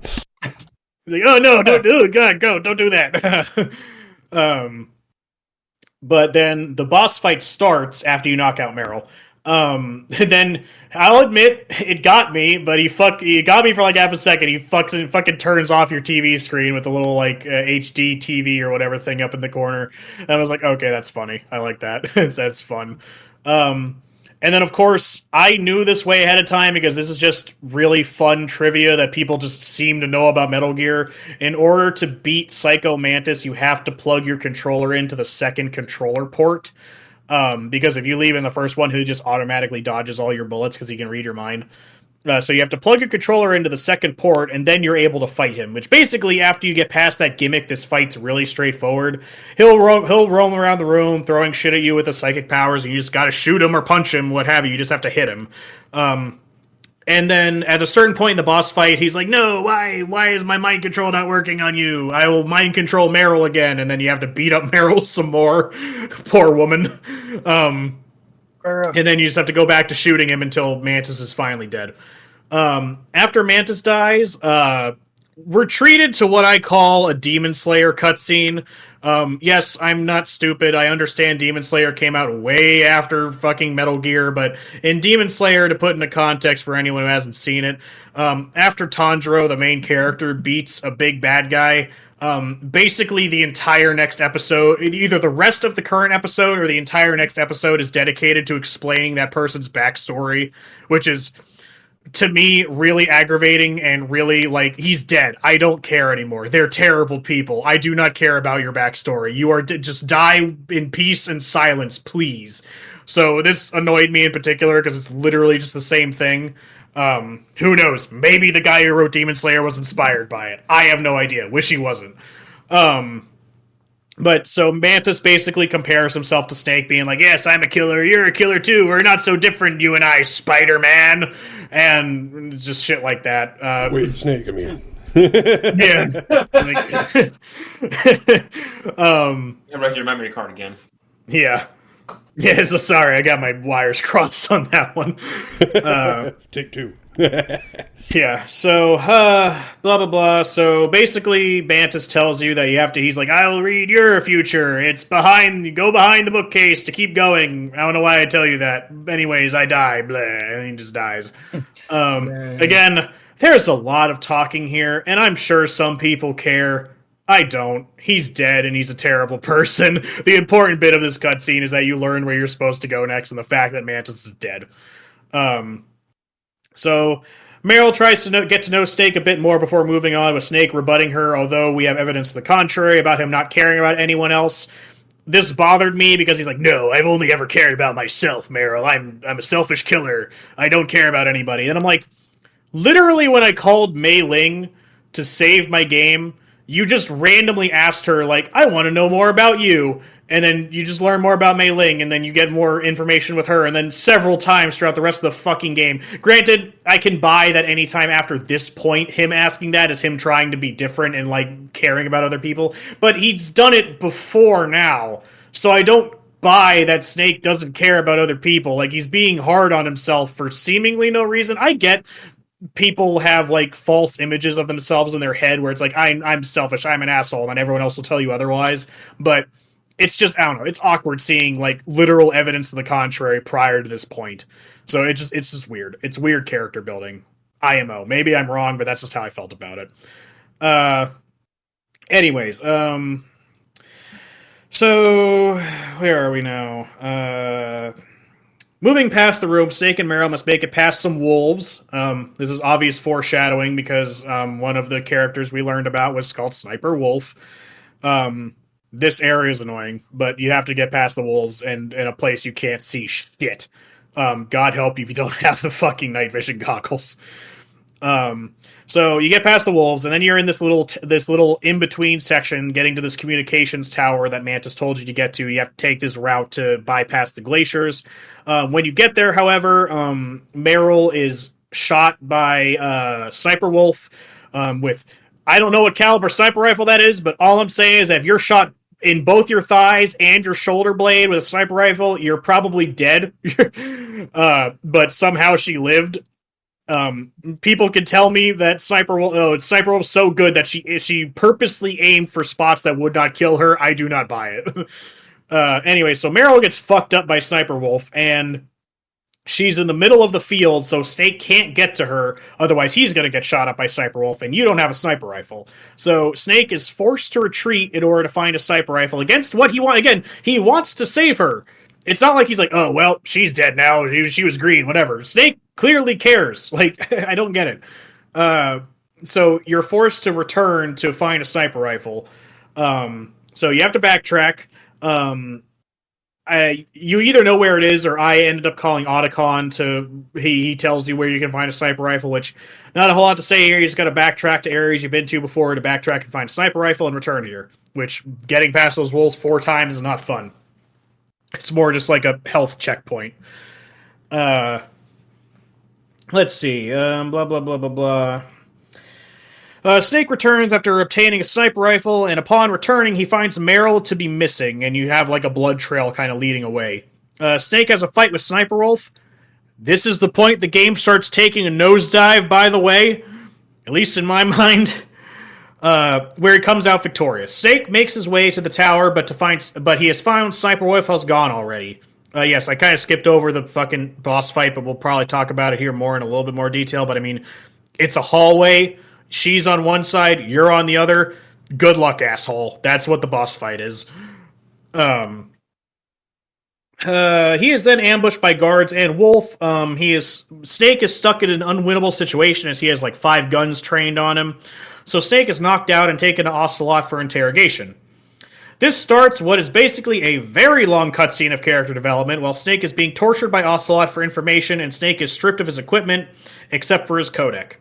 He's like, oh, no, don't do it. God, go. Don't do that. But then the boss fight starts after you knock out Meryl. Then I'll admit it got me, but he got me for like half a second. He fucking turns off your TV screen with a little HD TV or whatever thing up in the corner. And I was like, okay, that's funny. I like that. That's fun. And then of course I knew this way ahead of time because this is just really fun trivia that people just seem to know about Metal Gear. In order to beat Psycho Mantis, you have to plug your controller into the second controller port. because if you leave in the first one, he just automatically dodges all your bullets because he can read your mind. So you have to plug your controller into the second port, and then you're able to fight him. Which basically, after you get past that gimmick, this fight's really straightforward. He'll roam around the room, throwing shit at you with the psychic powers, and you just got to shoot him or punch him, what have you. You just have to hit him. And then at a certain point in the boss fight, he's like, "No, why is my mind control not working on you? I will mind control Meryl again." And then you have to beat up Meryl some more. Poor woman. And then you just have to go back to shooting him until Mantis is finally dead. After Mantis dies, we're treated to what I call a Demon Slayer cutscene. Yes, I'm not stupid. I understand Demon Slayer came out way after fucking Metal Gear, but in Demon Slayer, to put into context for anyone who hasn't seen it, after Tanjiro, the main character, beats a big bad guy, basically the entire next episode, either the rest of the current episode or the entire next episode, is dedicated to explaining that person's backstory, which is, to me, really aggravating and really, like, he's dead. I don't care anymore. They're terrible people. I do not care about your backstory. You are just die in peace and silence, please. So this annoyed me in particular because it's literally just the same thing. Who knows? Maybe the guy who wrote Demon Slayer was inspired by it. I have no idea. Wish he wasn't. But so Mantis basically compares himself to Snake, being like, "Yes, I'm a killer. You're a killer too. We're not so different, you and I, Spider-Man," and just shit like that. Wait, Snake, I mean. Yeah. Wreck your memory card again. Yeah. Yeah, so sorry, I got my wires crossed on that one. Take two. Yeah, so, blah, blah, blah. So, basically, Mantis tells you that you have to, he's like, "I'll read your future. It's go behind the bookcase to keep going." I don't know why I tell you that. Anyways, I die, blah, and he just dies. Again, there's a lot of talking here, and I'm sure some people care. I don't. He's dead, and he's a terrible person. The important bit of this cutscene is that you learn where you're supposed to go next, and the fact that Mantis is dead. So Meryl tries to get to know Snake a bit more before moving on, with Snake rebutting her, although we have evidence to the contrary about him not caring about anyone else. This bothered me because he's like, "No, I've only ever cared about myself, Meryl. I'm a selfish killer. I don't care about anybody." And I'm like, literally when I called Mei Ling to save my game, you just randomly asked her, like, "I want to know more about you." And then you just learn more about Mei Ling, and then you get more information with her, and then several times throughout the rest of the fucking game. Granted, I can buy that anytime after this point, him asking that is him trying to be different and, like, caring about other people. But he's done it before now, so I don't buy that Snake doesn't care about other people. Like, he's being hard on himself for seemingly no reason. I get people have, like, false images of themselves in their head where it's like, I'm selfish, I'm an asshole, and everyone else will tell you otherwise. But it's just, I don't know, it's awkward seeing, like, literal evidence to the contrary prior to this point. So it's just weird. It's weird character building. IMO. Maybe I'm wrong, but that's just how I felt about it. Anyways, so where are we now? Moving past the room, Snake and Meryl must make it past some wolves. This is obvious foreshadowing because one of the characters we learned about was called Sniper Wolf. This area is annoying, but you have to get past the wolves and in a place you can't see shit. God help you if you don't have the fucking night vision goggles. So you get past the wolves, and then you're in this little in-between section, getting to this communications tower that Mantis told you to get to. You have to take this route to bypass the glaciers. When you get there, however, Meryl is shot by Sniper Wolf with, I don't know what caliber sniper rifle that is, but all I'm saying is that if you're shot in both your thighs and your shoulder blade with a sniper rifle, you're probably dead. But somehow she lived. People can tell me that Sniper Wolf's so good that she purposely aimed for spots that would not kill her. I do not buy it. Anyway, so Meryl gets fucked up by Sniper Wolf, and she's in the middle of the field, so Snake can't get to her. Otherwise, he's going to get shot up by Sniper Wolf, and you don't have a sniper rifle. So Snake is forced to retreat in order to find a sniper rifle against what he wants. Again, he wants to save her. It's not like he's like, "Oh, well, she's dead now. She was green, whatever." Snake clearly cares. Like, I don't get it. So you're forced to return to find a sniper rifle. So you have to backtrack. you either know where it is, or I ended up calling Otacon to. He tells you where you can find a sniper rifle, which not a whole lot to say here. You just got to backtrack to areas you've been to before to backtrack and find a sniper rifle and return here. Which getting past those wolves 4 times is not fun. It's more just like a health checkpoint. Let's see. Blah blah blah blah blah. Snake returns after obtaining a sniper rifle, and upon returning, he finds Meryl to be missing, and you have like a blood trail kind of leading away. Snake has a fight with Sniper Wolf. This is the point the game starts taking a nosedive, by the way, at least in my mind, where he comes out victorious. Snake makes his way to the tower, but he has found Sniper Wolf has gone already. Yes, I kind of skipped over the fucking boss fight, but we'll probably talk about it here more in a little bit more detail. But I mean, it's a hallway. She's on one side, you're on the other. Good luck, asshole. That's what the boss fight is. He is then ambushed by guards and Wolf. Snake is stuck in an unwinnable situation as he has like 5 guns trained on him. So Snake is knocked out and taken to Ocelot for interrogation. This starts what is basically a very long cutscene of character development while Snake is being tortured by Ocelot for information, and Snake is stripped of his equipment except for his codec.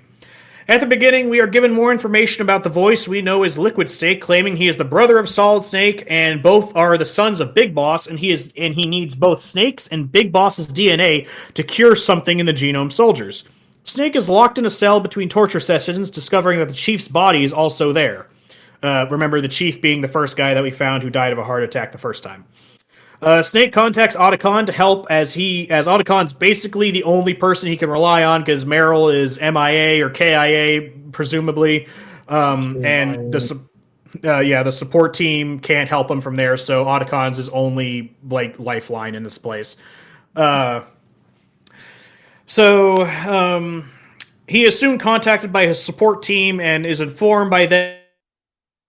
At the beginning, we are given more information about the voice we know is Liquid Snake, claiming he is the brother of Solid Snake, and both are the sons of Big Boss, and he needs both Snake's and Big Boss's DNA to cure something in the Genome Soldiers. Snake is locked in a cell between torture sessions, discovering that the Chief's body is also there. Remember, the Chief being the first guy that we found who died of a heart attack the first time. Snake contacts Otacon to help as Otacon's basically the only person he can rely on because Meryl is MIA or KIA, presumably. And the support team can't help him from there, so Otacon's his only like lifeline in this place. He is soon contacted by his support team and is informed by them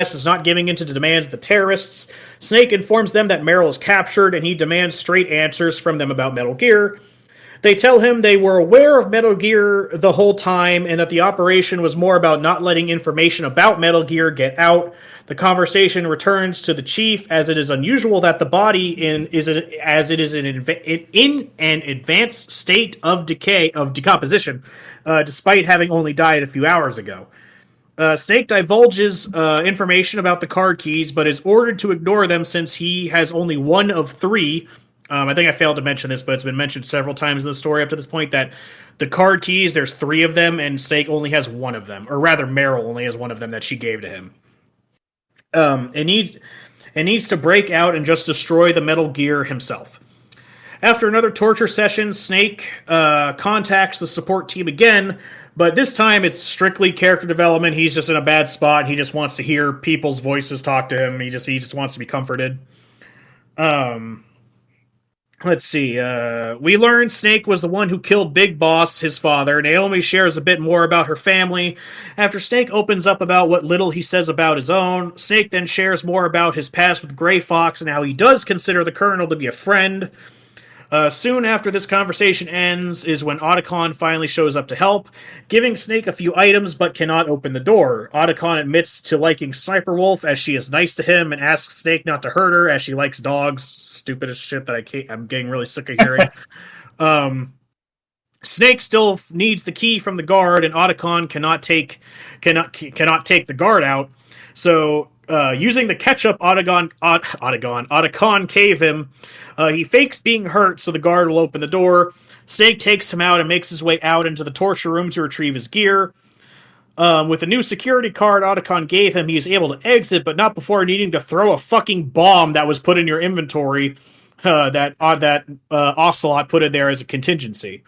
is not giving in to the demands of the terrorists. Snake informs them that Meryl is captured, and he demands straight answers from them about Metal Gear. They tell him they were aware of Metal Gear the whole time, and that the operation was more about not letting information about Metal Gear get out. The conversation returns to the Chief, as it is unusual that the body is in an advanced state of decomposition, despite having only died a few hours ago. Snake divulges information about the card keys, but is ordered to ignore them since he has only one of 3. I think I failed to mention this, but it's been mentioned several times in the story up to this point that the card keys, there's 3 of them, and Snake only has one of them. Or rather, Meryl only has one of them that she gave to him. It needs to break out and just destroy the Metal Gear himself. After another torture session, Snake contacts the support team again, but this time it's strictly character development. He's just in a bad spot. He just wants to hear people's voices talk to him. He just wants to be comforted. Let's see. We learned Snake was the one who killed Big Boss, his father. Naomi shares a bit more about her family. After Snake opens up about what little he says about his own, Snake then shares more about his past with Gray Fox and how he does consider the Colonel to be a friend. Soon after this conversation ends is when Otacon finally shows up to help, giving Snake a few items but cannot open the door. Otacon admits to liking Sniper Wolf as she is nice to him and asks Snake not to hurt her as she likes dogs. Stupidest shit that I'm getting really sick of hearing. Snake still needs the key from the guard, and Otacon cannot take the guard out. So using the ketchup Otacon gave him, he fakes being hurt so the guard will open the door. Snake takes him out and makes his way out into the torture room to retrieve his gear. With the new security card Otacon gave him, he is able to exit, but not before needing to throw a fucking bomb that was put in your inventory that Ocelot put in there as a contingency.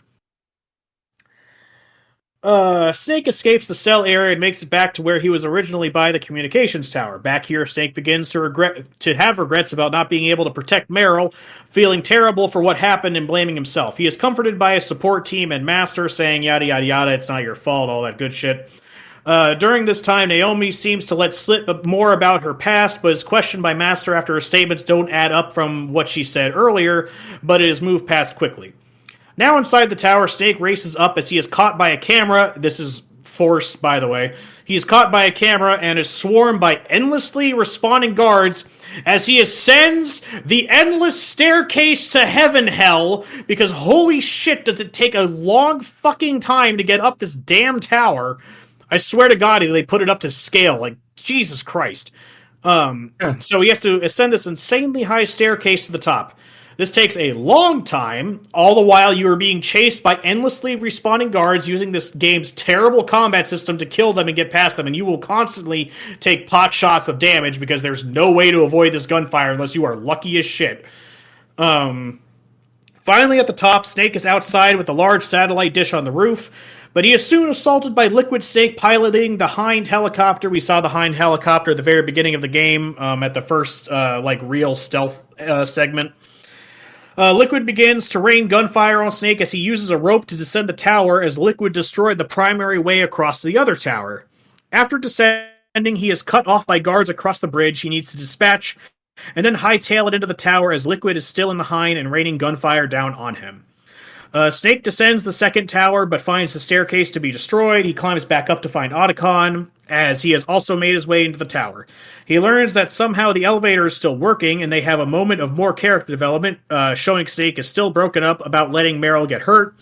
Snake escapes the cell area and makes it back to where he was originally by the communications tower. Back here, Snake begins to have regrets about not being able to protect Meryl, feeling terrible for what happened and blaming himself. He is comforted by his support team and Master, saying yada yada yada, it's not your fault, all that good shit. During this time, Naomi seems to let slip more about her past, but is questioned by Master after her statements don't add up from what she said earlier, but it is moved past quickly. Now inside the tower, Snake races up as he is caught by a camera. This is forced, by the way. He's caught by a camera and is swarmed by endlessly responding guards as he ascends the endless staircase to heaven hell, because holy shit, does it take a long fucking time to get up this damn tower. I swear to God, they put it up to scale. Like, Jesus Christ. So he has to ascend this insanely high staircase to the top. This takes a long time, all the while you are being chased by endlessly respawning guards using this game's terrible combat system to kill them and get past them, and you will constantly take pot shots of damage because there's no way to avoid this gunfire unless you are lucky as shit. Finally at the top, Snake is outside with a large satellite dish on the roof, but he is soon assaulted by Liquid Snake piloting the Hind helicopter. We saw the Hind helicopter at the very beginning of the game at the first real stealth segment. Liquid begins to rain gunfire on Snake as he uses a rope to descend the tower as Liquid destroyed the primary way across the other tower. After descending, he is cut off by guards across the bridge he needs to dispatch, and then hightail it into the tower as Liquid is still in the Hind and raining gunfire down on him. Snake descends the second tower, but finds the staircase to be destroyed. He climbs back up to find Otacon, as he has also made his way into the tower. He learns that somehow the elevator is still working, and they have a moment of more character development, showing Snake is still broken up about letting Meryl get hurt,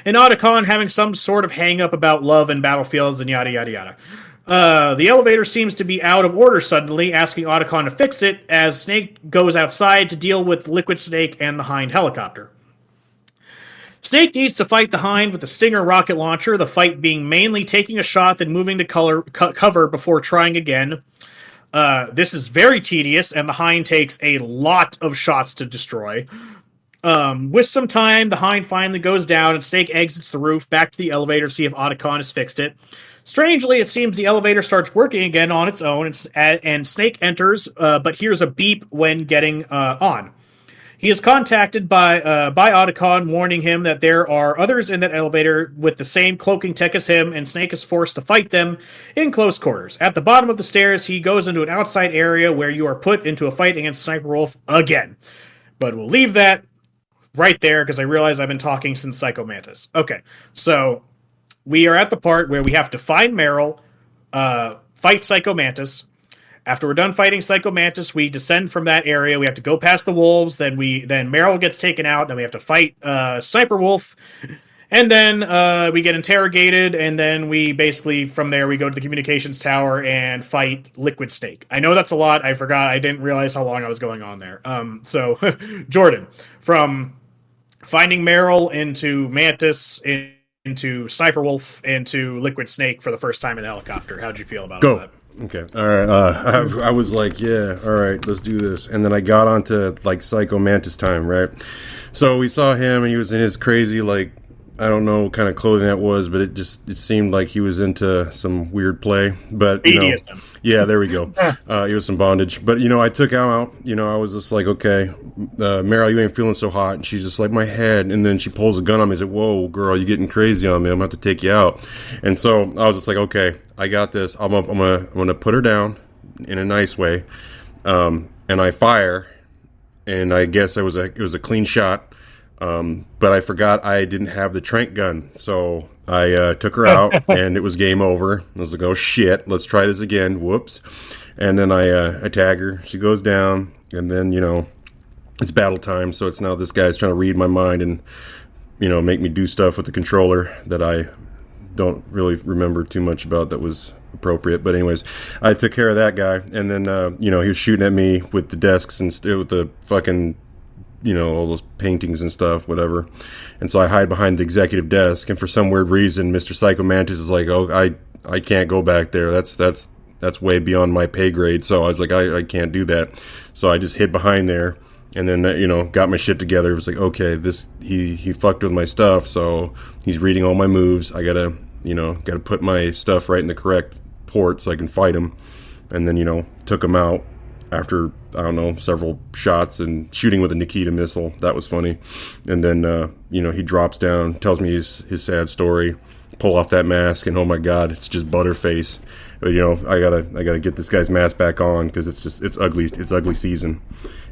and Otacon having some sort of hang-up about love and battlefields and yada yada yada. The elevator seems to be out of order suddenly, asking Otacon to fix it, as Snake goes outside to deal with Liquid Snake and the Hind helicopter. Snake needs to fight the Hind with the Stinger rocket launcher, the fight being mainly taking a shot then moving to cover before trying again. This is very tedious, and the Hind takes a lot of shots to destroy. With some time, the Hind finally goes down, and Snake exits the roof back to the elevator to see if Otacon has fixed it. Strangely, it seems the elevator starts working again on its own, and Snake enters, but hears a beep when getting on. He is contacted by Otacon, warning him that there are others in that elevator with the same cloaking tech as him, and Snake is forced to fight them in close quarters. At the bottom of the stairs, he goes into an outside area where you are put into a fight against Sniper Wolf again. But we'll leave that right there, because I realize I've been talking since Psycho Mantis. Okay, so we are at the part where we have to find Meryl, fight Psycho Mantis. After we're done fighting Psycho Mantis, we descend from that area. We have to go past the wolves. Then Meryl gets taken out. Then we have to fight Sniper Wolf. And then we get interrogated. And then we basically, from there, we go to the communications tower and fight Liquid Snake. I know that's a lot. I forgot. I didn't realize how long I was going on there. So, Jordan, from finding Meryl into Mantis, into Sniper Wolf, into Liquid Snake for the first time in the helicopter, how'd you feel about all that? Okay, all right. I was like, yeah, all right, let's do this. And then I got onto like Psycho Mantis time, right? So we saw him, and he was in his crazy, like, I don't know what kind of clothing that was, but it seemed like he was into some weird play. But BDSM. Yeah, there we go. He was some bondage. But I took him out. I was just like, okay, Meryl, you ain't feeling so hot. And she's just like, my head. And then she pulls a gun on me. I said, whoa, girl, you getting crazy on me. I'm going to have to take you out. And so I was just like, okay, I got this. I'm gonna put her down in a nice way. And I fire. And I guess it was a clean shot. But I forgot I didn't have the tranq gun. So I took her out, and it was game over. I was like, oh, shit, let's try this again. Whoops. And then I tag her. She goes down, and then, it's battle time, so it's now this guy's trying to read my mind and, make me do stuff with the controller that I don't really remember too much about that was appropriate. But anyways, I took care of that guy, and then, he was shooting at me with the desks and with the fucking... all those paintings and stuff, whatever. And so I hide behind the executive desk, and for some weird reason, Mr. Psycho Mantis is like, oh, I can't go back there. That's way beyond my pay grade. So I was like, I can't do that. So I just hid behind there, and then, got my shit together. It was like, okay, he fucked with my stuff, so he's reading all my moves. I gotta put my stuff right in the correct port so I can fight him. And then, took him out after, I don't know, several shots and shooting with a Nikita missile. That was funny. And then, he drops down, tells me his sad story, pull off that mask, and oh my God, it's just Butterface. But, I gotta get this guy's mask back on, because it's ugly season.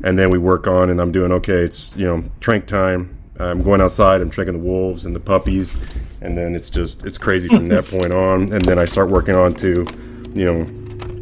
And then we work on, and I'm doing, okay, it's, tranq time. I'm going outside, I'm checking the wolves and the puppies, and then it's crazy from that point on. And then I start working on to,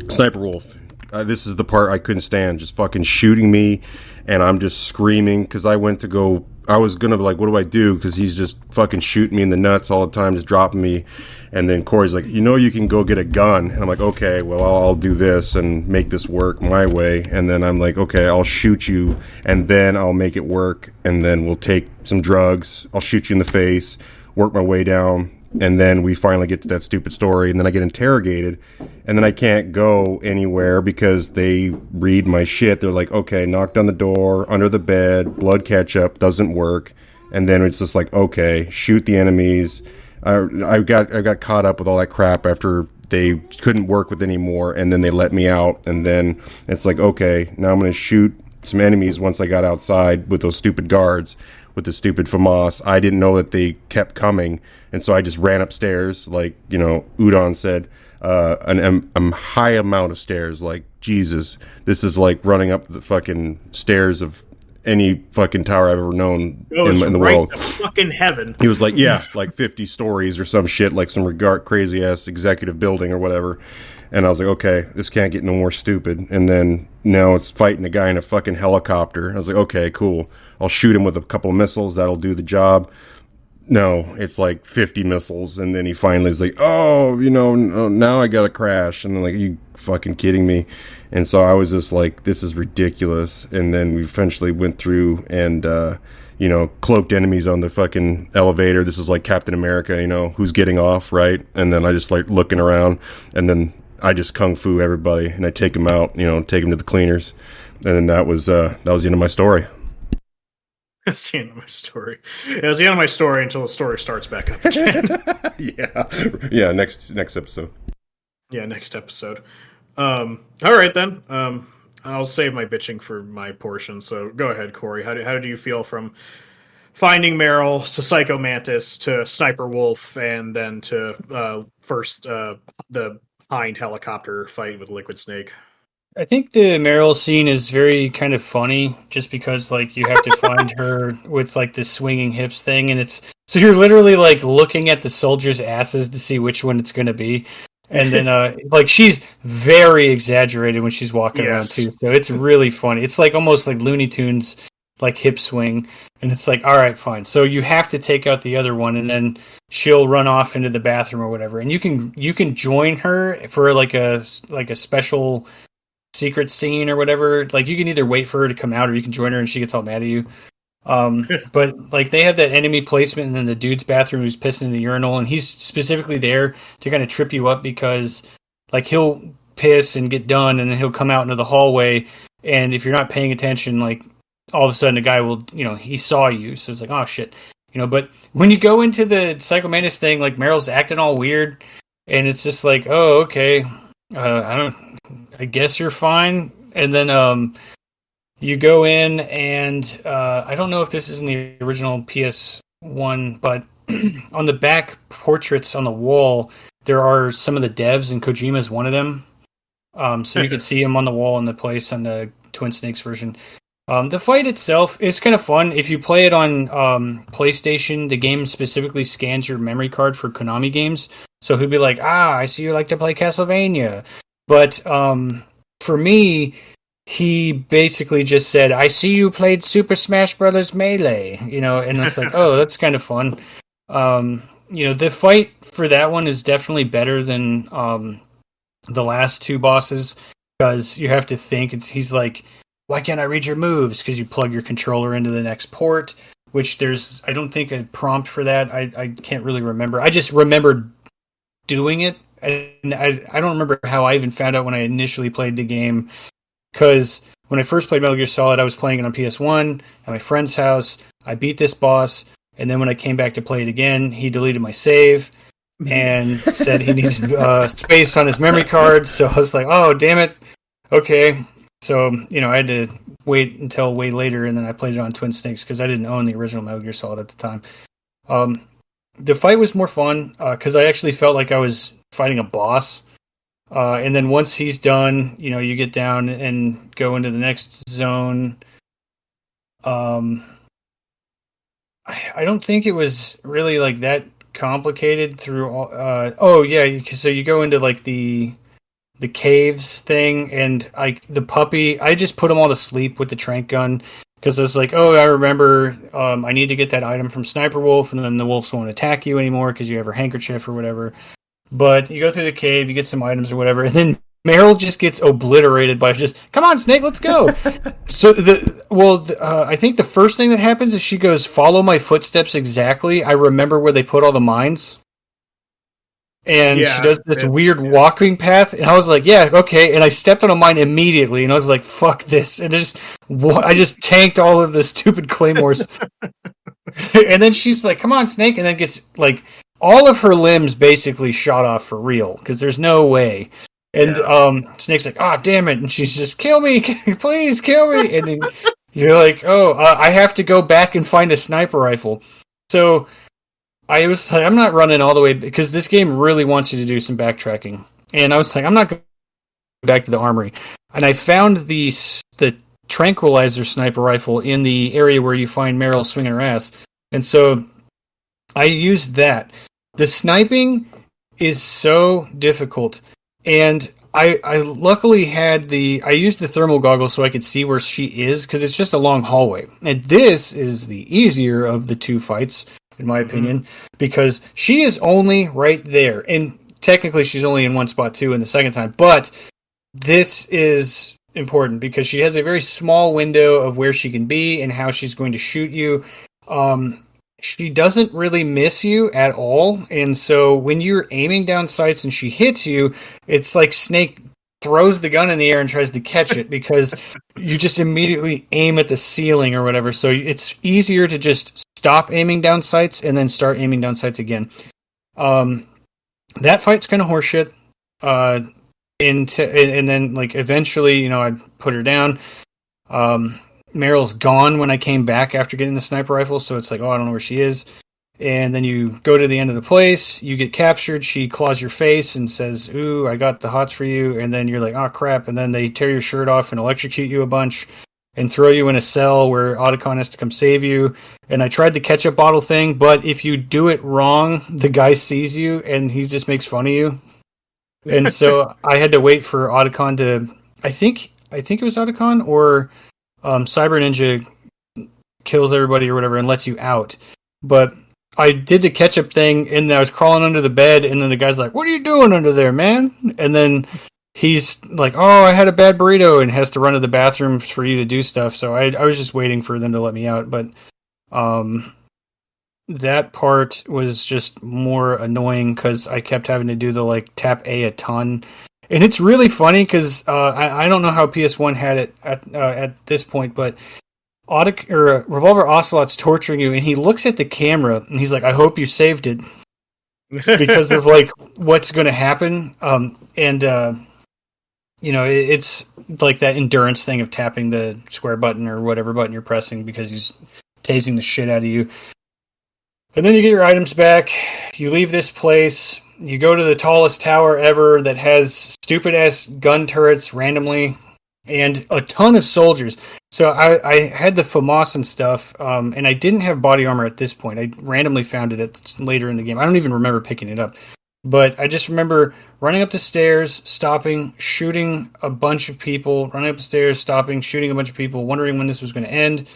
Sniper Wolf. This is the part I couldn't stand, just fucking shooting me, and I'm just screaming because I was gonna be like, what do I do? Because he's just fucking shooting me in the nuts all the time, just dropping me. And then Corey's like, you can go get a gun. And I'm like, okay, well, I'll do this and make this work my way. And then I'm like, okay, I'll shoot you, and then I'll make it work. And then we'll take some drugs. I'll shoot you in the face, work my way down. And then we finally get to that stupid story. And then I get interrogated. And then I can't go anywhere because they read my shit. They're like, okay, knocked on the door, under the bed, blood ketchup, doesn't work. And then it's just like, okay, shoot the enemies. I got caught up with all that crap after they couldn't work with anymore, and then they let me out. And then it's like, okay, now I'm going to shoot some enemies once I got outside with those stupid guards, with the stupid FAMAS. I didn't know that they kept coming, and so I just ran upstairs, like, Udon said, a high amount of stairs. Like, Jesus, this is like running up the fucking stairs of any fucking tower I've ever known in the world. To fucking heaven. He was like, yeah, like 50 stories or some shit, like some crazy ass executive building or whatever. And I was like, okay, this can't get no more stupid. And then now it's fighting a guy in a fucking helicopter. I was like, okay, cool. I'll shoot him with a couple of missiles. That'll do the job. No, it's like 50 missiles. And then he finally is like, oh, now I got to crash. And I'm like, are you fucking kidding me? And so I was just like, this is ridiculous. And then we eventually went through and, cloaked enemies on the fucking elevator. This is like Captain America, who's getting off, right? And then I just like looking around, and then I just kung fu everybody, and I take them out, take them to the cleaners. And then that was the end of my story. That's the end of my story. It was the end of my story until the story starts back up again. Yeah. Next episode. Yeah, next episode. All right then. I'll save my bitching for my portion. So go ahead, Corey. How did you feel from finding Meryl to Psycho Mantis to Sniper Wolf and then to first the Hind helicopter fight with Liquid Snake? I think the Meryl scene is very kind of funny, just because like you have to find her with like this swinging hips thing, and it's so you're literally like looking at the soldiers' asses to see which one it's going to be. And then, like, she's very exaggerated when she's walking around, too. So it's really funny. It's like almost like Looney Tunes, like hip swing. And it's like, all right, fine. So you have to take out the other one, and then she'll run off into the bathroom or whatever. And you can join her for like a special secret scene or whatever. Like, you can either wait for her to come out, or you can join her and she gets all mad at you. But like they have that enemy placement, and then the dude's bathroom who's pissing in the urinal, and he's specifically there to kind of trip you up because like he'll piss and get done, and then he'll come out into the hallway, and if you're not paying attention, like all of a sudden a guy will, he saw you, so it's like, oh shit, But when you go into the Psycho Mantis thing, like Meryl's acting all weird, and it's just like, oh okay, I guess you're fine, and then you go in, and I don't know if this is in the original PS1, but on the back portraits on the wall, there are some of the devs, and Kojima's one of them. So you can see him on the wall in the place on the Twin Snakes version. The fight itself is kind of fun. If you play it on PlayStation, the game specifically scans your memory card for Konami games. So he'll be like, I see you like to play Castlevania. But for me, he basically just said, I see you played Super Smash Brothers Melee, and it's like, oh, that's kind of fun. The fight for that one is definitely better than the last two bosses, because you have to think, he's like, why can't I read your moves? Because you plug your controller into the next port, which I don't think a prompt for that. I can't really remember. I just remember doing it, and I don't remember how I even found out when I initially played the game. Because when I first played Metal Gear Solid, I was playing it on PS1 at my friend's house. I beat this boss, and then when I came back to play it again, he deleted my save and said he needed space on his memory card. So I was like, oh, damn it. Okay. So, I had to wait until way later, and then I played it on Twin Snakes because I didn't own the original Metal Gear Solid at the time. The fight was more fun because I actually felt like I was fighting a boss. And then once he's done, you get down and go into the next zone. I don't think it was really like that complicated through all. Oh yeah, so you go into like the caves thing, and the puppy. I just put them all to sleep with the trank gun because I was like, oh, I remember. I need to get that item from Sniper Wolf, and then the wolves won't attack you anymore because you have her handkerchief or whatever. But you go through the cave, you get some items or whatever, and then Meryl just gets obliterated by just, come on, Snake, let's go. So I think the first thing that happens is she goes, follow my footsteps exactly. I remember where they put all the mines. And she does this weird walking path, and I was like, yeah, okay. And I stepped on a mine immediately, and I was like, fuck this. And I just tanked all of the stupid claymores. And then she's like, come on, Snake, and then gets like all of her limbs basically shot off for real, because there's no way. And Snake's like, oh, damn it. And she's just, kill me, please kill me. And then you're like, oh, I have to go back and find a sniper rifle. So I was like, I'm not running all the way, because this game really wants you to do some backtracking. And I was like, I'm not going back to the armory. And I found the tranquilizer sniper rifle in the area where you find Meryl swinging her ass. And so I used that. The sniping is so difficult. And I luckily I used the thermal goggles so I could see where she is, because it's just a long hallway. And this is the easier of the two fights, in my opinion, because she is only right there. And technically she's only in one spot too in the second time. But this is important because she has a very small window of where she can be and how she's going to shoot you. She doesn't really miss you at all. And so when you're aiming down sights and she hits you, it's like Snake throws the gun in the air and tries to catch it, because you just immediately aim at the ceiling or whatever. So it's easier to just stop aiming down sights and then start aiming down sights again. That fight's kind of horseshit. And then like eventually, I put her down. Meryl's gone when I came back after getting the sniper rifle, so it's like, oh, I don't know where she is. And then you go to the end of the place, you get captured, she claws your face and says, ooh, I got the hots for you, and then you're like, oh crap, and then they tear your shirt off and electrocute you a bunch and throw you in a cell where Otacon has to come save you. And I tried the ketchup bottle thing, but if you do it wrong, the guy sees you and he just makes fun of you. And so I had to wait for Otacon to, I think it was Otacon or Cyber Ninja kills everybody or whatever and lets you out. But I did the ketchup thing, and I was crawling under the bed, and then the guy's like, what are you doing under there, man? And then he's like, oh, I had a bad burrito, and has to run to the bathroom for you to do stuff. So I was just waiting for them to let me out. But that part was just more annoying because I kept having to do the tap A ton. And it's really funny because I don't know how PS1 had it at this point, but Revolver Ocelot's torturing you, and he looks at the camera and he's like, I hope you saved it, because of what's going to happen. It's like that endurance thing of tapping the square button or whatever button you're pressing because he's tasing the shit out of you. And then you get your items back, you leave this place, you go to the tallest tower ever that has stupid-ass gun turrets randomly, and a ton of soldiers. So I had the FAMAS and stuff, and I didn't have body armor at this point. I randomly found it later in the game. I don't even remember picking it up. But I just remember running up the stairs, stopping, shooting a bunch of people, running up the stairs, stopping, shooting a bunch of people, wondering when this was going to end.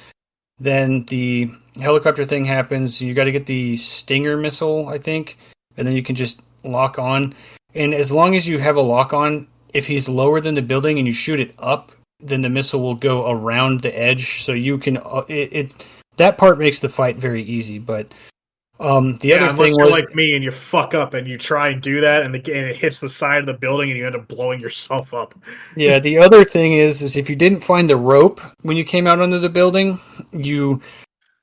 Then the helicopter thing happens. You got to get the Stinger missile, I think, and then you can just lock on. And as long as you have a lock on, if he's lower than the building and you shoot it up, then the missile will go around the edge. So you can that part makes the fight very easy. But the other thing was, like me and you fuck up and you try and do that and it hits the side of the building and you end up blowing yourself up. Yeah, the other thing is if you didn't find the rope when you came out under the building, you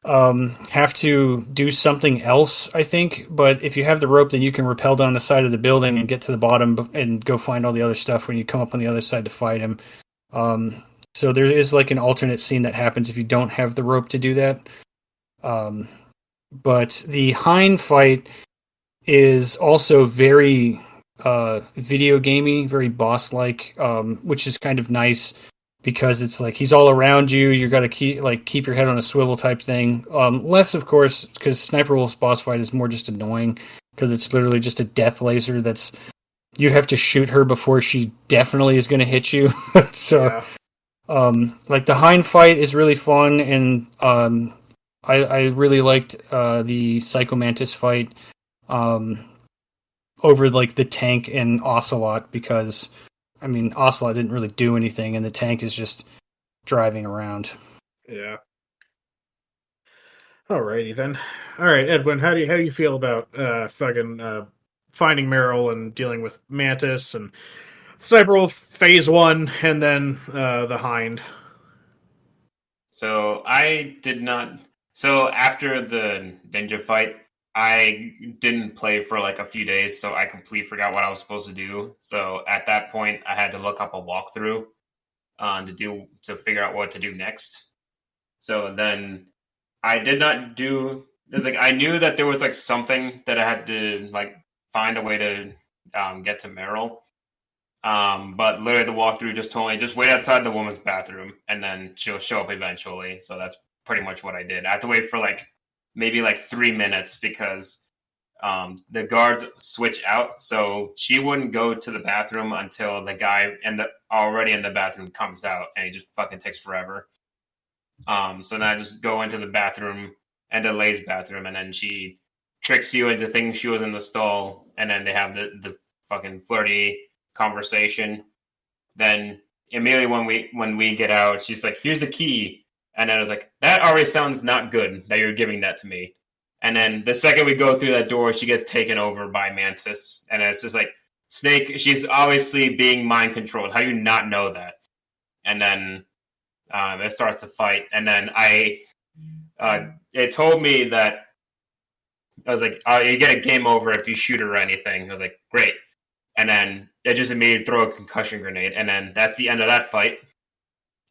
have to do something else, I think. But if you have the rope, then you can rappel down the side of the building and get to the bottom and go find all the other stuff when you come up on the other side to fight him. So there is an alternate scene that happens if you don't have the rope to do that. But the Hein fight is also very video gamey, very boss-like, which is kind of nice because it's like he's all around you. You got to keep your head on a swivel type thing. Less, of course, because Sniper Wolf's boss fight is more just annoying because it's literally just a death laser that's you have to shoot her before she definitely is going to hit you. So, like the Hind fight is really fun, and I really liked the Psychomantis fight over like the tank and Ocelot because. I mean, Ocelot didn't really do anything, and the tank is just driving around. Yeah. Alrighty then. All right, Edwin, how do you feel about finding Meryl and dealing with Mantis and Sniper Wolf Phase 1 and then the Hind? So I did not. So after the ninja fight, I didn't play for like a few days, so I completely forgot what I was supposed to do. So at that point, I had to look up a walkthrough to figure out what to do next. So then I did not do. It's like I knew that there was like something that I had to like find a way to get to Meryl. But literally the walkthrough just told me just wait outside the woman's bathroom and then she'll show up eventually. So that's pretty much what I did. I had to wait for like maybe like 3 minutes because the guards switch out. So she wouldn't go to the bathroom until the guy already in the bathroom comes out, and he just fucking takes forever. So then I just go into the bathroom, into Lay's bathroom, and then she tricks you into thinking she was in the stall, and then they have the fucking flirty conversation. Then immediately when we get out, she's like, "Here's the key." And then I was like, that already sounds not good that you're giving that to me. And then the second we go through that door, she gets taken over by Mantis. And it's just like, Snake, she's obviously being mind controlled. How do you not know that? And then it starts to fight. And then it told me that, I was like, oh, you get a game over if you shoot her or anything. I was like, great. And then it just immediately throw a concussion grenade. And then that's the end of that fight.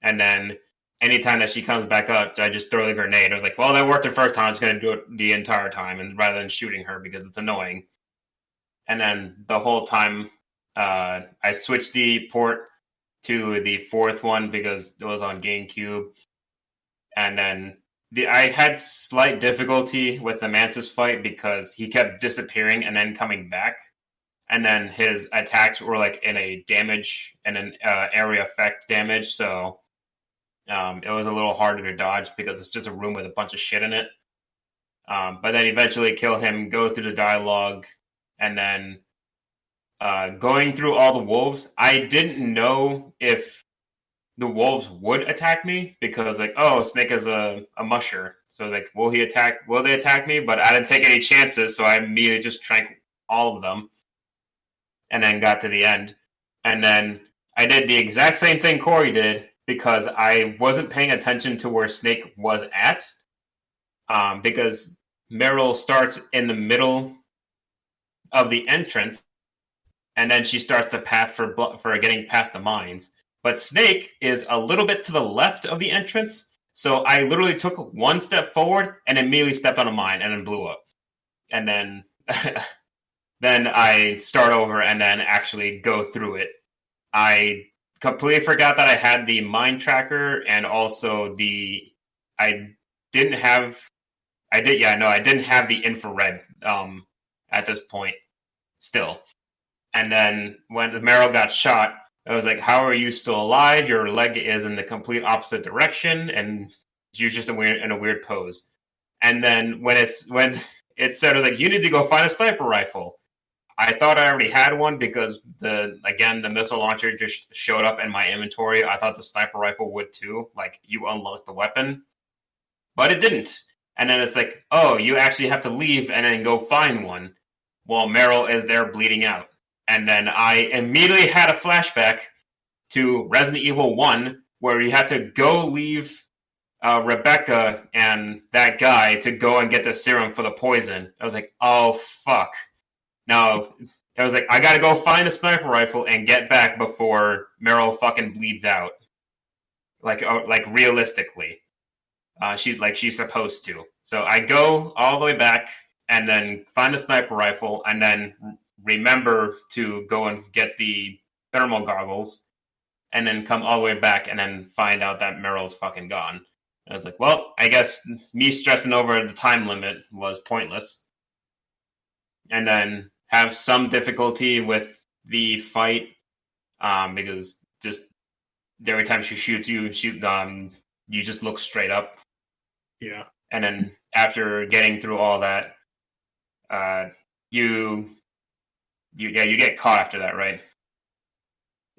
And then anytime that she comes back up, I just throw the grenade. I was like, well, that worked the first time. I'm just going to do it the entire time, and rather than shooting her because it's annoying. And then the whole time, I switched the port to the fourth one because it was on GameCube. And then I had slight difficulty with the Mantis fight because he kept disappearing and then coming back. And then his attacks were like in a damage and an area effect damage, so it was a little harder to dodge because it's just a room with a bunch of shit in it. But then eventually kill him, go through the dialogue, and then going through all the wolves. I didn't know if the wolves would attack me because, like, oh, Snake is a musher. So, like, will they attack me? But I didn't take any chances, so I immediately just drank all of them and then got to the end. And then I did the exact same thing Corey did, because I wasn't paying attention to where Snake was at, because Meryl starts in the middle of the entrance, and then she starts the path for getting past the mines. But Snake is a little bit to the left of the entrance, so I literally took one step forward and immediately stepped on a mine and then blew up. And then, then I start over and then actually go through it. I completely forgot that I had the mine tracker, and also I didn't have the infrared at this point still. And then when Meryl got shot, I was like, how are you still alive? Your leg is in the complete opposite direction, and you're just in a weird pose. And then when it said, like, you need to go find a sniper rifle. I thought I already had one because the missile launcher just showed up in my inventory. I thought the sniper rifle would too. Like, you unlock the weapon. But it didn't. And then it's like, oh, you actually have to leave and then go find one. While Meryl is there bleeding out. And then I immediately had a flashback to Resident Evil 1, where you have to go leave Rebecca and that guy to go and get the serum for the poison. I was like, oh, fuck. Now, I was like, I gotta go find a sniper rifle and get back before Meryl fucking bleeds out. Like realistically. She's supposed to. So I go all the way back and then find a sniper rifle and then remember to go and get the thermal goggles and then come all the way back and then find out that Meryl's fucking gone. And I was like, well, I guess me stressing over the time limit was pointless. And then have some difficulty with the fight because just every time she shoots you, you just look straight up. Yeah. And then after getting through all that, you get caught after that, right?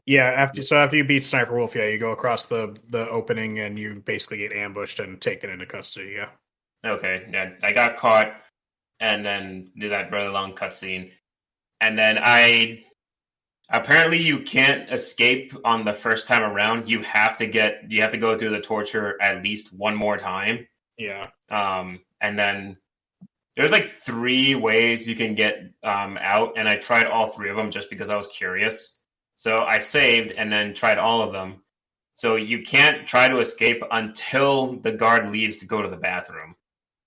Yeah, after you beat Sniper Wolf, you go across the opening and you basically get ambushed and taken into custody. Yeah. Okay. Yeah, I got caught, and then do that really long cutscene, and then apparently you can't escape on the first time around. You have to go through the torture at least one more time. Yeah. And then there's like 3 ways you can get out, and I tried all 3 of them just because I was curious. So I saved and then tried all of them. So you can't try to escape until the guard leaves to go to the bathroom.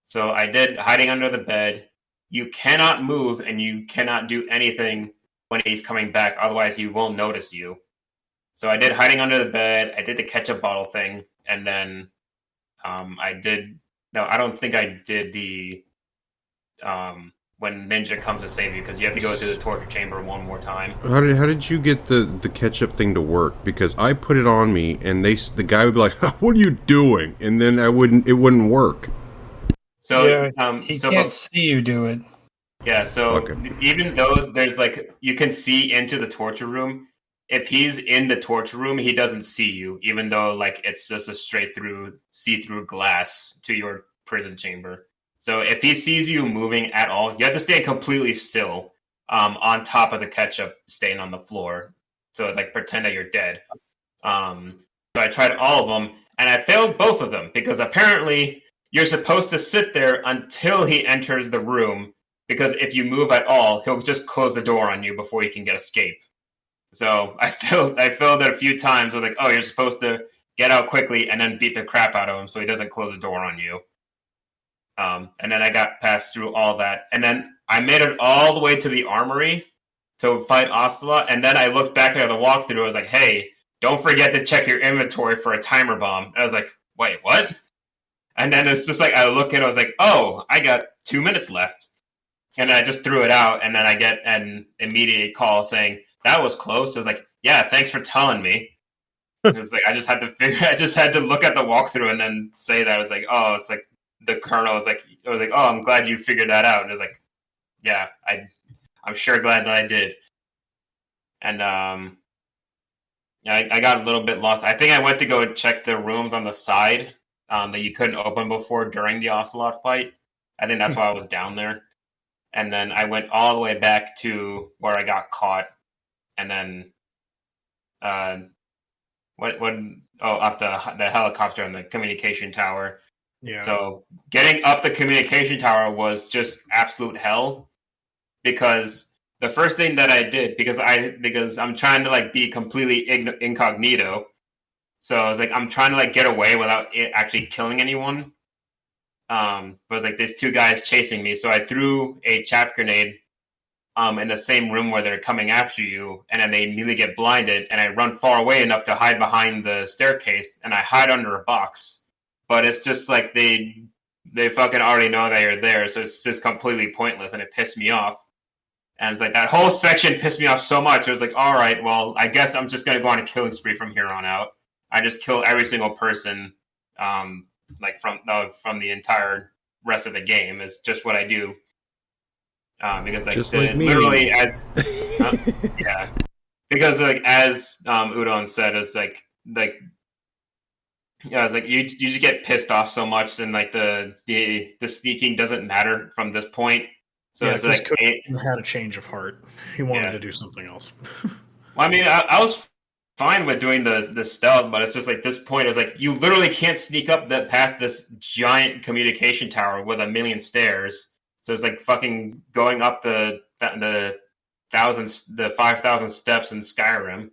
So I did hiding under the bed. You cannot move and you cannot do anything when he's coming back, otherwise he won't notice you. So I did hiding under the bed. I did the ketchup bottle thing, and then I don't think I did the when Ninja comes to save you, because you have to go through the torture chamber one more time. How did you get the ketchup thing to work? Because I put it on me, and the guy would be like, "What are you doing?" And then it wouldn't work. So he can't see you do it. Yeah, so even though there's like you can see into the torture room, if he's in the torture room, he doesn't see you, even though like it's just a straight through see-through glass to your prison chamber. So if he sees you moving at all, you have to stay completely still on top of the ketchup stain on the floor. So like pretend that you're dead. So I tried all of them, and I failed both of them because apparently you're supposed to sit there until he enters the room, because if you move at all, he'll just close the door on you before you can get escape. So I failed it a few times. I was like, oh, you're supposed to get out quickly and then beat the crap out of him so he doesn't close the door on you. And then I got passed through all that. And then I made it all the way to the armory to fight Ocelot. And then I looked back at the walkthrough. I was like, hey, don't forget to check your inventory for a timer bomb. And I was like, wait, what? And then it's just like, I look at it, I was like, oh, I got 2 minutes left. And I just threw it out. And then I get an immediate call saying, that was close. I was like, yeah, thanks for telling me. It was like, I just had to look at the walkthrough and then say that. I was like, oh, it's like, the colonel was like, oh, I'm glad you figured that out. And I was like, yeah, I'm sure glad that I did. And I got a little bit lost. I think I went to go check the rooms on the side that you couldn't open before during the Ocelot fight. I think that's why I was down there. And then I went all the way back to where I got caught. And then off the helicopter and the communication tower. Yeah. So getting up the communication tower was just absolute hell, because the first thing that I did, because I'm trying to like be completely incognito. So I was like, I'm trying to like get away without it actually killing anyone. But it was like there's 2 guys chasing me, so I threw a chaff grenade in the same room where they're coming after you, and then they immediately get blinded, and I run far away enough to hide behind the staircase, and I hide under a box. But it's just like they fucking already know that you're there, so it's just completely pointless, and it pissed me off. And it's like that whole section pissed me off so much. I was like, all right, well, I guess I'm just gonna go on a killing spree from here on out. I just kill every single person, like from the entire rest of the game is just what I do. Because like, literally as yeah, because like as Udon said, it's like. Yeah, it's like you just get pissed off so much, and like the sneaking doesn't matter from this point. So yeah, it's like he had a change of heart. He wanted to do something else. Well, I mean, I was fine with doing the stealth, but it's just like this point. It's like you literally can't sneak up past this giant communication tower with a million stairs. So it's like fucking going up the 5,000 steps in Skyrim.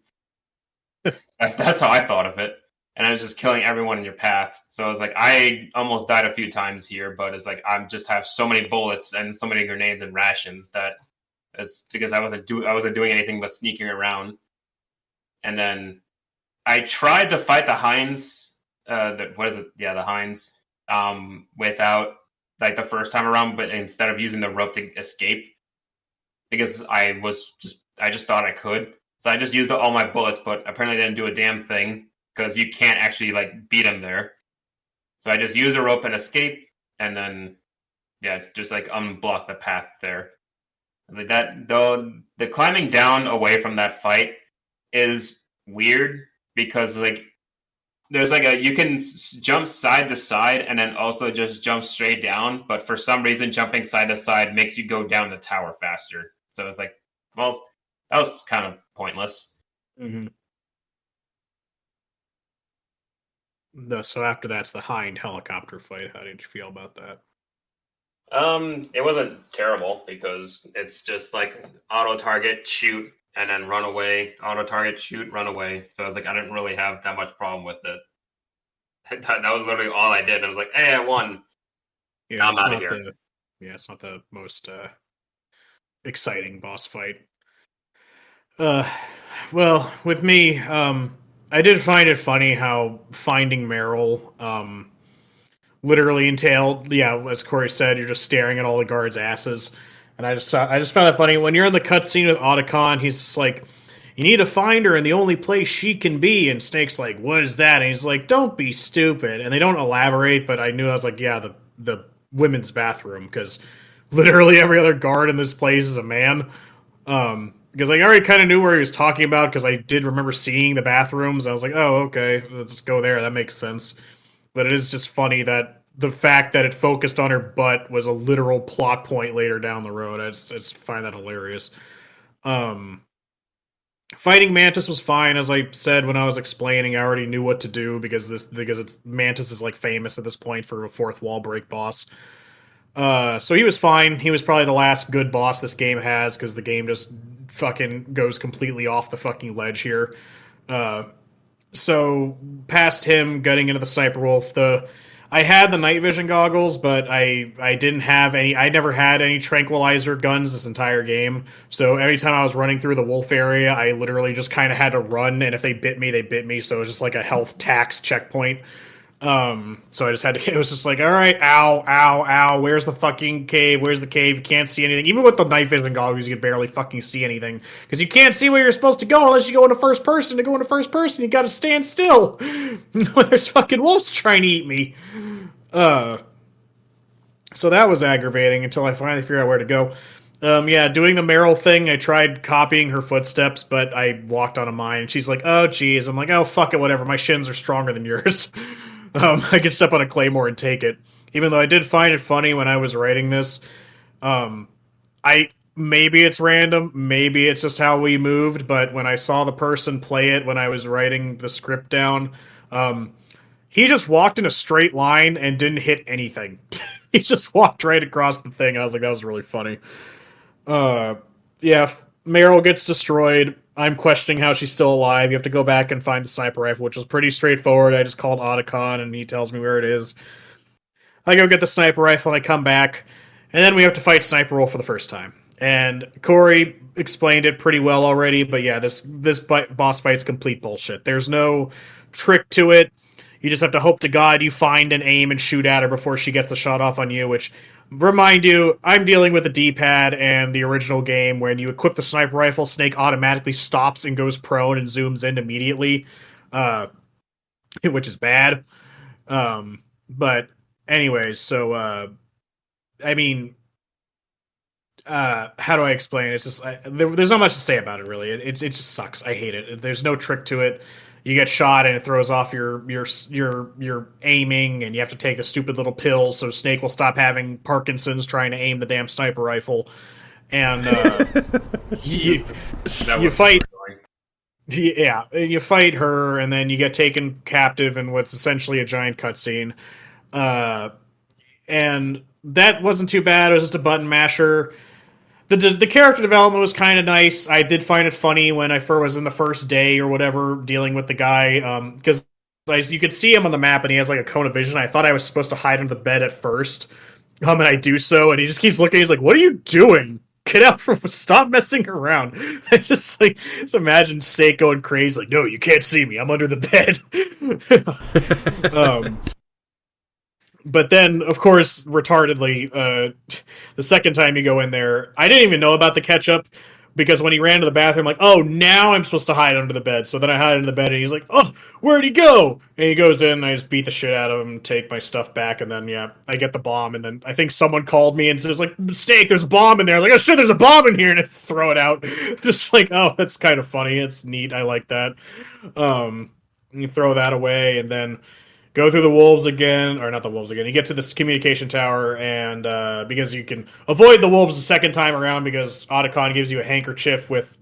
That's how I thought of it. And I was just killing everyone in your path. So I was like, I almost died a few times here, but it's like I just have so many bullets and so many grenades and rations that it's because I wasn't doing anything but sneaking around. And then I tried to fight the Hinds. What is it? Yeah, the Hinds. Without like the first time around, but instead of using the rope to escape, because I just thought I could, so I just used all my bullets, but apparently didn't do a damn thing because you can't actually like beat him there. So I just used a rope and escape, and then just like unblock the path there. Like that, though, the climbing down away from that fight is weird because like there's like you can jump side to side and then also just jump straight down, but for some reason jumping side to side makes you go down the tower faster. So it's like, well, that was kind of pointless. Mm-hmm. So after that's the Hind helicopter fight. How did you feel about that? It wasn't terrible because it's just like auto target, shoot, and then run away. Auto target, shoot, run away. So I was like, I didn't really have that much problem with it. That was literally all I did. I was like, hey, I won. Yeah, now I'm out of here. It's not the most exciting boss fight. Well, with me, I did find it funny how finding Meryl literally entailed, as Corey said, you're just staring at all the guards' asses. And I just found it funny. When you're in the cutscene with Otacon, he's just like, you need to find her in the only place she can be. And Snake's like, what is that? And he's like, don't be stupid. And they don't elaborate, but I knew, I was like, yeah, the women's bathroom, because literally every other guard in this place is a man. Because I already kind of knew where he was talking about, because I did remember seeing the bathrooms. I was like, oh, okay, let's go there. That makes sense. But it is just funny that the fact that it focused on her butt was a literal plot point later down the road. I just find that hilarious. Fighting Mantis was fine, as I said when I was explaining. I already knew what to do because Mantis is like famous at this point for a fourth wall break boss. So he was fine. He was probably the last good boss this game has, because the game just fucking goes completely off the fucking ledge here. So past him, getting into the Sniper Wolf, I had the night vision goggles, but I didn't have any. I never had any tranquilizer guns this entire game. So every time I was running through the wolf area, I literally just kind of had to run, and if they bit me, they bit me. So it was just like a health tax checkpoint. So I just had to, it was just like, all right, ow, ow, ow, where's the fucking cave? Where's the cave? You can't see anything. Even with the night vision goggles, you can barely fucking see anything, because you can't see where you're supposed to go unless you go into first person. To go into first person, you gotta stand still when there's fucking wolves trying to eat me. So that was aggravating until I finally figured out where to go. Doing the Meryl thing, I tried copying her footsteps, but I walked on a mine, and she's like, oh, geez. I'm like, oh, fuck it, whatever. My shins are stronger than yours. I could step on a claymore and take it. Even though I did find it funny when I was writing this. Maybe it's random, maybe it's just how we moved, but when I saw the person play it when I was writing the script down, he just walked in a straight line and didn't hit anything. He just walked right across the thing, and I was like, that was really funny. Meryl gets destroyed. I'm questioning how she's still alive. You have to go back and find the sniper rifle, which was pretty straightforward. I just called Otacon, and he tells me where it is. I go get the sniper rifle, and I come back, and then we have to fight Sniper Wolf for the first time. And Corey explained it pretty well already, but yeah, this boss fight's complete bullshit. There's no trick to it. You just have to hope to God you find and aim and shoot at her before she gets the shot off on you, which, remind you, I'm dealing with the D-pad and the original game. When you equip the sniper rifle, Snake automatically stops and goes prone and zooms in immediately, which is bad. But anyways, so, how do I explain it? It's just, there's not much to say about it, really. It just sucks. I hate it. There's no trick to it. You get shot and it throws off your aiming, and you have to take a stupid little pill so Snake will stop having Parkinson's trying to aim the damn sniper rifle. And you fight. Yeah, you fight her, and then you get taken captive in what's essentially a giant cutscene. And that wasn't too bad. It was just a button masher. The character development was kind of nice. I did find it funny when I first was in the first day or whatever dealing with the guy, because you could see him on the map and he has like a cone of vision. I thought I was supposed to hide under the bed at first, and I do so, and he just keeps looking. He's like, "What are you doing?" Get out from, stop messing around. I just imagine Snake going crazy, like, no, you can't see me. I'm under the bed. But then, of course, retardedly, the second time you go in there, I didn't even know about the ketchup, because when he ran to the bathroom, like, oh, now I'm supposed to hide under the bed. So then I hide under the bed, and he's like, oh, where'd he go? And he goes in, and I just beat the shit out of him, take my stuff back, and then, yeah, I get the bomb, and then I think someone called me and says, like, Snake, there's a bomb in there. I'm like, oh, shit, there's a bomb in here, and I throw it out. Just like, oh, that's kind of funny. It's neat. I like that. You throw that away, and then go through the wolves again, or not the wolves again. You get to this communication tower, and because you can avoid the wolves the second time around, because Otacon gives you a handkerchief with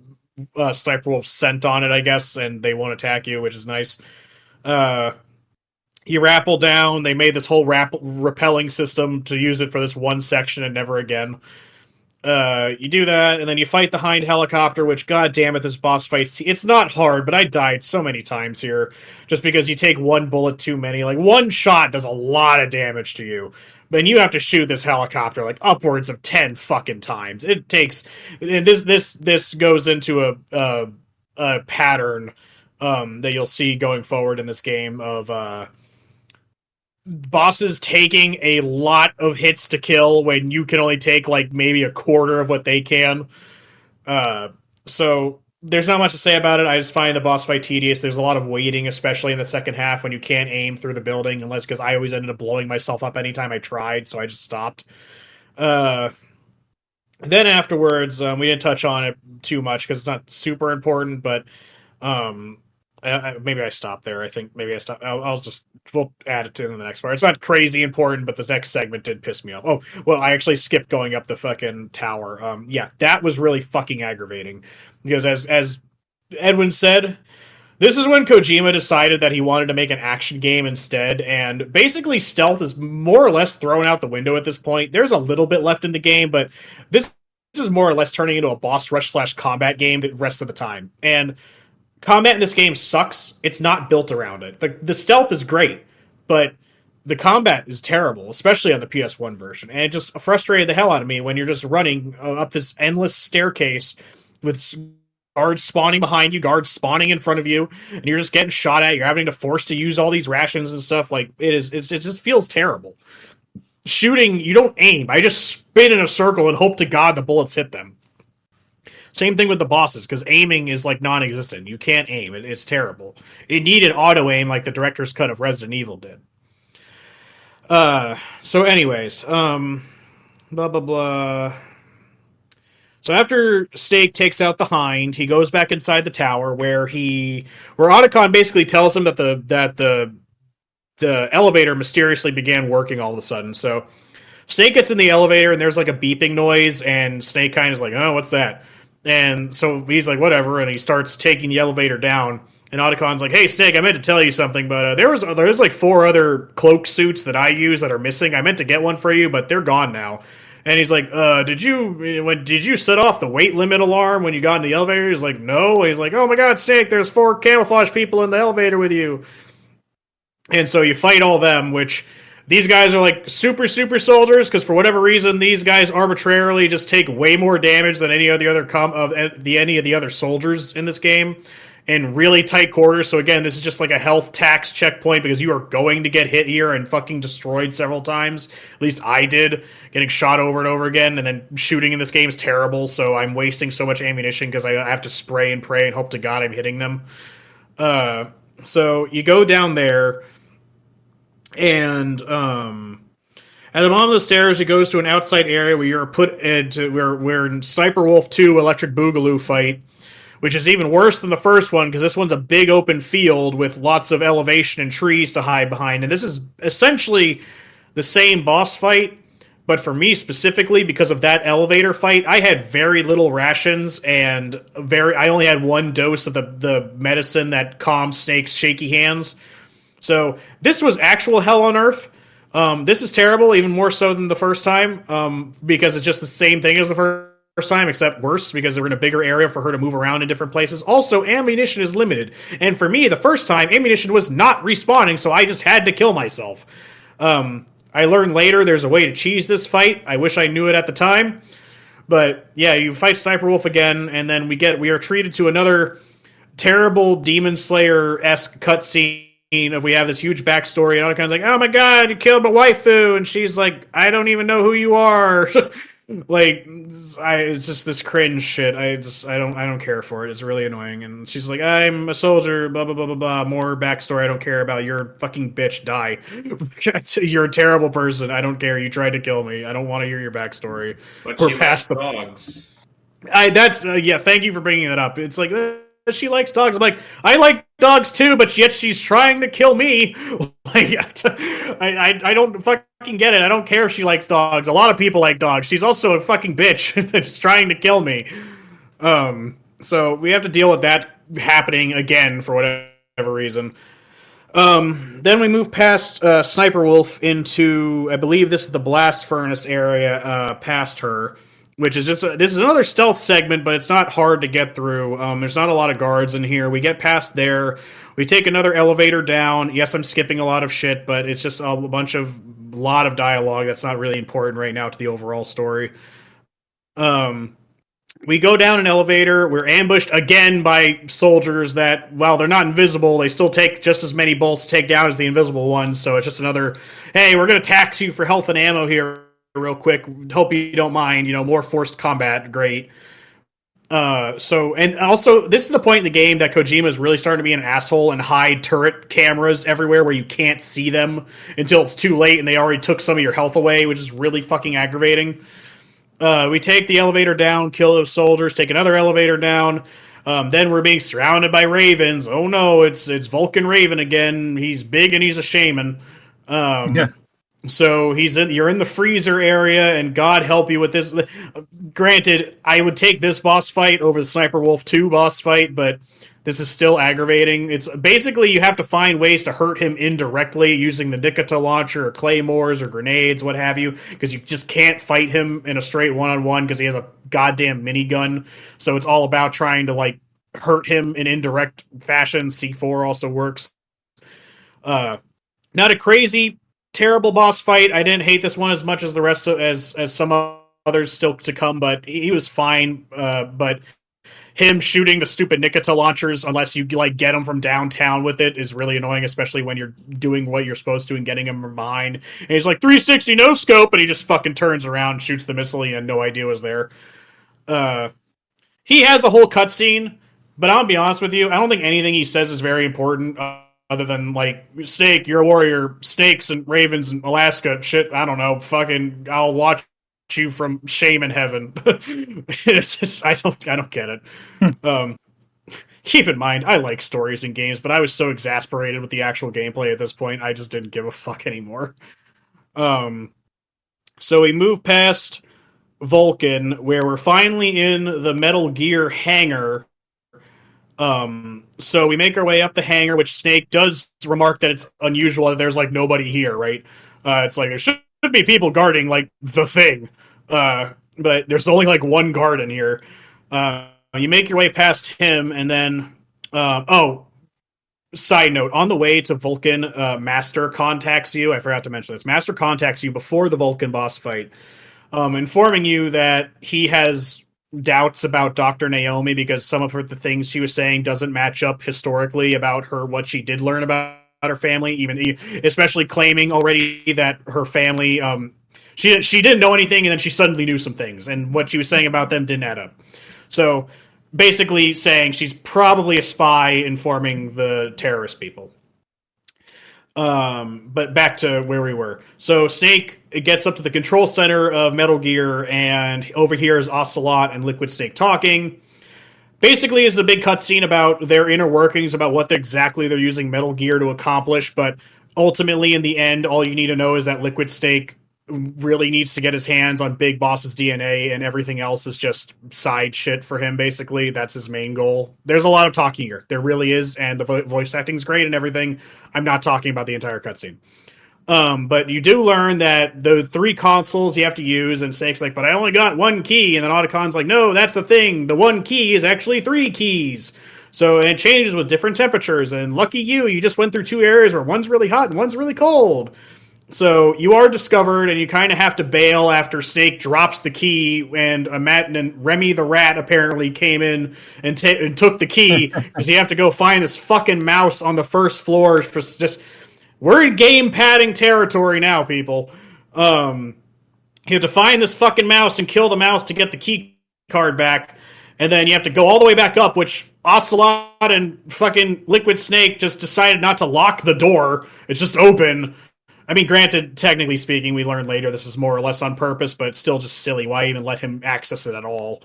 Sniper Wolf scent on it, I guess, and they won't attack you, which is nice. You rappel down. They made this whole repelling system to use it for this one section and never again. You do that, and then you fight the Hind helicopter, which, god damn it, this boss fight, it's not hard, but I died so many times here, just because you take one bullet too many. Like, one shot does a lot of damage to you, but you have to shoot this helicopter, like, upwards of 10 fucking times. It takes, and this goes into a pattern, that you'll see going forward in this game of, bosses taking a lot of hits to kill when you can only take like maybe a quarter of what they can. So there's not much to say about it. I just find the boss fight tedious. There's a lot of waiting, especially in the second half when you can't aim through the building, unless, because I always ended up blowing myself up anytime I tried, so I just stopped. Then afterwards, we didn't touch on it too much because it's not super important, but maybe I stopped there. I think maybe I stopped. We'll add it to in the next part. It's not crazy important, but this next segment did piss me off. Oh, well, I actually skipped going up the fucking tower. Yeah, that was really fucking aggravating, because as Edwin said, this is when Kojima decided that he wanted to make an action game instead, and basically stealth is more or less thrown out the window at this point. There's a little bit left in the game, but this is more or less turning into a boss rush / combat game the rest of the time. And combat in this game sucks. It's not built around it. The stealth is great, but the combat is terrible, especially on the PS1 version. And it just frustrated the hell out of me when you're just running up this endless staircase with guards spawning behind you, guards spawning in front of you, and you're just getting shot at. You're having to force to use all these rations and stuff. Like, it just feels terrible. Shooting, you don't aim. I just spin in a circle and hope to God the bullets hit them. Same thing with the bosses, because aiming is like non-existent. You can't aim. It's terrible. It needed auto-aim like the director's cut of Resident Evil did. So anyways, blah, blah, blah. So after Snake takes out the Hind, he goes back inside the tower where Otacon basically tells him that the elevator mysteriously began working all of a sudden. So Snake gets in the elevator and there's like a beeping noise, and Snake kind of is like, oh, what's that? And so he's like, whatever, and he starts taking the elevator down. And Otacon's like, hey, Snake, I meant to tell you something, but there's like 4 other cloak suits that I use that are missing. I meant to get one for you, but they're gone now. And he's like, did you set off the weight limit alarm when you got in the elevator? He's like, no. He's like, oh my god, Snake, there's 4 camouflage people in the elevator with you. And so you fight all them, which these guys are like super soldiers, because for whatever reason, these guys arbitrarily just take way more damage than any of the other soldiers in this game in really tight quarters. So again, this is just like a health tax checkpoint, because you are going to get hit here and fucking destroyed several times. At least I did, getting shot over and over again, and then shooting in this game is terrible, so I'm wasting so much ammunition because I have to spray and pray and hope to God I'm hitting them. So you go down there, and at the bottom of the stairs, it goes to an outside area where you're put into where in Sniper Wolf 2 Electric Boogaloo fight, which is even worse than the first one, because this one's a big open field with lots of elevation and trees to hide behind. And this is essentially the same boss fight, but for me specifically, because of that elevator fight, I had very little rations, and I only had 1 dose of the medicine that calms Snake's shaky hands. So this was actual hell on earth. This is terrible, even more so than the first time, because it's just the same thing as the first time, except worse, because they're in a bigger area for her to move around in different places. Also, ammunition is limited. And for me, the first time, ammunition was not respawning, so I just had to kill myself. I learned later there's a way to cheese this fight. I wish I knew it at the time. But yeah, you fight Sniper Wolf again, and then we are treated to another terrible Demon Slayer-esque cutscene of we have this huge backstory, and all kinds of like, oh my god, you killed my waifu, and she's like, I don't even know who you are. Like, it's just this cringe shit. I don't care for it. It's really annoying. And she's like, I'm a soldier, blah blah blah blah blah. More backstory I don't care about. You're a fucking bitch. Die. You're a terrible person. I don't care. You tried to kill me. I don't want to hear your backstory. But we're past the dogs. Yeah. Thank you for bringing that up. It's like she likes dogs. I'm like, I like dogs too, but yet she's trying to kill me. Like, I don't fucking get it. I don't care if she likes dogs. A lot of people like dogs. She's also a fucking bitch that's trying to kill me. So we have to deal with that happening again for whatever reason. Then we move past Sniper Wolf into, I believe this is the Blast Furnace area past her. Which is this is another stealth segment, but it's not hard to get through. There's not a lot of guards in here. We get past there. We take another elevator down. Yes, I'm skipping a lot of shit, but it's just a lot of dialogue that's not really important right now to the overall story. We go down an elevator. We're ambushed again by soldiers that, while they're not invisible, they still take just as many bolts to take down as the invisible ones. So it's just another, hey, we're going to tax you for health and ammo here real quick. Hope you don't mind. More forced combat. Great. And also, this is the point in the game that Kojima is really starting to be an asshole and hide turret cameras everywhere where you can't see them until it's too late and they already took some of your health away, which is really fucking aggravating. We take the elevator down, kill those soldiers, take another elevator down. Then we're being surrounded by ravens. Oh no, it's Vulcan Raven again. He's big and he's a shaman. Yeah. So you're in the freezer area, and God help you with this. Granted, I would take this boss fight over the Sniper Wolf 2 boss fight, but this is still aggravating. It's basically you have to find ways to hurt him indirectly using the Nikita launcher or claymores or grenades, what have you, because you just can't fight him in a straight one-on-one because he has a goddamn minigun. So it's all about trying to hurt him in indirect fashion. C4 also works. Not a crazy terrible boss fight. I didn't hate this one as much as the rest as some others still to come, but he was fine. But him shooting the stupid Nikita launchers, unless you get him from downtown with it, is really annoying, especially when you're doing what you're supposed to and getting him from behind. And he's like 360 no scope, and he just fucking turns around, shoots the missile, and had no idea was there. He has a whole cutscene, but I'll be honest with you, I don't think anything he says is very important. Other than, Snake, you're a warrior, snakes and ravens in Alaska, shit, I don't know, fucking, I'll watch you from shame in heaven. It's just, I don't get it. Keep in mind, I like stories in games, but I was so exasperated with the actual gameplay at this point, I just didn't give a fuck anymore. So we move past Vulcan, where we're finally in the Metal Gear hangar. So we make our way up the hangar, which Snake does remark that it's unusual that there's nobody here, right? It's there should be people guarding the thing. But there's only one guard in here. You make your way past him, and then side note, on the way to Vulcan, Master contacts you. I forgot to mention this. Master contacts you before the Vulcan boss fight, informing you that he has doubts about Dr. Naomi because some of the things she was saying doesn't match up historically about what she did learn about her family, even especially claiming already that her family, she didn't know anything and then she suddenly knew some things, and what she was saying about them didn't add up. So basically saying she's probably a spy informing the terrorist people. But back to where we were. So Snake gets up to the control center of Metal Gear and overhears Ocelot and Liquid Snake talking. Basically, it's a big cutscene about their inner workings, about what exactly they're using Metal Gear to accomplish. But ultimately, in the end, all you need to know is that Liquid Snake really needs to get his hands on Big Boss's DNA, and everything else is just side shit for him, basically. That's his main goal. There's a lot of talking here. There really is, and the voice acting's great and everything. I'm not talking about the entire cutscene. But you do learn that the 3 consoles you have to use, and Snake's like, but I only got 1 key, and then Otacon's like, no, that's the thing. The 1 key is actually 3 keys. So it changes with different temperatures, and lucky you just went through 2 areas where one's really hot and one's really cold. So you are discovered, and you kind of have to bail after Snake drops the key, and Remy the Rat apparently came in and took the key because you have to go find this fucking mouse on the first floor. For just we're in game padding territory now, people. You have to find this fucking mouse and kill the mouse to get the key card back, and then you have to go all the way back up, which Ocelot and fucking Liquid Snake just decided not to lock the door. It's just open. I mean, granted, technically speaking, we learned later this is more or less on purpose, but it's still just silly. Why even let him access it at all?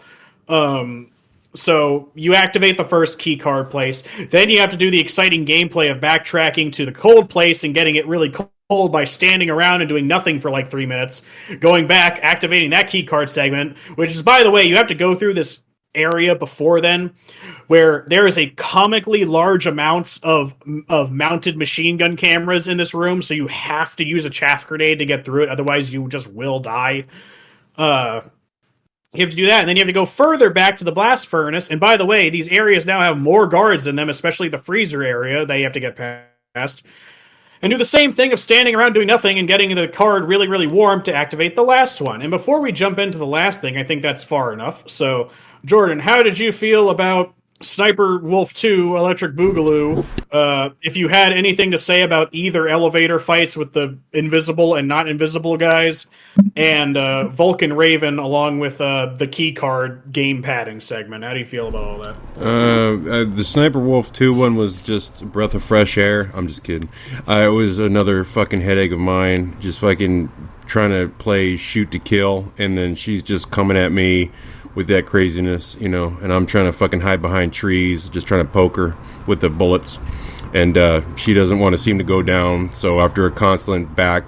So you activate the first key card place. Then you have to do the exciting gameplay of backtracking to the cold place and getting it really cold by standing around and doing nothing for like 3 minutes. Going back, activating that key card segment, which is, by the way, you have to go through this area before then where there is a comically large amounts of mounted machine gun cameras in this room, so you have to use a chaff grenade to get through it, otherwise you just will die. You have to do that, and then you have to go further back to the blast furnace, and by the way, these areas now have more guards in them, especially the freezer area that you have to get past. And do the same thing of standing around doing nothing and getting the card really, really warm to activate the last one. And before we jump into the last thing, I think that's far enough. So, Jordan, how did you feel about Sniper Wolf 2 Electric Boogaloo? If you had anything to say about either elevator fights with the invisible and not invisible guys, and Vulcan Raven along with the key card game padding segment. How do you feel about all that? The Sniper Wolf 2 one was just a breath of fresh air. I'm just kidding. It was another fucking headache of mine. Just fucking trying to play shoot to kill, and then she's just coming at me with that craziness, you know, and I'm trying to fucking hide behind trees, just trying to poke her with the bullets, and she doesn't want to seem to go down. So after a constant back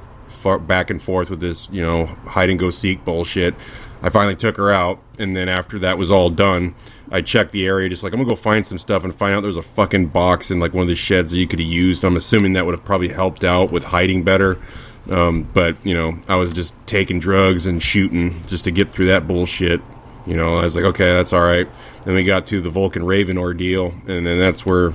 and forth with this, you know, hide and go seek bullshit, I finally took her out. And then after that was all done, I checked the area, just like, I'm gonna go find some stuff, and find out there's a fucking box in like one of the sheds that you could have used. I'm assuming that would have probably helped out with hiding better. But you know, I was just taking drugs and shooting just to get through that bullshit. You know, I was like, okay, that's all right. Then we got to the Vulcan Raven ordeal, and then that's where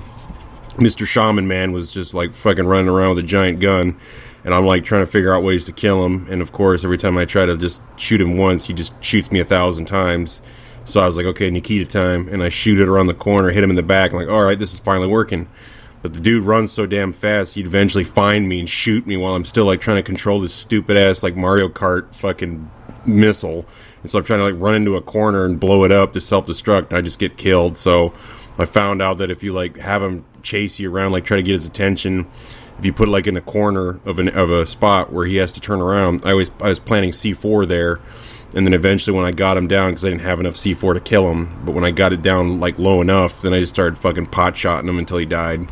Mr. Shaman Man was just like fucking running around with a giant gun, and I'm like trying to figure out ways to kill him. And of course, every time I try to just shoot him once, he just shoots me 1,000 times. So I was like, okay, Nikita time, and I shoot it around the corner, hit him in the back. I'm like, all right, this is finally working. But the dude runs so damn fast, he'd eventually find me and shoot me while I'm still like trying to control this stupid ass like Mario Kart fucking missile. And so I'm trying to like run into a corner and blow it up to self-destruct, and I just get killed. So I found out that if you like have him chase you around, like try to get his attention, if you put it like in a corner of a spot where he has to turn around, I was planting C4 there, and then eventually when I got him down, because I didn't have enough C4 to kill him, but when I got it down like low enough, then I just started fucking pot-shotting him until he died.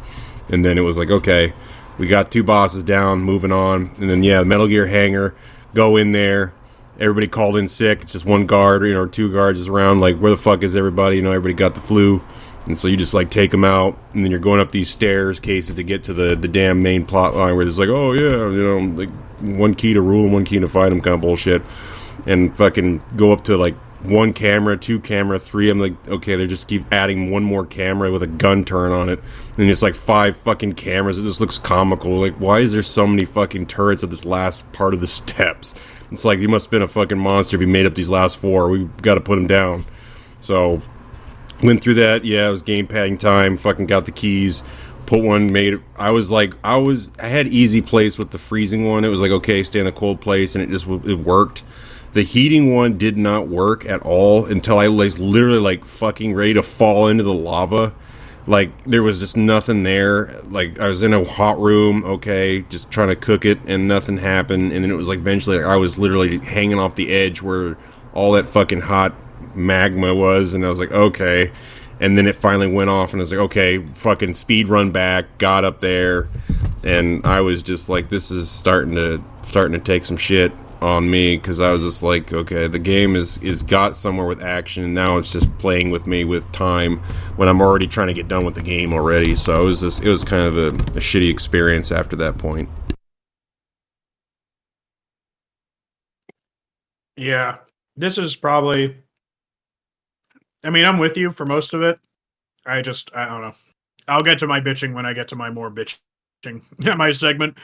And then it was like, okay, we got 2 bosses down, moving on. And then yeah, the Metal Gear hangar, go in there. Everybody called in sick. It's just 1 guard, you know, or 2 guards is around. Like, where the fuck is everybody? You know, everybody got the flu, and so you just like take them out, and then you're going up these stairs cases to get to the damn main plot line where there's like, oh yeah, you know, like 1 key to rule and 1 key to fight them kind of bullshit, and fucking go up to like 1 camera, 2 camera, 3. I'm like, okay, they just keep adding 1 more camera with a gun turn on it, and it's like 5 fucking cameras. It just looks comical. Like, why is there so many fucking turrets at this last part of the steps? It's like, you must have been a fucking monster if you made up these last 4. We got to put them down. So, went through that. Yeah, it was game padding time. Fucking got the keys. Put one, made it. I had easy place with the freezing one. It was like, okay, stay in a cold place, and it worked. The heating one did not work at all until I was literally like fucking ready to fall into the lava. Like, there was just nothing there. Like, I was in a hot room, okay, just trying to cook it, and nothing happened. And then it was like, eventually, like, I was literally hanging off the edge where all that fucking hot magma was, and I was like, okay. And then it finally went off, and I was like, okay, fucking speed run back, got up there, and I was just like, this is starting to take some shit on me, because I was just like, okay, the game is got somewhere with action, and now it's just playing with me with time when I'm already trying to get done with the game already. So it was kind of a shitty experience after that point. Yeah, this is probably, I mean, I'm with you for most of it. I don't know. I'll get to my bitching when I get to my more bitching my segment.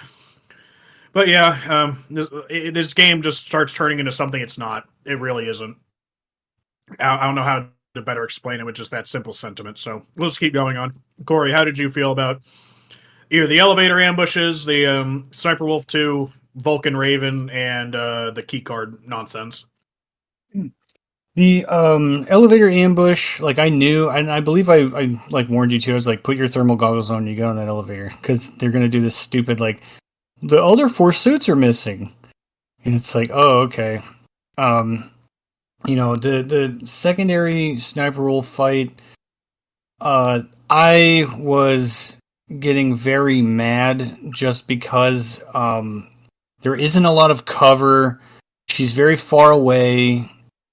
But yeah, this game just starts turning into something it's not. It really isn't. I don't know how to better explain it with just that simple sentiment. So let's keep going on. Corey, how did you feel about either the elevator ambushes, the Sniper Wolf 2, Vulcan Raven, and the keycard nonsense? The elevator ambush, like I knew, and I believe I like warned you too. I was like, put your thermal goggles on when you get on that elevator because they're gonna do this stupid like the other 4 suits are missing, and it's like, oh okay. The secondary Sniper Wolf fight, I was getting very mad just because there isn't a lot of cover. She's very far away.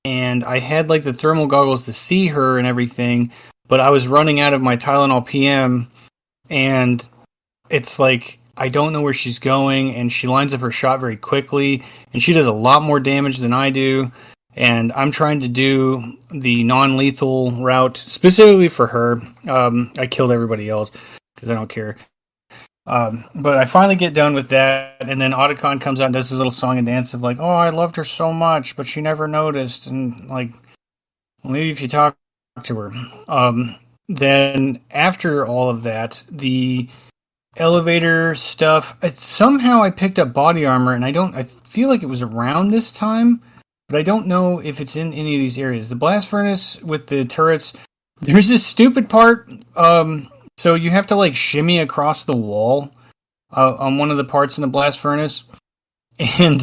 And I had like the thermal goggles to see her and everything, but I was running out of my Tylenol PM, and it's like I don't know where she's going, and she lines up her shot very quickly, and she does a lot more damage than I do, and I'm trying to do the non-lethal route specifically for her. I killed everybody else because I don't care. But I finally get done with that, and then Otacon comes out and does his little song and dance of like, oh, I loved her so much, but she never noticed, and like, well, maybe if you talk to her. Then after all of that, the elevator stuff, somehow I picked up body armor, and I feel like it was around this time, but I don't know if it's in any of these areas. The blast furnace with the turrets, there's this stupid part, so you have to like shimmy across the wall on one of the parts in the blast furnace, and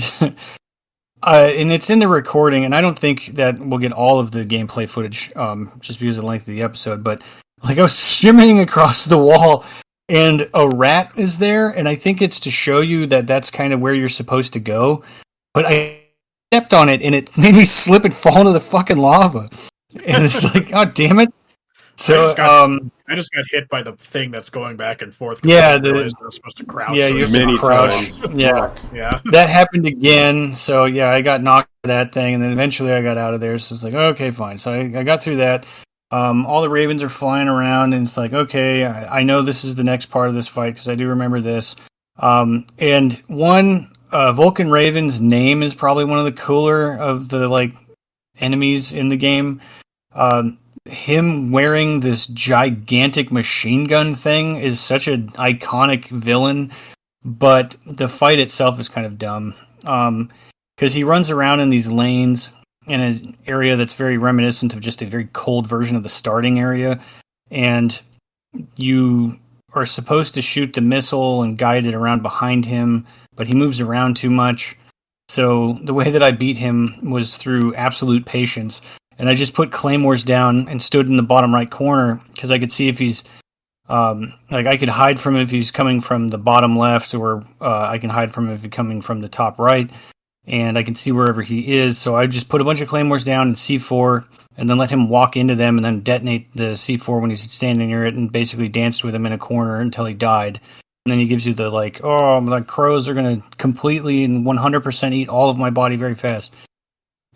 it's in the recording. And I don't think that we'll get all of the gameplay footage just because of the length of the episode. But like I was shimmying across the wall, and a rat is there, and I think it's to show you that that's kind of where you're supposed to go. But I stepped on it, and it made me slip and fall into the fucking lava. And it's like, oh damn it! So I just got hit by the thing that's going back and forth. Yeah, I was supposed to crouch. Yeah, you have to crouch. Yeah, yeah. That happened again. So yeah, I got knocked by that thing, and then eventually I got out of there. So it's like, okay, fine. So I got through that. All the ravens are flying around, and it's like, okay, I know this is the next part of this fight because I do remember this. And one Vulcan Raven's name is probably one of the cooler of the like enemies in the game. Him wearing this gigantic machine gun thing is such an iconic villain, but the fight itself is kind of dumb. Because he runs around in these lanes in an area that's very reminiscent of just a very cold version of the starting area, and you are supposed to shoot the missile and guide it around behind him, but he moves around too much. So the way that I beat him was through absolute patience. And I just put claymores down and stood in the bottom right corner because I could see if he's like I could hide from him if he's coming from the bottom left, or I can hide from him if he's coming from the top right, and I can see wherever he is. So I just put a bunch of claymores down and C4, and then let him walk into them, and then detonate the C4 when he's standing near it, and basically danced with him in a corner until he died. And then he gives you the like, oh, my crows are gonna completely and 100% eat all of my body very fast,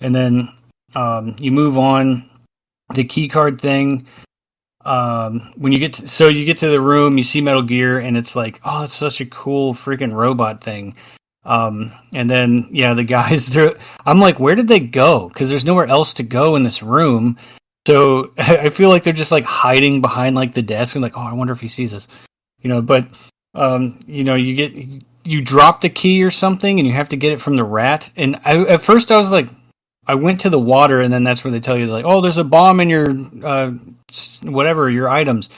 and then. You move on. The keycard thing. When you get to the room, you see Metal Gear, and it's like, oh, it's such a cool freaking robot thing. And then the guys, I'm like, where did they go? Because there's nowhere else to go in this room. So I feel like they're just like hiding behind like the desk and like, oh, I wonder if he sees us. But you drop the key or something, and you have to get it from the rat. And at first I was like. I went to the water, and then that's where they tell you, like, oh, there's a bomb in your, your items.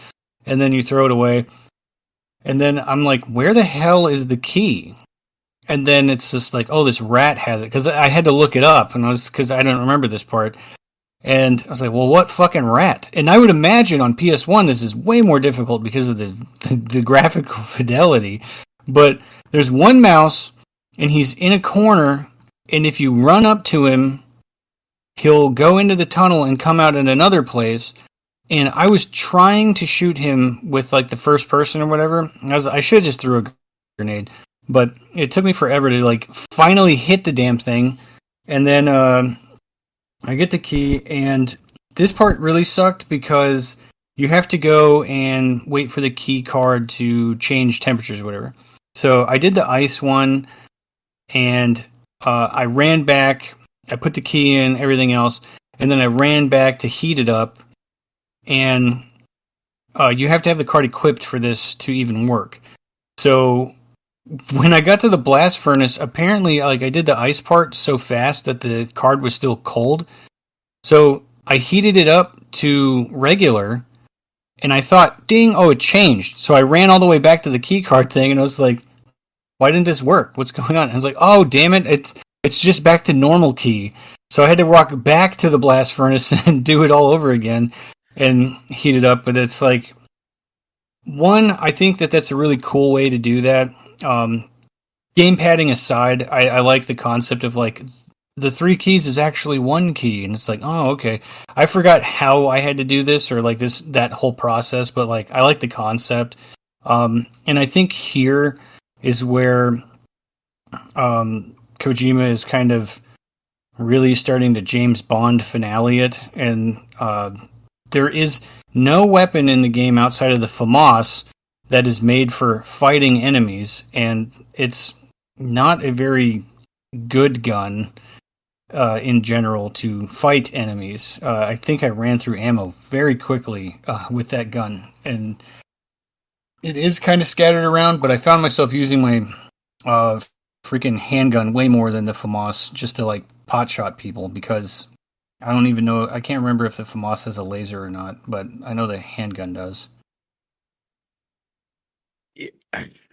And then you throw it away. And then I'm like, where the hell is the key? And then it's just like, oh, this rat has it. Because I had to look it up, because I don't remember this part. And I was like, well, what fucking rat? And I would imagine on PS1 this is way more difficult because of the graphical fidelity. But there's one mouse, and he's in a corner, and if you run up to him, he'll go into the tunnel and come out in another place. And I was trying to shoot him with like the first person or whatever. I should have just threw a grenade, but it took me forever to like finally hit the damn thing. And then I get the key, and this part really sucked because you have to go and wait for the key card to change temperatures or whatever. So I did the ice one. and I ran back. I put the key in, everything else, and then I ran back to heat it up. And you have to have the card equipped for this to even work. So when I got to the blast furnace, apparently, like, I did the ice part so fast that the card was still cold. So I heated it up to regular, and I thought, ding, oh, it changed. So I ran all the way back to the key card thing, and I was like, why didn't this work? What's going on? And I was like, oh, damn it, it's just back to normal key. So I had to walk back to the blast furnace and do it all over again and heat it up. But it's like, one, I think that's a really cool way to do that. Game padding aside, I like the concept of like the 3 keys is actually 1 key, and it's like, oh, okay. I forgot how I had to do this or like that whole process, but like I like the concept. And I think here is where Kojima is kind of really starting to James Bond finale it, and there is no weapon in the game outside of the FAMAS that is made for fighting enemies, and it's not a very good gun in general to fight enemies. I think I ran through ammo very quickly with that gun, and it is kind of scattered around, but I found myself using my freaking handgun way more than the FAMAS just to like pot shot people, because I don't even know, I can't remember if the FAMAS has a laser or not, but I know the handgun does.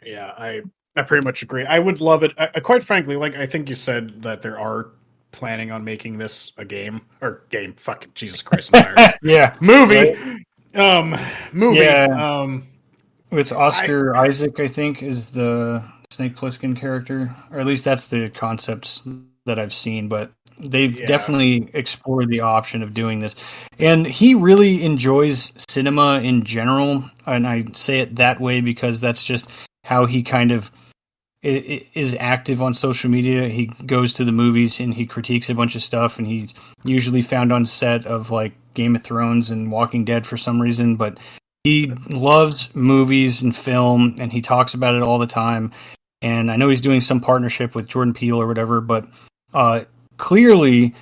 Yeah, I pretty much agree. I would love it. Quite frankly, like I think you said that there are planning on making this a game. Fucking Jesus Christ, I'm tired. Yeah. Movie. Right? Movie. Yeah. With Oscar Isaac, I think, is the Snake Plissken character, or at least that's the concepts that I've seen, but they've definitely explored the option of doing this. And he really enjoys cinema in general, and I say it that way because that's just how he kind of is active on social media. He goes to the movies and he critiques a bunch of stuff, and he's usually found on set of like Game of Thrones and Walking Dead for some reason, but he loves movies and film, and he talks about it all the time. And I know he's doing some partnership with Jordan Peele or whatever, but clearly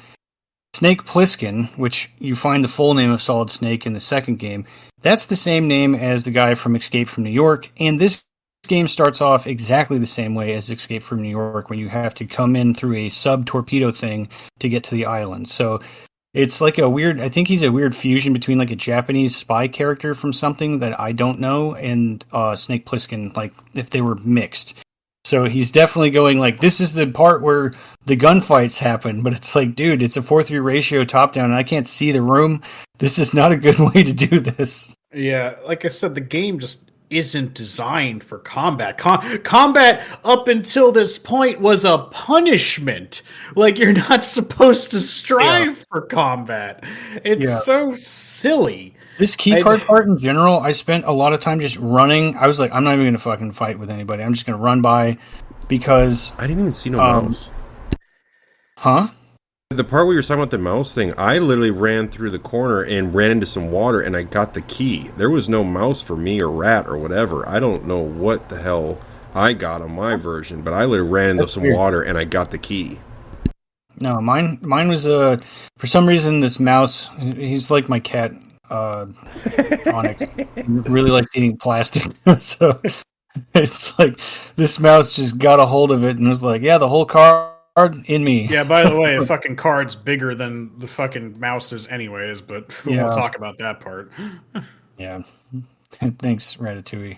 Snake Plissken, which you find the full name of Solid Snake in the second game, that's the same name as the guy from Escape from New York. And this game starts off exactly the same way as Escape from New York, when you have to come in through a sub-torpedo thing to get to the island. So it's like I think he's a weird fusion between like a Japanese spy character from something that I don't know and Snake Plissken, like if they were mixed. So he's definitely going like, this is the part where the gunfights happen, but it's like, dude, it's a 4:3 ratio top down and I can't see the room. This is not a good way to do this. Yeah, like I said, the game just isn't designed for combat. Combat up until this point was a punishment. Like, you're not supposed to strive for combat. It's so silly. This keycard part in general, I spent a lot of time just running. I was like, I'm not even going to fucking fight with anybody. I'm just going to run by because... I didn't even see no mouse. Huh? The part where you were talking about the mouse thing, I literally ran through the corner and ran into some water and I got the key. There was no mouse for me or Rat or whatever. I don't know what the hell I got on my version, but I literally ran into some water and I got the key. No, mine was for some reason this mouse, he's like my cat, Onyx. He really likes eating plastic. So it's like this mouse just got a hold of it and was like, yeah, the whole card in me. Yeah, by the way, a fucking card's bigger than the fucking mouse is anyways, but we'll talk about that part. Yeah. Thanks, Ratatouille.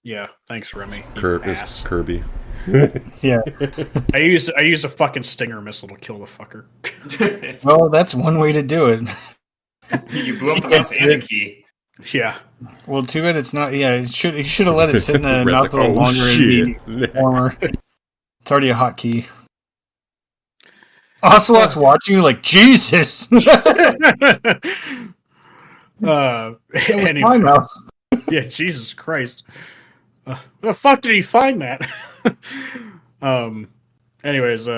Yeah, thanks, Remy. Kirby. Yeah. I used a fucking stinger missile to kill the fucker. Well, that's one way to do it. You blew up the mouse and the key. Yeah. Well, too bad it's not. Yeah, you should have let it sit in the mouth a little longer and be warmer. It's already a hot key. Ocelot's watching you like, Jesus! Anyway. My mouth. Yeah, Jesus Christ. The fuck did he find that? Anyways,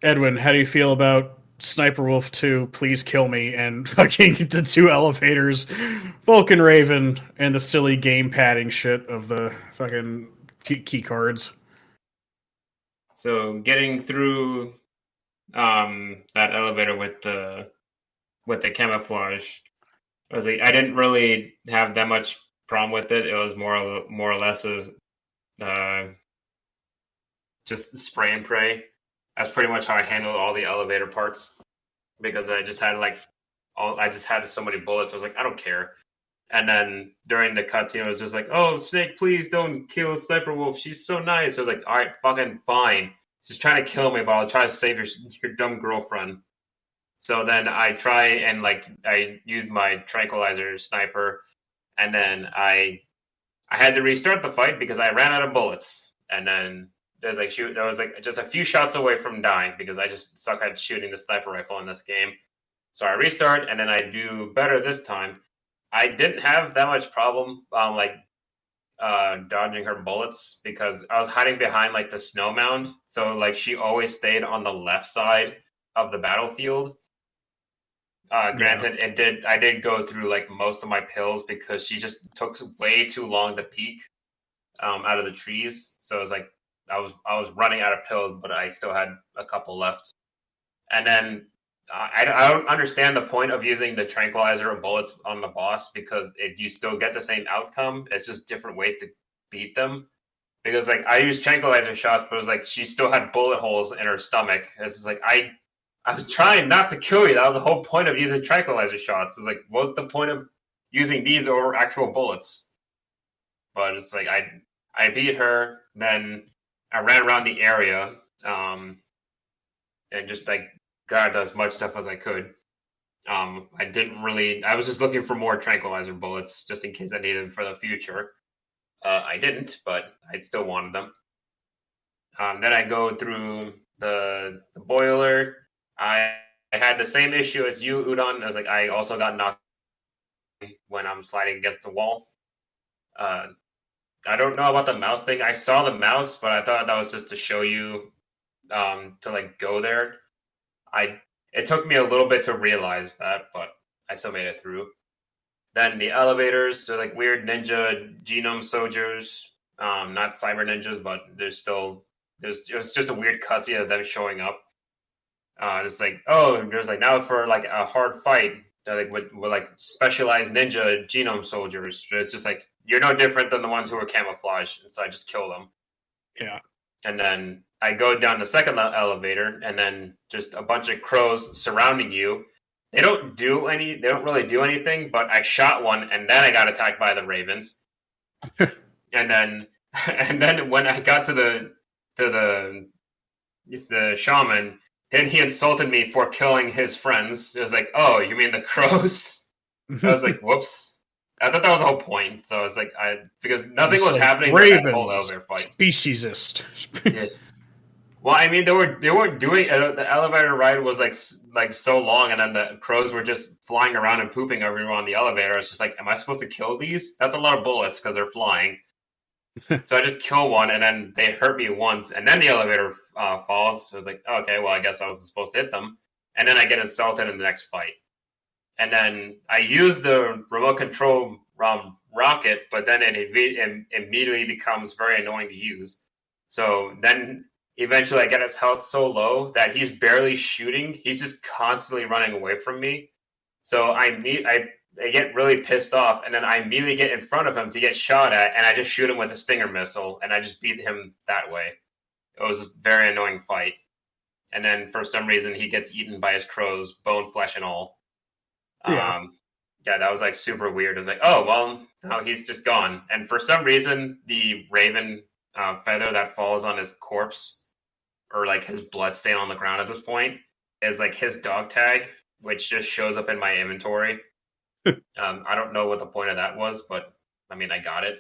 Edwin, how do you feel about Sniper Wolf 2, Please Kill Me, and fucking the 2 elevators, Vulcan Raven, and the silly game padding shit of the fucking key cards? So getting through that elevator with the camouflage, I was like, I didn't really have that much problem with it. It was more or less just spray and pray. That's pretty much how I handled all the elevator parts because I just had so many bullets. I was like, I don't care. And then during the cutscene, it was just like, "Oh, Snake, please don't kill Sniper Wolf. She's so nice." I was like, "All right, fucking fine. She's trying to kill me, but I'll try to save your dumb girlfriend." So then I try and I use my tranquilizer sniper, and then I had to restart the fight because I ran out of bullets. And then I was like just a few shots away from dying because I just suck at shooting the sniper rifle in this game. So I restart, and then I do better this time. I didn't have that much problem dodging her bullets because I was hiding behind like the snow mound. So like she always stayed on the left side of the battlefield. Granted, I did go through like most of my pills because she just took way too long to peek out of the trees. So it was like I was running out of pills, but I still had a couple left. And then I don't understand the point of using the tranquilizer or bullets on the boss because you still get the same outcome. It's just different ways to beat them. Because like I used tranquilizer shots, but it was like she still had bullet holes in her stomach. It's just like I was trying not to kill you. That was the whole point of using tranquilizer shots. It's like, what's the point of using these over actual bullets? But it's like I beat her, then I ran around the area, and just like got as much stuff as I could. I was just looking for more tranquilizer bullets just in case I needed them for the future. I didn't, but I still wanted them. Then I go through the boiler. I had the same issue as you, Udon. I was like, I also got knocked when I'm sliding against the wall. I don't know about the mouse thing. I saw the mouse, but I thought that was just to show you to like go there. It took me a little bit to realize that, but I still made it through. Then the elevators, they're like weird ninja genome soldiers. Not cyber ninjas, but it was just a weird cutscene of them showing up. It's like, oh, there's like now for like a hard fight, like with like specialized ninja genome soldiers. It's just like you're no different than the ones who were camouflaged, and so I just kill them. Yeah. And then I go down the second elevator, and then just a bunch of crows surrounding you. They don't really do anything, but I shot one, and then I got attacked by the ravens. and then when I got to the shaman, then he insulted me for killing his friends. It was like, oh, you mean the crows? I was like, whoops. I thought that was the whole point. So it's like because nothing was happening in that whole elevator fight. Speciesist. Yeah. Well, I mean, they weren't doing the elevator ride was like so long, and then the crows were just flying around and pooping everywhere on the elevator. It's just like, am I supposed to kill these? That's a lot of bullets because they're flying. So I just kill one, and then they hurt me once, and then the elevator falls. So I was like, okay, well, I guess I wasn't supposed to hit them. And then I get insulted in the next fight. And then I use the remote control rocket, but then it immediately becomes very annoying to use. So then eventually I get his health so low that he's barely shooting. He's just constantly running away from me. So I get really pissed off, and then I immediately get in front of him to get shot at, and I just shoot him with a Stinger missile, and I just beat him that way. It was a very annoying fight. And then for some reason, he gets eaten by his crows, bone, flesh, and all. Yeah, that was like super weird. It was like, oh, well, now he's just gone. And for some reason, the raven feather that falls on his corpse, or like his blood stain on the ground at this point, is like his dog tag, which just shows up in my inventory. I don't know what the point of that was, but I mean, I got it.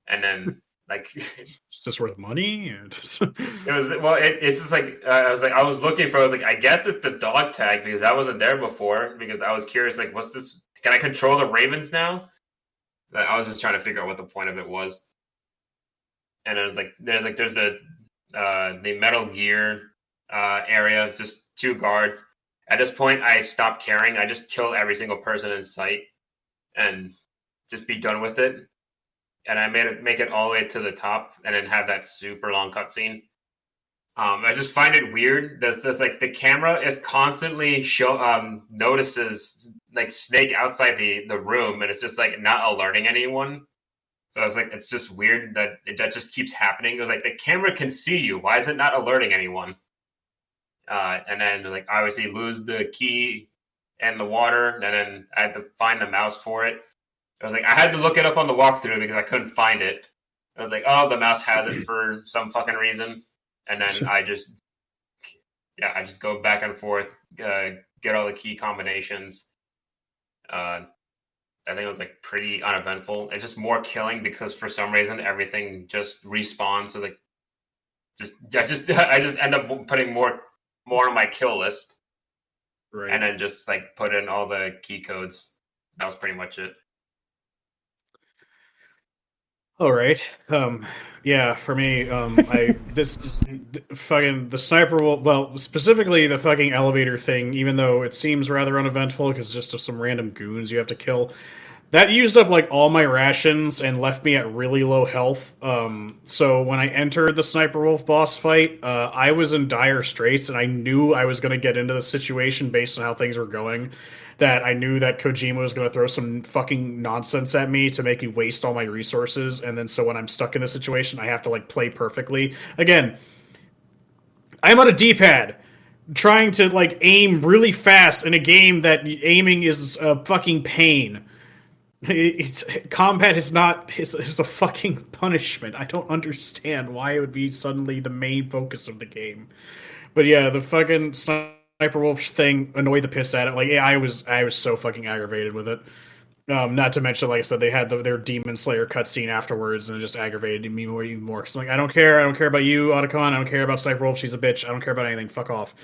And then like it's just worth money. It's just like I was looking for. I was like, I guess it's the dog tag because that wasn't there before. Because I was curious, like, what's this? Can I control the ravens now? I was just trying to figure out what the point of it was. And it was like, there's the Metal Gear area, just 2 guards. At this point, I stopped caring. I just killed every single person in sight and just be done with it. And I make it all the way to the top and then have that super long cutscene. I just find it weird. This like the camera is constantly notices like Snake outside the room, and it's just like not alerting anyone. So I was like, it's just weird that just keeps happening. It was like the camera can see you. Why is it not alerting anyone? And then like obviously lose the key and the water, and then I had to find the mouse for it. I was like, I had to look it up on the walkthrough because I couldn't find it. I was like, oh, the mouse has it for some fucking reason. And then I just go back and forth, get all the key combinations. I think it was like pretty uneventful. It's just more killing because for some reason everything just respawns. So like, I just end up putting more on my kill list, right? And then just like put in all the key codes. That was pretty much it. All right. Yeah, for me, this fucking the sniper wolf. Well, specifically the fucking elevator thing. Even though it seems rather uneventful because just of some random goons you have to kill. That used up like all my rations and left me at really low health. So when I entered the Sniper Wolf boss fight, I was in dire straits, and I knew I was going to get into the situation based on how things were going. That I knew that Kojima was going to throw some fucking nonsense at me to make me waste all my resources, and then so when I'm stuck in this situation, I have to like play perfectly. Again, I'm on a D-pad trying to like aim really fast in a game that aiming is a fucking pain. Combat is not is a fucking punishment. I don't understand why it would be suddenly the main focus of the game. But yeah, the fucking Sniper Wolf thing annoyed the piss out of it. Like, yeah, I was so fucking aggravated with it. Not to mention, like I said, they had their Demon Slayer cutscene afterwards, and it just aggravated me even more. Because I'm like, I don't care about you, Otacon. I don't care about Sniper Wolf. She's a bitch. I don't care about anything. Fuck off.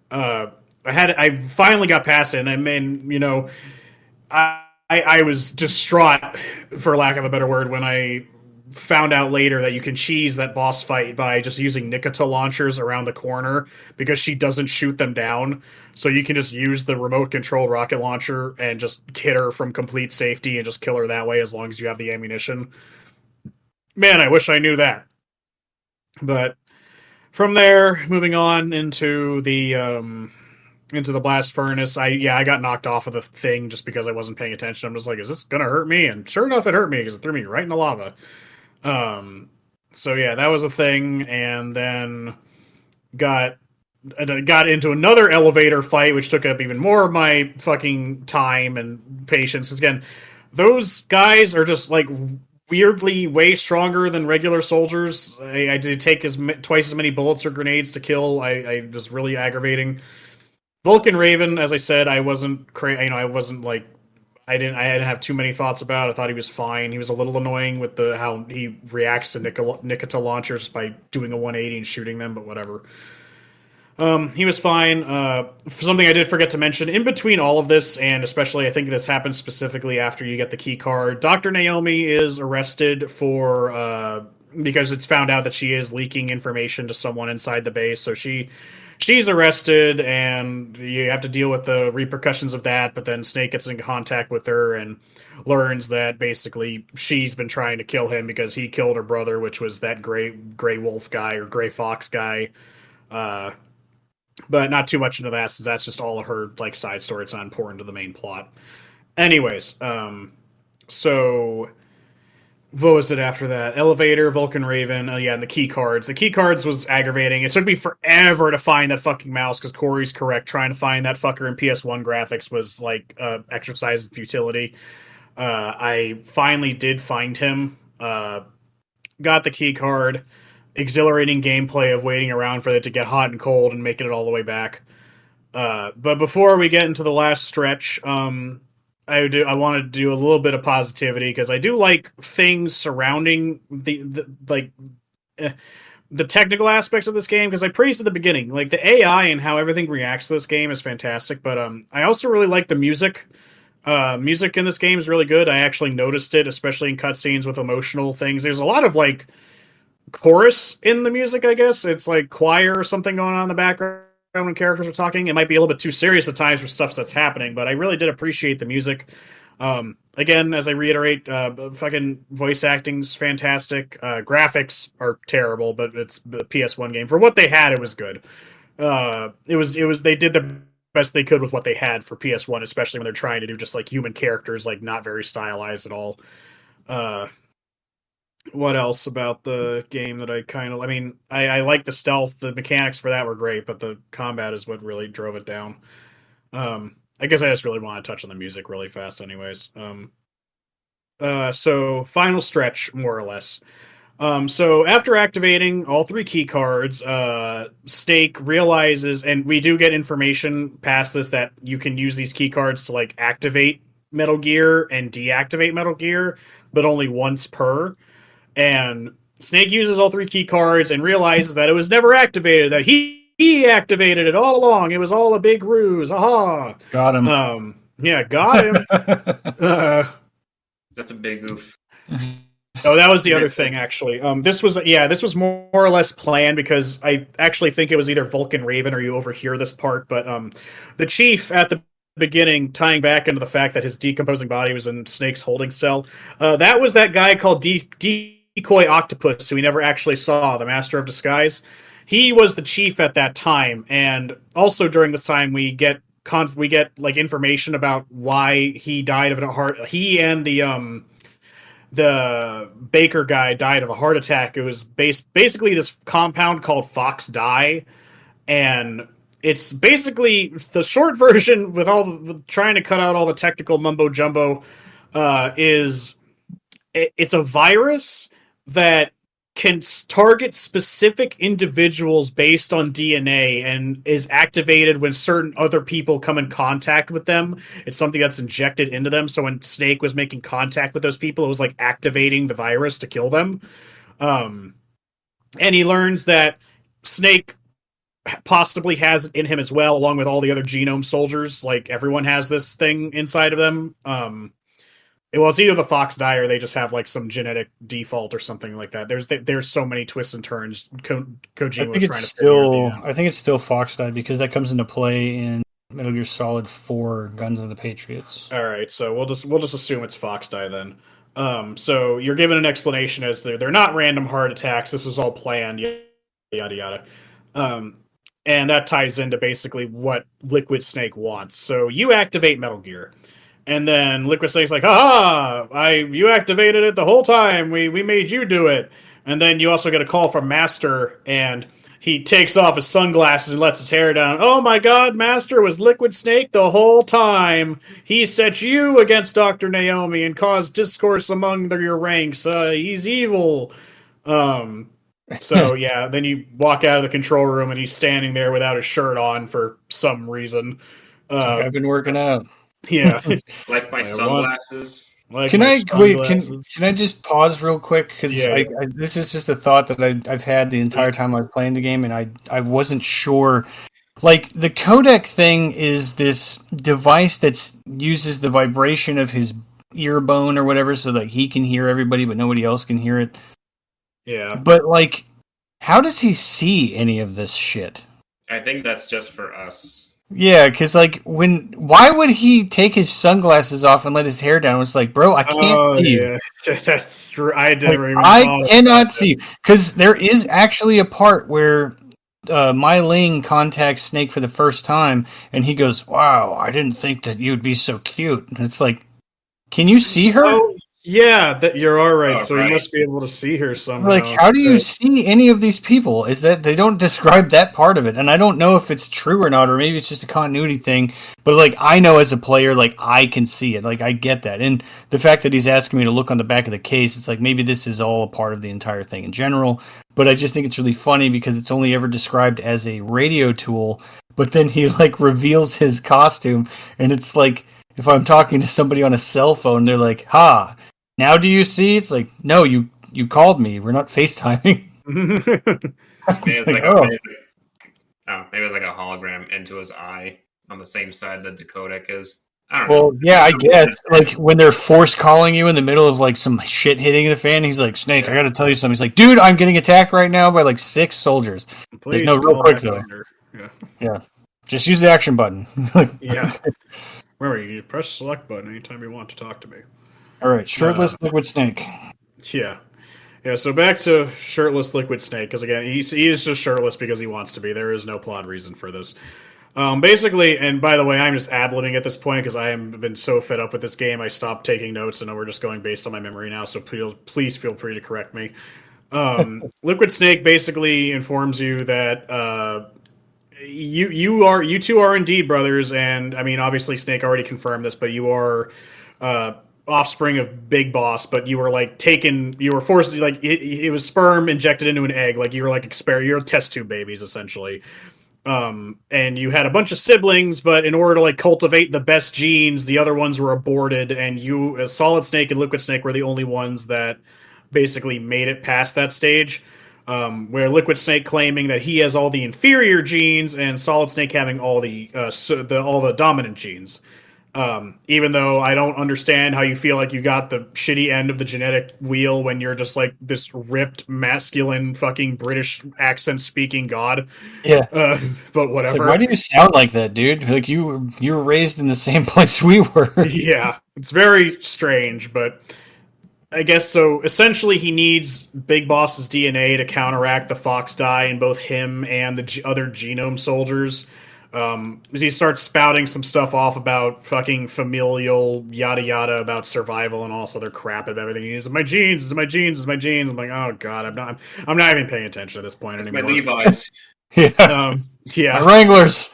I finally got past it, and I mean, you know, I was distraught, for lack of a better word, when I found out later that you can cheese that boss fight by just using Nikita launchers around the corner because she doesn't shoot them down. So you can just use the remote control rocket launcher and just hit her from complete safety and just kill her that way as long as you have the ammunition. Man, I wish I knew that. But from there, moving on into the blast furnace. I got knocked off of the thing just because I wasn't paying attention. I'm just like, is this gonna hurt me? And sure enough, it hurt me because it threw me right in the lava. So yeah, that was a thing, and then got into another elevator fight, which took up even more of my fucking time and patience. Again, those guys are just like weirdly way stronger than regular soldiers. I did take twice as many bullets or grenades to kill. I was really aggravating. Vulcan Raven, as I said, I wasn't I wasn't like I didn't have too many thoughts about. I thought he was fine. He was a little annoying with how he reacts to Nikita launchers by doing a 180 and shooting them, but whatever. He was fine. Something I did forget to mention, in between all of this, and especially I think this happens specifically after you get the key card, Dr. Naomi is arrested for because it's found out that she is leaking information to someone inside the base, so she's arrested, and you have to deal with the repercussions of that. But then Snake gets in contact with her and learns that basically she's been trying to kill him because he killed her brother, which was that gray wolf guy or gray fox guy. But not too much into that, since that's just all of her like side story. It's not important to the main plot. Anyways, so what was it after that? Elevator, Vulcan Raven, and the key cards. The key cards was aggravating. It took me forever to find that fucking mouse, because Corey's correct. Trying to find that fucker in PS1 graphics was like exercise in futility. I finally did find him. Got the key card. Exhilarating gameplay of waiting around for it to get hot and cold and making it all the way back. But before we get into the last stretch, I want to do a little bit of positivity, because I do like things surrounding the technical aspects of this game, because I praised at the beginning, like the AI and how everything reacts to this game is fantastic. But I also really like the music. Music in this game is really good. I actually noticed it, especially in cutscenes with emotional things. There's a lot of like chorus in the music, I guess. It's like choir or something going on in the background when characters are talking. It might be a little bit too serious at times for stuff that's happening, but I really did appreciate the music. again, as I reiterate, fucking voice acting's fantastic. Graphics are terrible, but it's a PS1 game. For what they had, it was good. They did the best they could with what they had for PS1, especially when they're trying to do just like human characters, like not very stylized at all. What else about the game that I like the stealth, the mechanics for that were great, but the combat is what really drove it down. I guess I just really want to touch on the music really fast anyways. So final stretch, more or less. So after activating all 3 key cards, Snake realizes, and we do get information past this, that you can use these key cards to like activate Metal Gear and deactivate Metal Gear, but only once per. And Snake uses all 3 key cards and realizes that it was never activated, that he activated it all along. It was all a big ruse. Aha! Got him. Yeah, got him. That's a big oof. Oh, that was the other thing, actually. This was more or less planned, because I actually think it was either Vulcan Raven or you overhear this part, but the chief at the beginning, tying back into the fact that his decomposing body was in Snake's holding cell, that was that guy called Decoy Octopus, who we never actually saw, the Master of Disguise. He was the chief at that time, and also during this time we get like information about why he died of a heart. He and the baker guy died of a heart attack. It was basically this compound called Fox Dye, and it's basically the short version with trying to cut out all the technical mumbo jumbo. It's a virus that can target specific individuals based on DNA and is activated when certain other people come in contact with them. It's something that's injected into them. So when Snake was making contact with those people, it was like activating the virus to kill them. And he learns that Snake possibly has it in him as well, along with all the other genome soldiers. Like, everyone has this thing inside of them. Well, it's either the Fox Dye or they just have like some genetic default or something like that. There's so many twists and turns. Kojima was trying to figure. I think it's still Fox Dye, because that comes into play in Metal Gear Solid 4: Guns of the Patriots. All right, so we'll just assume it's Fox Dye then. So you're given an explanation as they're not random heart attacks. This was all planned. Yada yada. And that ties into basically what Liquid Snake wants. So you activate Metal Gear. And then Liquid Snake's like, you activated it the whole time. We made you do it. And then you also get a call from Master, and he takes off his sunglasses and lets his hair down. Oh my god, Master was Liquid Snake the whole time. He set you against Dr. Naomi and caused discourse among your ranks. He's evil. So yeah, then you walk out of the control room and he's standing there without his shirt on for some reason. I've been working out. Yeah, like my sunglasses. Can I just pause real quick, because this is just a thought that I've had the entire time I was playing the game, and I wasn't sure. Like, the codec thing is this device that uses the vibration of his ear bone or whatever, so that he can hear everybody, but nobody else can hear it. Yeah, but like, how does he see any of this shit? I think that's just for us. Yeah, because like, why would he take his sunglasses off and let his hair down? It's like, bro, I can't see. Yeah. That's true. I cannot see, because there is actually a part where Mai Ling contacts Snake for the first time, and he goes, "Wow, I didn't think that you'd be so cute." And it's like, can you see her? Oh, yeah, that you're all right. So you must be able to see her somehow. Like, how do you see any of these people? Is that they don't describe that part of it, and I don't know if it's true or not, or maybe it's just a continuity thing. But like, I know as a player, like, I can see it. Like, I get that, and the fact that he's asking me to look on the back of the case, it's like maybe this is all a part of the entire thing in general. But I just think it's really funny because it's only ever described as a radio tool. But then he like reveals his costume, and it's like, if I'm talking to somebody on a cell phone, they're like, "Ha. Now do you see?" It's like, no, you called me. We're not FaceTiming. Maybe it's like a hologram into his eye on the same side that the codec is. I don't know. Well, yeah, I guess. Like, when they're force calling you in the middle of like some shit hitting the fan, he's like, "Snake, I gotta tell you something." He's like, "Dude, I'm getting attacked right now by like 6 soldiers." Like, no, real quick though. Yeah. Just use the action button. Yeah. Remember, you press the select button anytime you want to talk to me. All right, shirtless Liquid Snake. Yeah. Yeah, so back to shirtless Liquid Snake, because again, he is just shirtless because he wants to be. There is no plot reason for this. Basically, and by the way, I'm just ad-libbing at this point because I have been so fed up with this game, I stopped taking notes, and we're just going based on my memory now, so please feel free to correct me. Liquid Snake basically informs you that you two are indeed brothers, and I mean, obviously Snake already confirmed this, but you are offspring of Big Boss, but you were like you were forced, like it was sperm injected into an egg, like you were like you're test tube babies essentially. And you had a bunch of siblings, but in order to like cultivate the best genes, the other ones were aborted, and Solid Snake and Liquid Snake were the only ones that basically made it past that stage. Where Liquid Snake claiming that he has all the inferior genes, and Solid Snake having all the dominant genes. Even though I don't understand how you feel like you got the shitty end of the genetic wheel when you're just like this ripped, masculine, fucking British accent speaking god. Yeah. But whatever. Like, why do you sound like that, dude? Like you were raised in the same place we were. Yeah, it's very strange, but I guess so. Essentially, he needs Big Boss's DNA to counteract the Fox dye in both him and the other genome soldiers. He starts spouting some stuff off about fucking familial yada yada about survival and all this other crap of everything. He's my genes, it's my genes, it's my genes. I'm like, oh god, I'm not even paying attention at this point anymore. My Levi's. Yeah. Yeah. My Wranglers.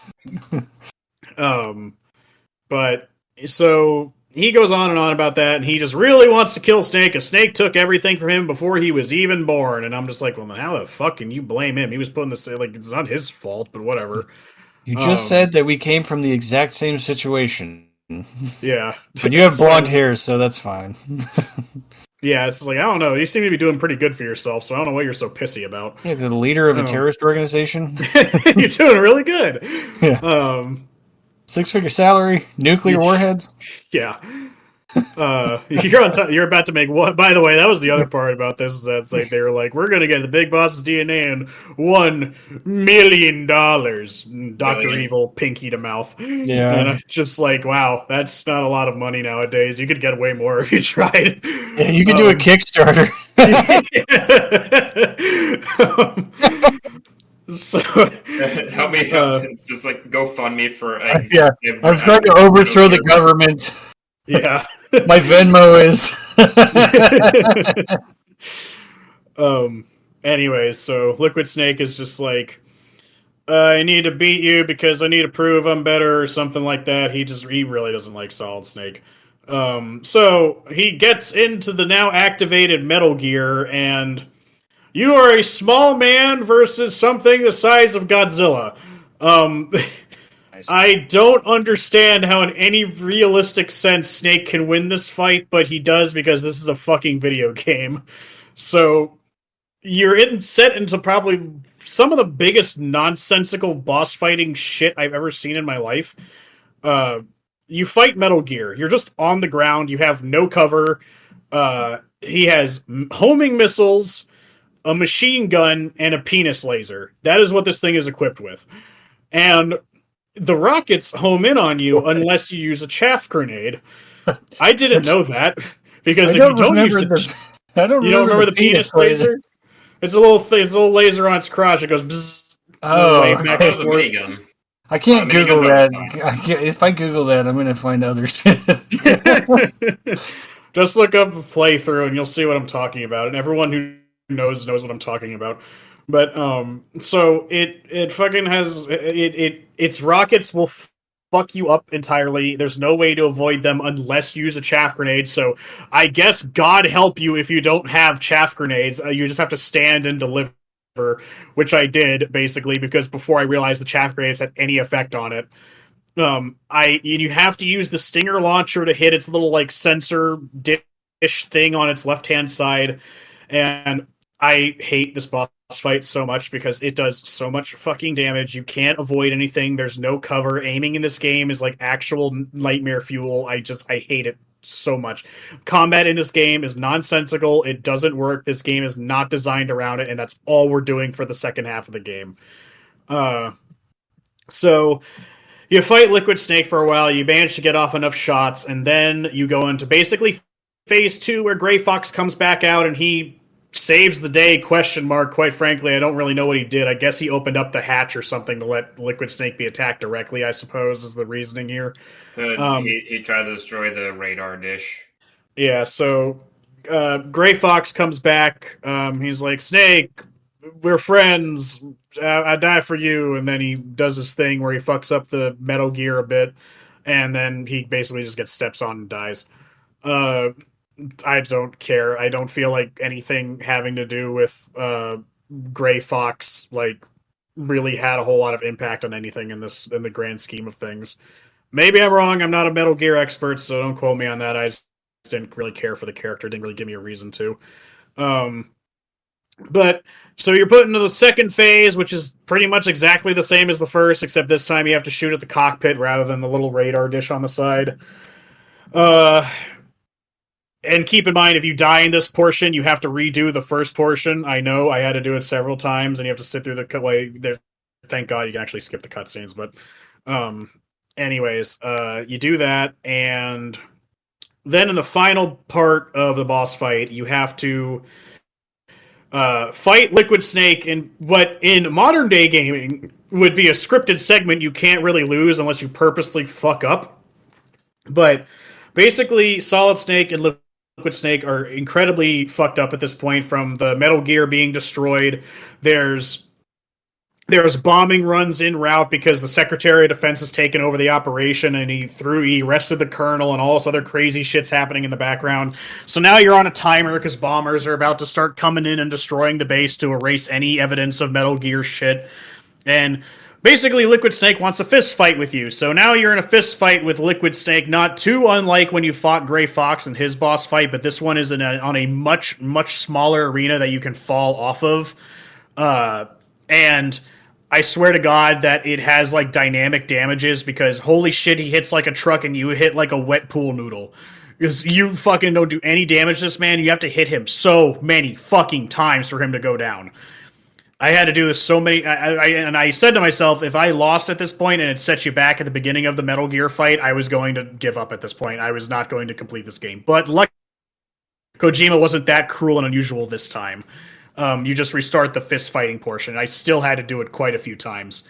But so he goes on and on about that, and he just really wants to kill Snake, because Snake took everything from him before he was even born. And I'm just like, well, how the fuck can you blame him? He was putting this, like, it's not his fault, but whatever. You just said that we came from the exact same situation. Yeah. But you have blonde hair, so that's fine. Yeah, it's like, I don't know. You seem to be doing pretty good for yourself, so I don't know what you're so pissy about. Yeah, the leader of a terrorist organization. You're doing really good. Yeah. 6-figure salary, nuclear warheads. Yeah. You're about to make what? By the way, that was the other part about this. Is that it's like they were like, we're gonna get the Big Boss's DNA and $1 million. Dr. Evil, pinky to mouth. Yeah, and I'm just like, wow, that's not a lot of money nowadays. You could get way more if you tried. Yeah, you could do a Kickstarter. So help me out. It's just like GoFundMe for yeah. I'm trying to overthrow the government. Yeah. My Venmo is anyways, so Liquid Snake is just like, I need to beat you because I need to prove I'm better or something like that. He really doesn't like Solid Snake. So he gets into the now activated Metal Gear, and you are a small man versus something the size of Godzilla. I don't understand how in any realistic sense Snake can win this fight, but he does because this is a fucking video game. So you're set into probably some of the biggest nonsensical boss fighting shit I've ever seen in my life. You fight Metal Gear. You're just on the ground. You have no cover. He has homing missiles, a machine gun, and a penis laser. That is what this thing is equipped with. And the rockets home in on you unless you use a chaff grenade. I didn't know that because if you don't use the penis laser. It's a little laser on its crotch. It goes bzzz. Back and forth. I can't Google that. If I Google that, I'm going to find other shit. Just look up a playthrough and you'll see what I'm talking about. And everyone who knows what I'm talking about. But so it fucking has its rockets will fuck you up entirely. There's no way to avoid them unless you use a chaff grenade. So I guess God help you if you don't have chaff grenades. You just have to stand and deliver, which I did basically because before I realized the chaff grenades had any effect on it. You have to use the Stinger launcher to hit its little like sensor dish thing on its left hand side, and I hate this boss fight so much because it does so much fucking damage. You can't avoid anything. There's no cover. Aiming in this game is like actual nightmare fuel. I hate it so much. Combat in this game is nonsensical. It doesn't work. This game is not designed around it, and that's all we're doing for the second half of the game. So you fight Liquid Snake for a while. You manage to get off enough shots, and then you go into basically phase 2 where Gray Fox comes back out and he saves the day, ? Quite frankly, I don't really know what he did. I guess he opened up the hatch or something to let Liquid Snake be attacked directly, I suppose, is the reasoning here. He tried to destroy the radar dish. Yeah, so Gray Fox comes back. He's like, Snake, we're friends. I die for you. And then he does this thing where he fucks up the Metal Gear a bit. And then he basically just gets steps on and dies. I don't care. I don't feel like anything having to do with Gray Fox really had a whole lot of impact on anything in the grand scheme of things. Maybe I'm wrong. I'm not a Metal Gear expert, so don't quote me on that. I just didn't really care for the character. Didn't really give me a reason to. But so you're put into the second phase, which is pretty much exactly the same as the first, except this time you have to shoot at the cockpit rather than the little radar dish on the side. And keep in mind, if you die in this portion, you have to redo the first portion. I know I had to do it several times, and you have to sit through the way. Thank God you can actually skip the cutscenes. But, anyways, you do that, and then in the final part of the boss fight, you have to fight Liquid Snake in what in modern day gaming would be a scripted segment you can't really lose unless you purposely fuck up. But basically, Solid Snake and Liquid Snake are incredibly fucked up at this point from the Metal Gear being destroyed. There's bombing runs en route because the Secretary of Defense has taken over the operation and he arrested the colonel and all this other crazy shit's happening in the background. So now you're on a timer because bombers are about to start coming in and destroying the base to erase any evidence of Metal Gear shit. And basically, Liquid Snake wants a fist fight with you. So now you're in a fist fight with Liquid Snake, not too unlike when you fought Gray Fox in his boss fight, but this one is on a much, much smaller arena that you can fall off of. And I swear to God that it has dynamic damages because holy shit, he hits like a truck and you hit like a wet pool noodle. Because you fucking don't do any damage to this man. You have to hit him so many fucking times for him to go down. I had to do this so many, and I said to myself, if I lost at this point and it set you back at the beginning of the Metal Gear fight, I was going to give up at this point. I was not going to complete this game. But luckily, Kojima wasn't that cruel and unusual this time. You just restart the fist fighting portion. I still had to do it quite a few times.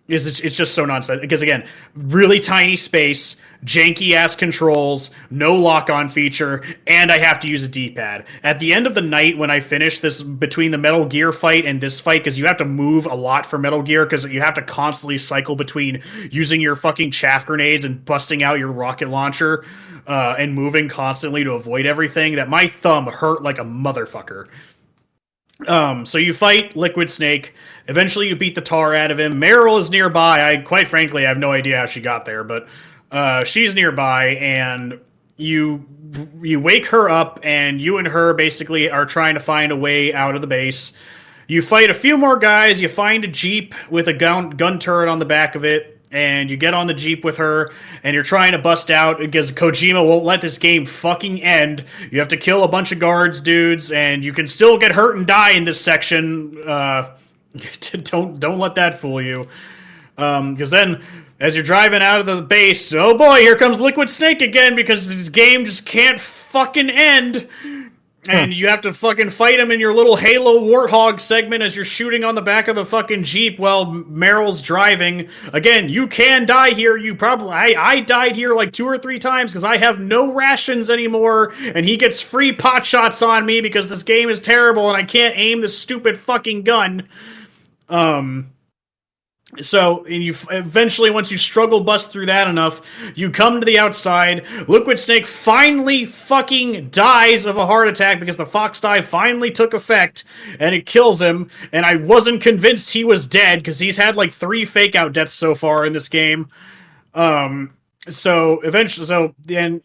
It's just so nonsense. Because again, really tiny space, janky-ass controls, no lock-on feature, and I have to use a D-pad. At the end of the night, when I finish this, between the Metal Gear fight and this fight, because you have to move a lot for Metal Gear, because you have to constantly cycle between using your fucking chaff grenades and busting out your rocket launcher, and moving constantly to avoid everything, that my thumb hurt like a motherfucker. So you fight Liquid Snake. Eventually you beat the tar out of him. Meryl is nearby. Quite frankly, I have no idea how she got there, but she's nearby, and you wake her up, and you and her basically are trying to find a way out of the base. You fight a few more guys. You find a Jeep with a gun turret on the back of it, and you get on the Jeep with her, and you're trying to bust out because Kojima won't let this game fucking end. You have to kill a bunch of guards, dudes, and you can still get hurt and die in this section. Don't let that fool you. Because then, as you're driving out of the base, oh boy, here comes Liquid Snake again, because this game just can't fucking end. And you have to fucking fight him in your little Halo Warthog segment as you're shooting on the back of the fucking Jeep while Meryl's driving. Again, you can die here. I died here 2 or 3 times because I have no rations anymore, and he gets free pot shots on me because this game is terrible and I can't aim this stupid fucking gun. So, and you eventually, once you struggle bust through that enough, you come to the outside. Liquid Snake finally fucking dies of a heart attack because the fox die finally took effect, and it kills him. And I wasn't convinced he was dead because he's had 3 fake out deaths so far in this game. So eventually, then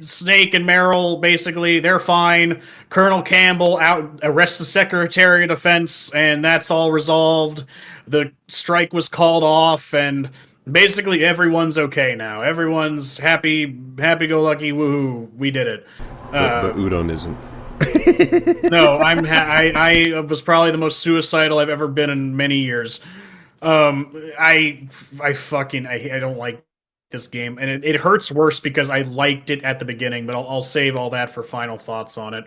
Snake and Meryl, basically, they're fine. Colonel Campbell arrests the Secretary of Defense, and that's all resolved. The strike was called off, and basically everyone's okay now. Everyone's happy-go-lucky, woohoo, we did it. But Udon isn't. No, I was probably the most suicidal I've ever been in many years. I don't like this game, and it hurts worse because I liked it at the beginning, but I'll save all that for final thoughts on it.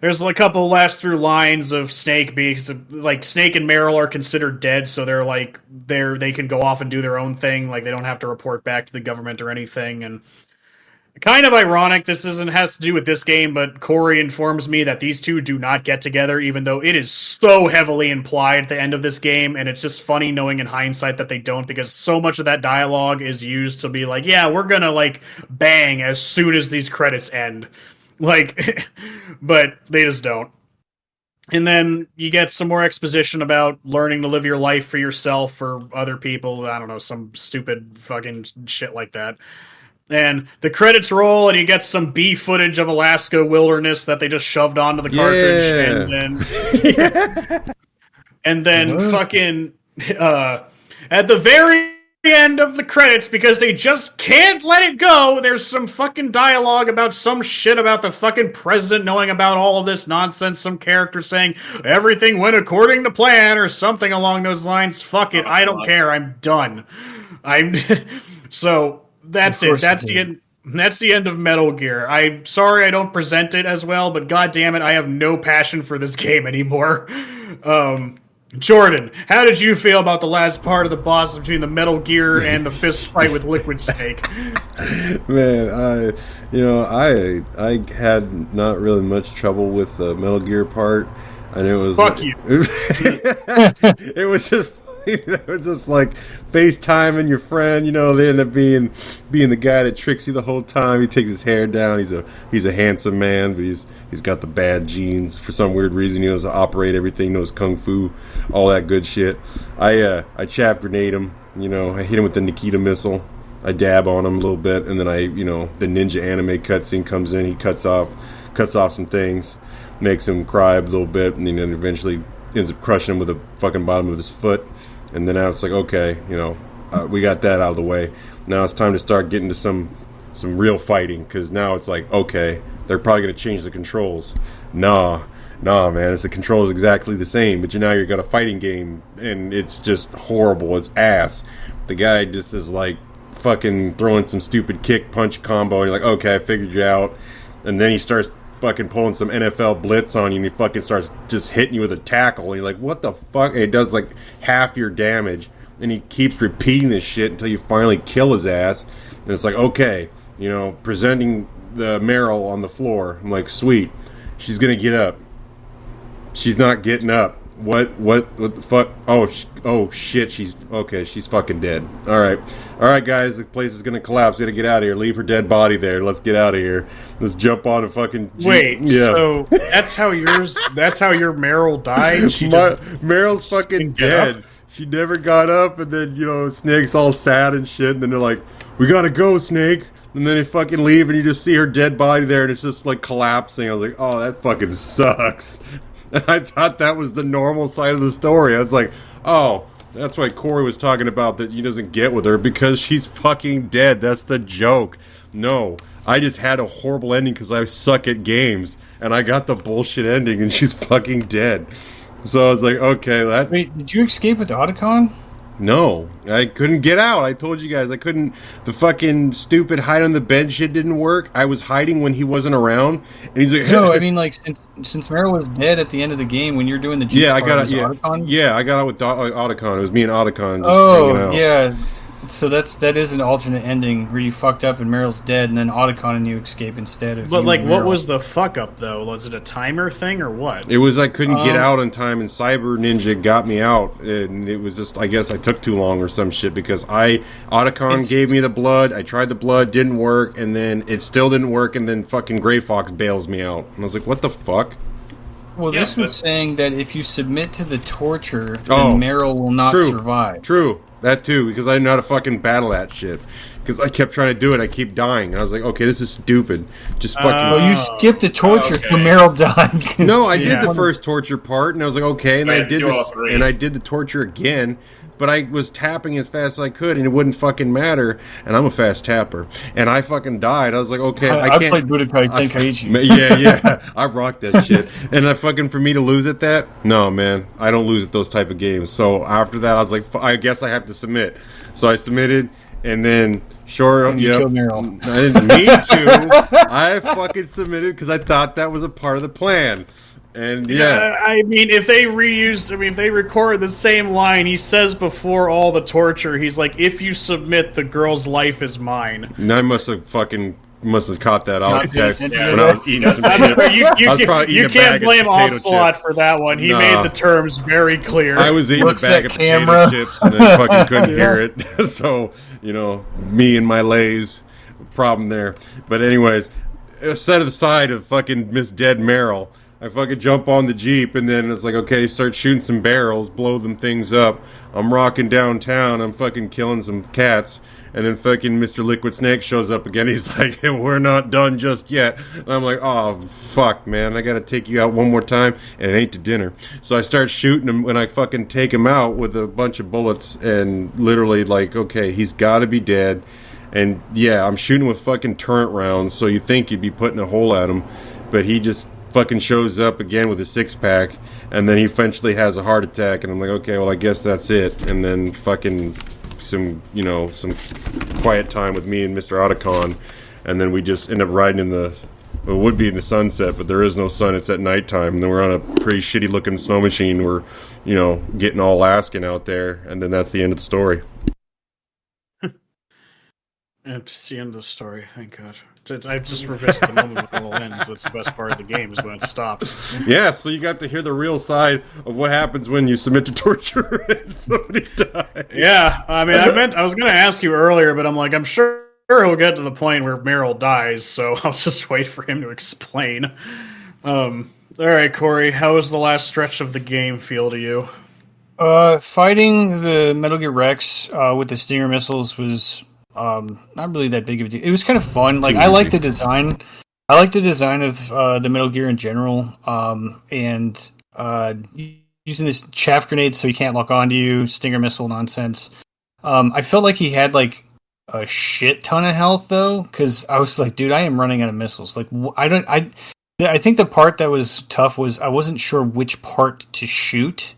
There's a couple last through lines of Snake because like Snake and Meryl are considered dead, so they can go off and do their own thing, like they don't have to report back to the government or anything. And kind of ironic, this has to do with this game, but Corey informs me that these two do not get together, even though it is so heavily implied at the end of this game, and it's just funny knowing in hindsight that they don't, because so much of that dialogue is used to be like, yeah, we're gonna like bang as soon as these credits end. Like, but they just don't. And then you get some more exposition about learning to live your life for yourself or other people. I don't know, some stupid fucking shit like that. And the credits roll, and you get some B footage of Alaska wilderness that they just shoved onto the cartridge. Yeah. And then fucking at the very end of the credits, because they just can't let it go, there's some fucking dialogue about some shit about the fucking president knowing about all of this nonsense. Some character saying everything went according to plan or something along those lines. Fuck it, I don't care. I'm done. So that's it. That's the end. That's the end of Metal Gear. I'm sorry I don't present it as well, but god damn it, I have no passion for this game anymore. Jordan, how did you feel about the last part of the boss between the Metal Gear and the fist fight with Liquid Snake? Man, I had not really much trouble with the Metal Gear part, and it was fuck you. It was just it was just like FaceTiming your friend. They end up being the guy that tricks you the whole time. He takes his hair down. He's a handsome man, but he's got the bad genes for some weird reason. He knows how to operate everything, knows kung fu, all that good shit. I chaff grenade him. I hit him with the Nikita missile. I dab on him a little bit, and then the ninja anime cutscene comes in. He cuts off some things, makes him cry a little bit, and then eventually ends up crushing him with the fucking bottom of his foot. And then I was like, okay, we got that out of the way. Now it's time to start getting to some real fighting, because now it's like, okay, they're probably going to change the controls. Nah, man, the control is exactly the same, but now you've got a fighting game, and it's just horrible. It's ass. The guy just is like fucking throwing some stupid kick punch combo, and you're like, okay, I figured you out. And then he starts fucking pulling some NFL blitz on you, and he fucking starts just hitting you with a tackle, and you're like, what the fuck? And it does like half your damage, and he keeps repeating this shit until you finally kill his ass. And it's like, okay, presenting the Meryl on the floor. I'm like, sweet, she's gonna get up. She's not getting up. What the fuck? Oh shit, she's fucking dead. All right, guys, the place is gonna collapse. We gotta get out of here. Leave her dead body there. Let's get out of here. Let's jump on a fucking Jeep. Wait, yeah. So that's how your Meryl died? Meryl's fucking dead. She never got up, and then Snake's all sad and shit, and then they're like, we gotta go, Snake. And then they fucking leave, and you just see her dead body there, and it's just like collapsing. I was like, oh, that fucking sucks. And I thought that was the normal side of the story. I was like, oh, that's why Corey was talking about that he doesn't get with her, because she's fucking dead. That's the joke. No, I just had a horrible ending because I suck at games, and I got the bullshit ending, and she's fucking dead. So I was like, okay, Wait, did you escape with Otacon? No, I couldn't get out. I told you guys I couldn't. The fucking stupid hide on the bed shit didn't work. I was hiding when he wasn't around, and he's like, no, I mean, like, since Meryl was dead at the end of the game when you're doing the Jeep, I got out. Yeah, I got out with Otacon. It was me and Otacon. Oh, yeah. So that is an alternate ending where you fucked up and Meryl's dead, and then Otacon and you escape instead of. But like, what was the fuck up though? Was it a timer thing or what? It was I couldn't get out in time, and Cyber Ninja got me out, and it was just I guess I took too long or some shit because Otacon gave me the blood. I tried the blood, didn't work, and then it still didn't work, and then fucking Gray Fox bails me out, and I was like, what the fuck? Well, this was saying that if you submit to the torture, then Meryl will not survive. True. That too, because I didn't know how to fucking battle that shit. Because I kept trying to do it, I keep dying. I was like, okay, this is stupid. Just fucking... Well, you skipped the torture so Meryl died. No, I did the first torture part, and I was like, okay, and I did this, and I did the torture again, but I was tapping as fast as I could, and it wouldn't fucking matter, and I'm a fast tapper. And I fucking died. I was like, okay, I can't... I played Budokai Tenkaichi. Yeah, I rocked that shit. And for me to lose at that? No, man, I don't lose at those type of games. So after that, I was like, I guess I have to submit. So I submitted, And then, sure, you killed Meryl. I didn't mean to. I fucking submitted because I thought that was a part of the plan. And I mean, if they record the same line, he says before all the torture, he's like, "If you submit, the girl's life is mine." And I must have caught that off text when I was eating some You can't blame Ocelot for that one. He made the terms very clear. I was eating a bag of potato chips and then fucking couldn't hear it. So, me and my Lays, problem there. But anyways, set aside of fucking Miss Dead Meryl, I fucking jump on the Jeep, and then it's like, okay, start shooting some barrels, blow them things up. I'm rocking downtown, I'm fucking killing some cats, and then fucking Mr. Liquid Snake shows up again. He's like, we're not done just yet. And I'm like, oh, fuck, man, I gotta take you out one more time, and it ain't to dinner. So I start shooting him, and I fucking take him out with a bunch of bullets, and literally, like, okay, he's gotta be dead. And yeah, I'm shooting with fucking turret rounds, so you'd think you'd be putting a hole at him, but he just fucking shows up again with a 6-pack, and then he eventually has a heart attack, and I'm like, okay, well, I guess that's it. And then fucking some quiet time with me and Mr. Otacon, and then we just end up riding in it would be in the sunset, but there is no sun, it's at nighttime, and then we're on a pretty shitty looking snow machine, we're getting all Alaskan out there, and then that's the end of the story. It's the end of the story, thank God. I just reversed the moment when it all ends. That's the best part of the game, is when it stops. Yeah, so you got to hear the real side of what happens when you submit to torture and somebody dies. Yeah, I mean, I was going to ask you earlier, but I'm like, I'm sure he'll get to the point where Meryl dies, so I'll just wait for him to explain. All right, Corey, how was the last stretch of the game feel to you? Fighting the Metal Gear Rex with the Stinger missiles was not really that big of a deal. It was kind of fun. Like, I like the design. I like the design of the Metal Gear in general. And using this chaff grenade so he can't lock onto you, Stinger missile nonsense. I felt like he had like a shit ton of health though, because I was like, dude, I am running out of missiles. Like, I think the part that was tough was I wasn't sure which part to shoot.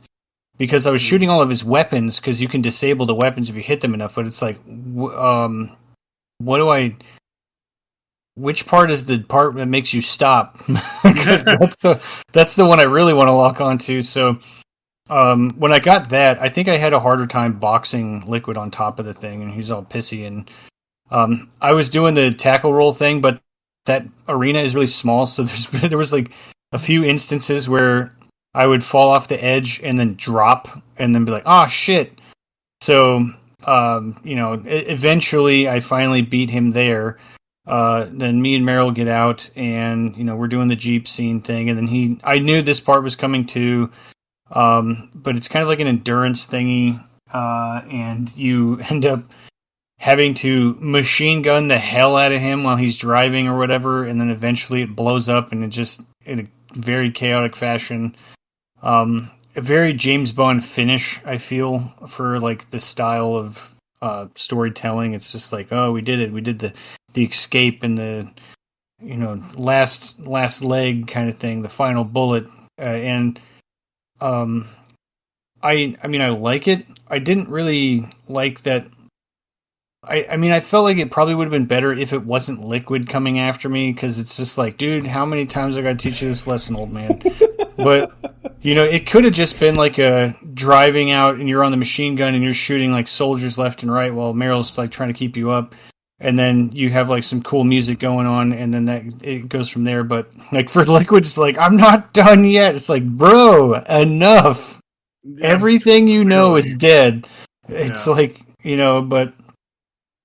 Because I was shooting all of his weapons, because you can disable the weapons if you hit them enough, but it's like, which part is the part that makes you stop? Because that's the one I really want to lock onto. So when I got that, I think I had a harder time boxing Liquid on top of the thing, and he's all pissy. And I was doing the tackle roll thing, but that arena is really small, so there was like a few instances where I would fall off the edge and then drop and then be like, oh, shit. So, eventually I finally beat him there. Then me and Meryl get out and, we're doing the Jeep scene thing. And then I knew this part was coming too. But it's kind of like an endurance thingy. And you end up having to machine gun the hell out of him while he's driving or whatever. And then eventually it blows up and it just, in a very chaotic fashion. A very James Bond finish, I feel, for like the style of storytelling. It's just like, oh, we did it. We did the escape and the last leg kind of thing, the final bullet. I mean, I like it. I didn't really like that. I felt like it probably would have been better if it wasn't Liquid coming after me, because it's just like, dude, how many times I got to teach you this lesson, old man? But, it could have just been like a driving out and you're on the machine gun and you're shooting like soldiers left and right while Meryl's like trying to keep you up. And then you have like some cool music going on and then it goes from there. But like for Liquid, it's like, I'm not done yet. It's like, bro, enough. Yeah, everything is dead. It's like, but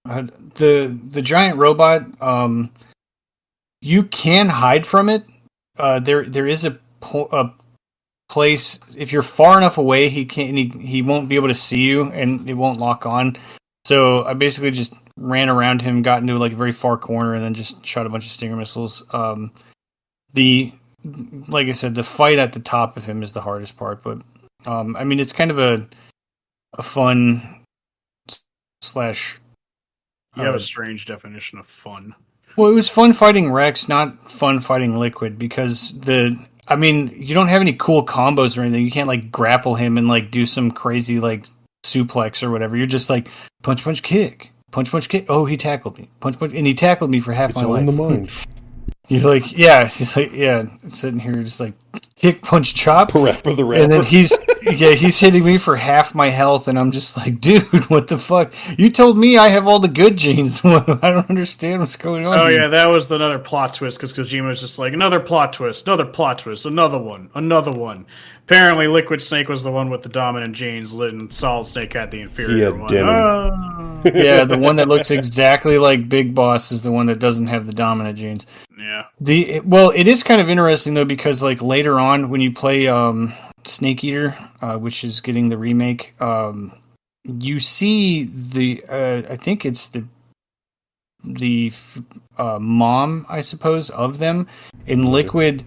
the giant robot, you can hide from it. There is a place, if you're far enough away, he won't be able to see you and it won't lock on. So I basically just ran around him, got into like a very far corner, and then just shot a bunch of Stinger missiles. Like I said, the fight at the top of him is the hardest part, but I mean, it's kind of a fun slash. You have a strange definition of fun. Well, it was fun fighting Rex, not fun fighting Liquid, because you don't have any cool combos or anything. You can't like grapple him and like do some crazy like suplex or whatever. You're just like punch, punch, kick, punch, punch, kick. Oh, he tackled me. Punch, punch, and he tackled me for half my life. It's all in the mind. You're like, yeah, it's just like, yeah, sitting here just like kick, punch, chop. The rapper. And then he's hitting me for half my health, and I'm just like, dude, what the fuck? You told me I have all the good genes. I don't understand what's going on. Oh, yeah, that was another plot twist, because Kojima was just like, another plot twist, another one. Apparently, Liquid Snake was the one with the dominant genes, and Solid Snake had the inferior one. Yeah, the one that looks exactly like Big Boss is the one that doesn't have the dominant genes. Yeah. It is kind of interesting though, because like later on when you play Snake Eater, which is getting the remake, you see the I think it's the mom, I suppose, of them, and Liquid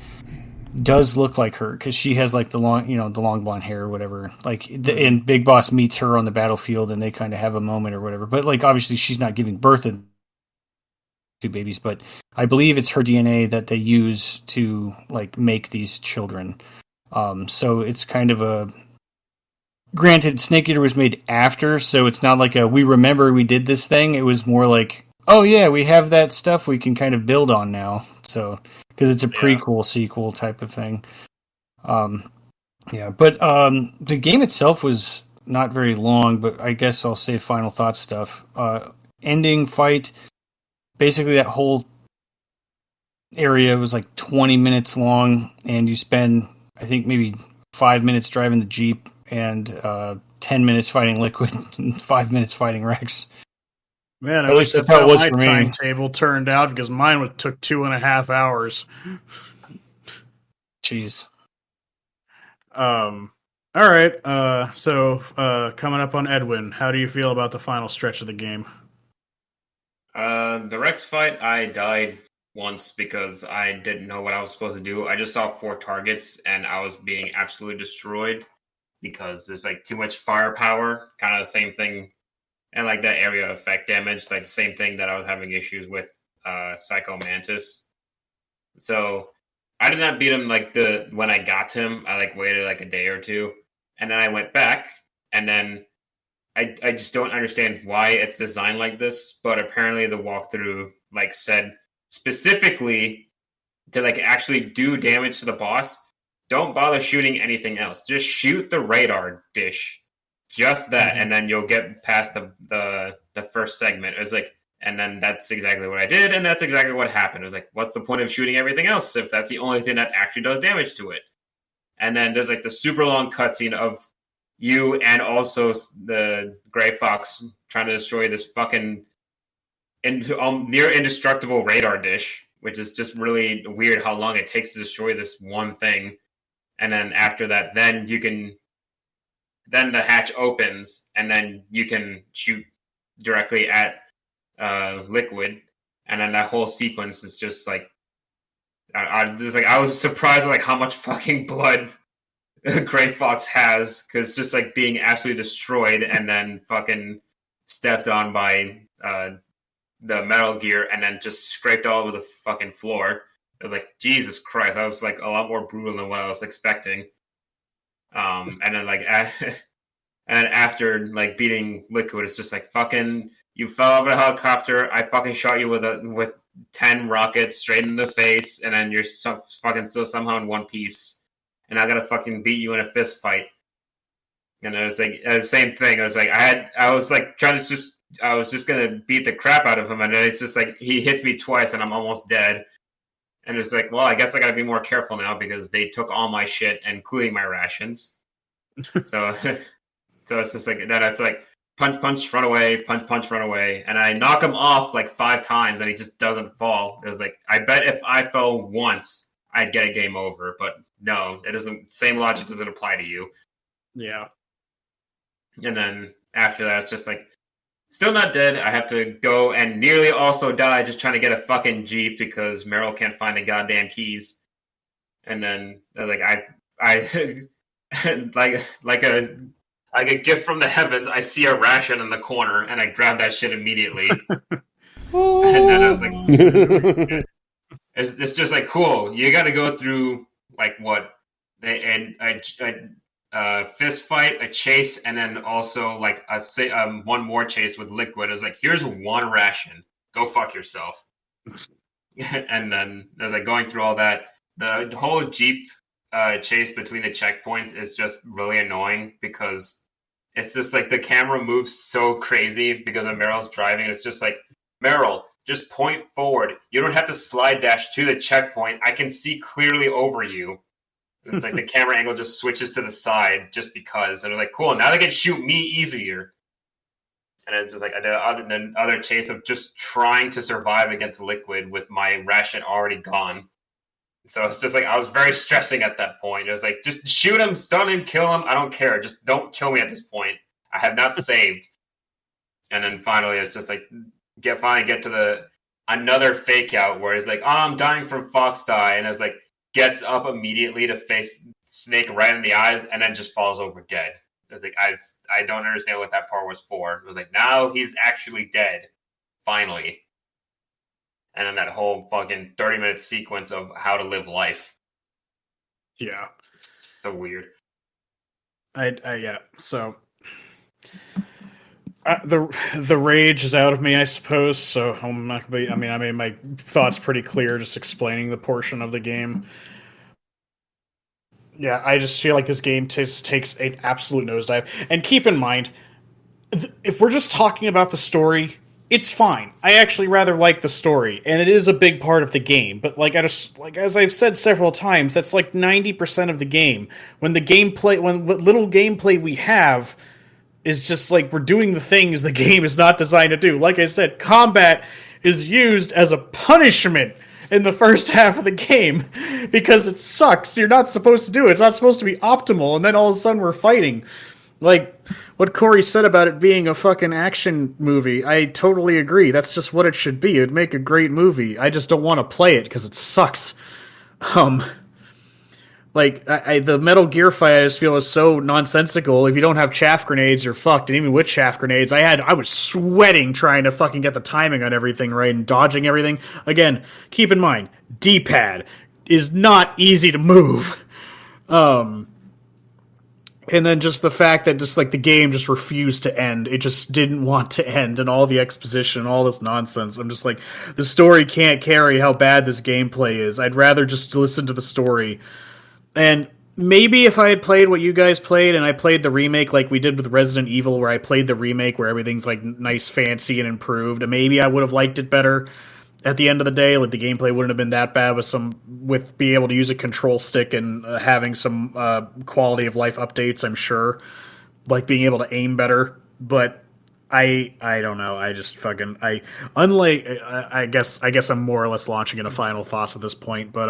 does look like her because she has like the long blonde hair or whatever. Like and Big Boss meets her on the battlefield and they kind of have a moment or whatever. But like obviously she's not giving birth to two babies, but I believe it's her DNA that they use to like make these children. So it's kind of a, granted, Snake Eater was made after, so it's not like we remember we did this thing. It was more like, oh yeah, we have that stuff we can kind of build on now. So because it's a prequel sequel type of thing. But the game itself was not very long, but I guess I'll say final thoughts stuff. Ending fight. Basically, that whole area was like 20 minutes long, and you spend, I think, maybe 5 minutes driving the Jeep and 10 minutes fighting Liquid and 5 minutes fighting Rex. Man, at least that's how my timetable turned out, because mine took 2.5 hours. Jeez. All right. So coming up on Edwin, how do you feel about the final stretch of the game? The Rex fight, I died once because I didn't know what I was supposed to do. I just saw 4 targets and I was being absolutely destroyed because there's like too much firepower, kind of the same thing, and like that area effect damage, like the same thing that I was having issues with Psycho Mantis. So I did not beat him when I got to him. I like waited like a day or two, and then I went back, and then I just don't understand why it's designed like this, but apparently the walkthrough like said specifically to like actually do damage to the boss, don't bother shooting anything else. Just shoot the radar dish. Just that, and then you'll get past the first segment. It was like, and then that's exactly what I did, and that's exactly what happened. It was like, what's the point of shooting everything else if that's the only thing that actually does damage to it? And then there's like the super long cutscene of you and also the Gray Fox trying to destroy this fucking near indestructible radar dish, which is just really weird how long it takes to destroy this one thing. And then after that, then the hatch opens, and then you can shoot directly at Liquid, and then that whole sequence is just like I was surprised like how much fucking blood Gray Fox has, because just like being absolutely destroyed and then fucking stepped on by the Metal Gear and then just scraped all over the fucking floor. I was like, Jesus Christ, that was like a lot more brutal than what I was expecting. And then like and after like beating Liquid, it's just like, fucking, you fell off a helicopter, I fucking shot you with 10 rockets straight in the face, and then you're fucking still somehow in one piece, and I gotta fucking beat you in a fist fight. And it was like the same thing. I was just gonna beat the crap out of him, and then it's just like he hits me twice and I'm almost dead. And it's like, well, I guess I gotta be more careful now because they took all my shit, including my rations. So it's just like that. It's like punch, run away, punch, run away, and I knock him off like 5 times, and he just doesn't fall. It was like, I bet if I fell once, I'd get a game over, but no, it doesn't. Same logic doesn't apply to you. Yeah. And then after that, it's just like, still not dead. I have to go and nearly also die just trying to get a fucking Jeep because Meryl can't find the goddamn keys. And then like I like a gift from the heavens, I see a ration in the corner and I grab that shit immediately. And then I was like, it's just like, cool. You got to go through like what, and I fist fight, a chase, and then also like one more chase with Liquid. It was like, here's one ration. Go fuck yourself. And then I was like going through all that. The whole Jeep chase between the checkpoints is just really annoying because it's just like the camera moves so crazy because of Meryl's driving. It's just like, Meryl, just point forward. You don't have to slide dash to the checkpoint. I can see clearly over you. It's like the camera angle just switches to the side just because. And I'm like, cool, now they can shoot me easier. And it's just like another chase of just trying to survive against Liquid with my ration already gone. So it's just like I was very stressing at that point. It was like, just shoot him, stun him, kill him. I don't care. Just don't kill me at this point. I have not saved. And then finally, it's just like finally get to another fake out where he's like, oh, I'm dying from Fox Die, and it's like gets up immediately to face Snake right in the eyes, and then just falls over dead. I was like, I don't understand what that part was for. It was like, now he's actually dead, finally. And then that whole fucking 30-minute sequence of how to live life. Yeah. It's so weird. Yeah. So the rage is out of me, I suppose. So I'm not gonna be. I mean, I made my thoughts pretty clear just explaining the portion of the game. Yeah, I just feel like this game takes an absolute nosedive. And keep in mind, if we're just talking about the story, it's fine. I actually rather like the story, and it is a big part of the game. But as I've said several times, that's like 90% of the game. When what little gameplay we have is just like we're doing the things the game is not designed to do. Like I said, combat is used as a punishment in the first half of the game because it sucks. You're not supposed to do it. It's not supposed to be optimal, and then all of a sudden we're fighting. Like what Corey said about it being a fucking action movie, I totally agree. That's just what it should be. It'd make a great movie. I just don't want to play it because it sucks. The Metal Gear fight I just feel is so nonsensical. If you don't have chaff grenades, you're fucked. And even with chaff grenades, I was sweating trying to fucking get the timing on everything right and dodging everything. Again, keep in mind, D-pad is not easy to move. And then just the fact that just like the game just refused to end. It just didn't want to end, and all the exposition, all this nonsense. I'm just like, the story can't carry how bad this gameplay is. I'd rather just listen to the story. And maybe if I had played what you guys played, and I played the remake like we did with Resident Evil, where I played the remake where everything's like nice, fancy, and improved, and maybe I would have liked it better. At the end of the day, like the gameplay wouldn't have been that bad with being able to use a control stick and having some quality of life updates. I'm sure, like being able to aim better. But I don't know. I just fucking I guess I'm more or less launching into final thoughts at this point. But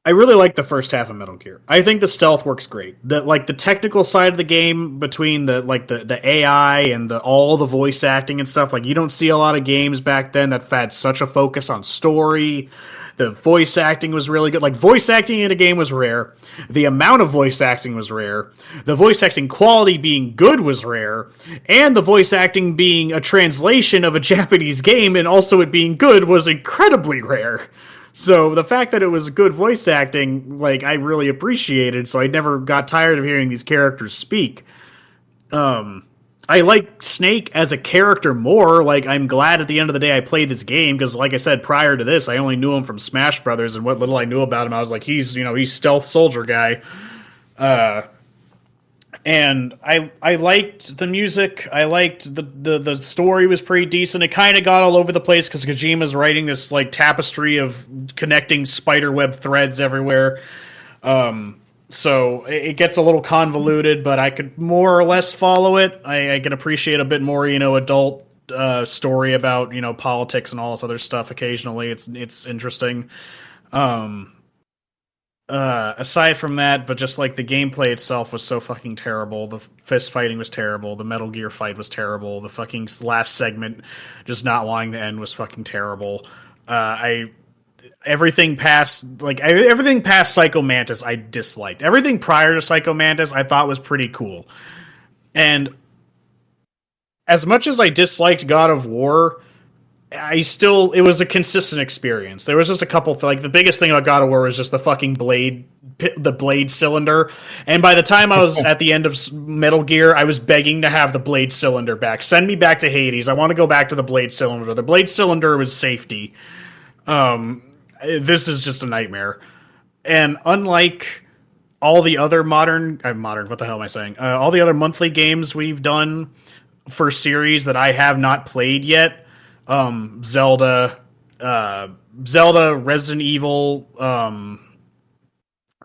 I really like the first half of Metal Gear. I think the stealth works great. The technical side of the game between the AI and all the voice acting and stuff, like you don't see a lot of games back then that had such a focus on story. The voice acting was really good. Like voice acting in a game was rare. The amount of voice acting was rare. The voice acting quality being good was rare. And the voice acting being a translation of a Japanese game and also it being good was incredibly rare. So the fact that it was good voice acting, like, I really appreciated, so I never got tired of hearing these characters speak. I like Snake as a character more. Like, I'm glad at the end of the day I played this game, because like I said, prior to this, I only knew him from Smash Brothers, and what little I knew about him, I was like, he's stealth soldier guy. And I liked the music. I liked the story was pretty decent. It kind of got all over the place because Kojima's writing this like tapestry of connecting spiderweb threads everywhere. So it gets a little convoluted, but I could more or less follow it. I can appreciate a bit more, adult story about politics and all this other stuff. Occasionally, it's interesting. Aside from that, but just like the gameplay itself was so fucking terrible. The fist fighting was terrible. The Metal Gear fight was terrible. The fucking last segment just not wanting to end was fucking terrible. Everything past Psycho Mantis I disliked. Everything prior to Psycho Mantis I thought was pretty cool. And as much as I disliked God of War, it was a consistent experience. There was just a couple like the biggest thing about God of War was just the fucking blade cylinder. And by the time I was at the end of Metal Gear, I was begging to have the blade cylinder back. Send me back to Hades. I want to go back to the blade cylinder. The blade cylinder was safety. This is just a nightmare. And unlike all the other modern, what the hell am I saying? All the other monthly games we've done for series that I have not played yet, Zelda, Resident Evil,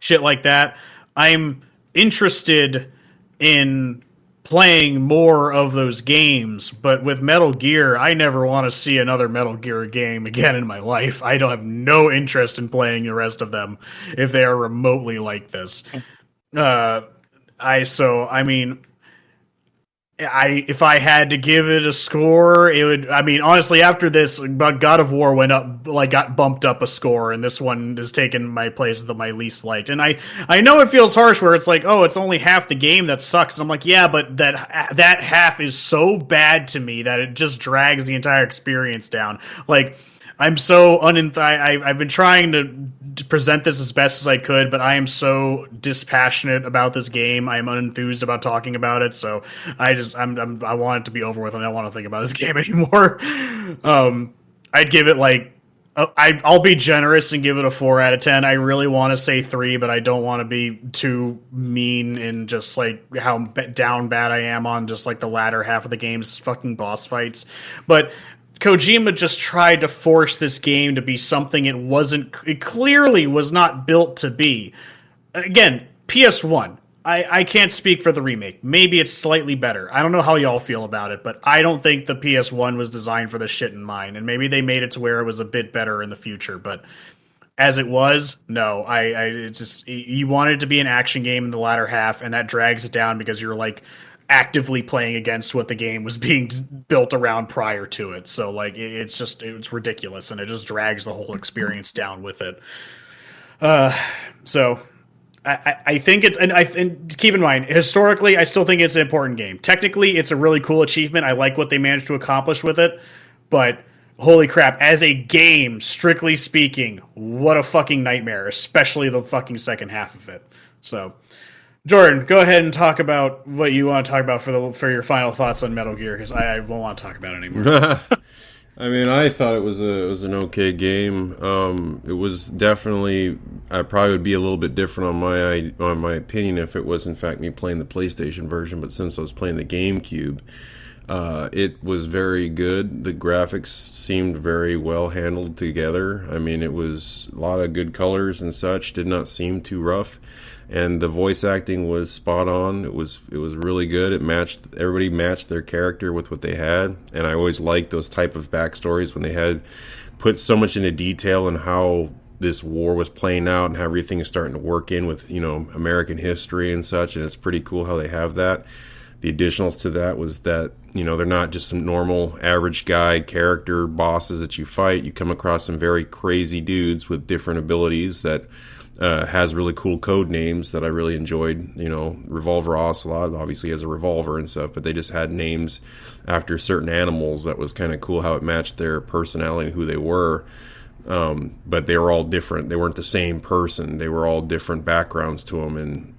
shit like that. I'm interested in playing more of those games, but with Metal Gear, I never want to see another Metal Gear game again in my life. I don't have no interest in playing the rest of them if they are remotely like this. If I had to give it a score, it would. I mean, honestly, after this, God of War got bumped up a score, and this one has taken my place as my least liked. And I know it feels harsh, where it's like, oh, it's only half the game that sucks. And I'm like, yeah, but that half is so bad to me that it just drags the entire experience down. Like, I'm so I've been trying to present this as best as I could, but I am so dispassionate about this game. I am unenthused about talking about it, so I want it to be over with, and I don't want to think about this game anymore. I'd give it I'll be generous and give it a 4 out of 10. I really want to say 3, but I don't want to be too mean in just like how down bad I am on just like the latter half of the game's fucking boss fights. But Kojima just tried to force this game to be something it clearly was not built to be. Again, PS1. I can't speak for the remake. Maybe it's slightly better. I don't know how y'all feel about it, but I don't think the PS1 was designed for this shit in mind. And maybe they made it to where it was a bit better in the future, but as it was, no. It's just, you wanted it to be an action game in the latter half, and that drags it down because you're like actively playing against what the game was being built around prior to it. So like it's ridiculous, and it just drags the whole experience down with it. So I think and keep in mind, historically, I still think it's an important game. Technically, it's a really cool achievement. I like what they managed to accomplish with it, but holy crap, as a game, strictly speaking, what a fucking nightmare, especially the fucking second half of it. So Jordan, go ahead and talk about what you want to talk about for your final thoughts on Metal Gear, because I won't want to talk about it anymore. I mean, I thought it was an okay game. It was definitely. I probably would be a little bit different on my opinion if it was in fact me playing the PlayStation version. But since I was playing the GameCube, it was very good. The graphics seemed very well handled together. I mean, it was a lot of good colors and such. Did not seem too rough. And the voice acting was spot on. It was really good. Everybody matched their character with what they had, and I always liked those type of backstories when they had put so much into detail on how this war was playing out and how everything is starting to work in with American history and such. And it's pretty cool how they have that. The additionals to that was that they're not just some normal average guy character bosses that you fight. You come across some very crazy dudes with different abilities that has really cool code names that I really enjoyed. Revolver Ocelot obviously has a revolver and stuff, but they just had names after certain animals that was kind of cool how it matched their personality and who they were. But they were all different. They weren't the same person. They were all different backgrounds to them. And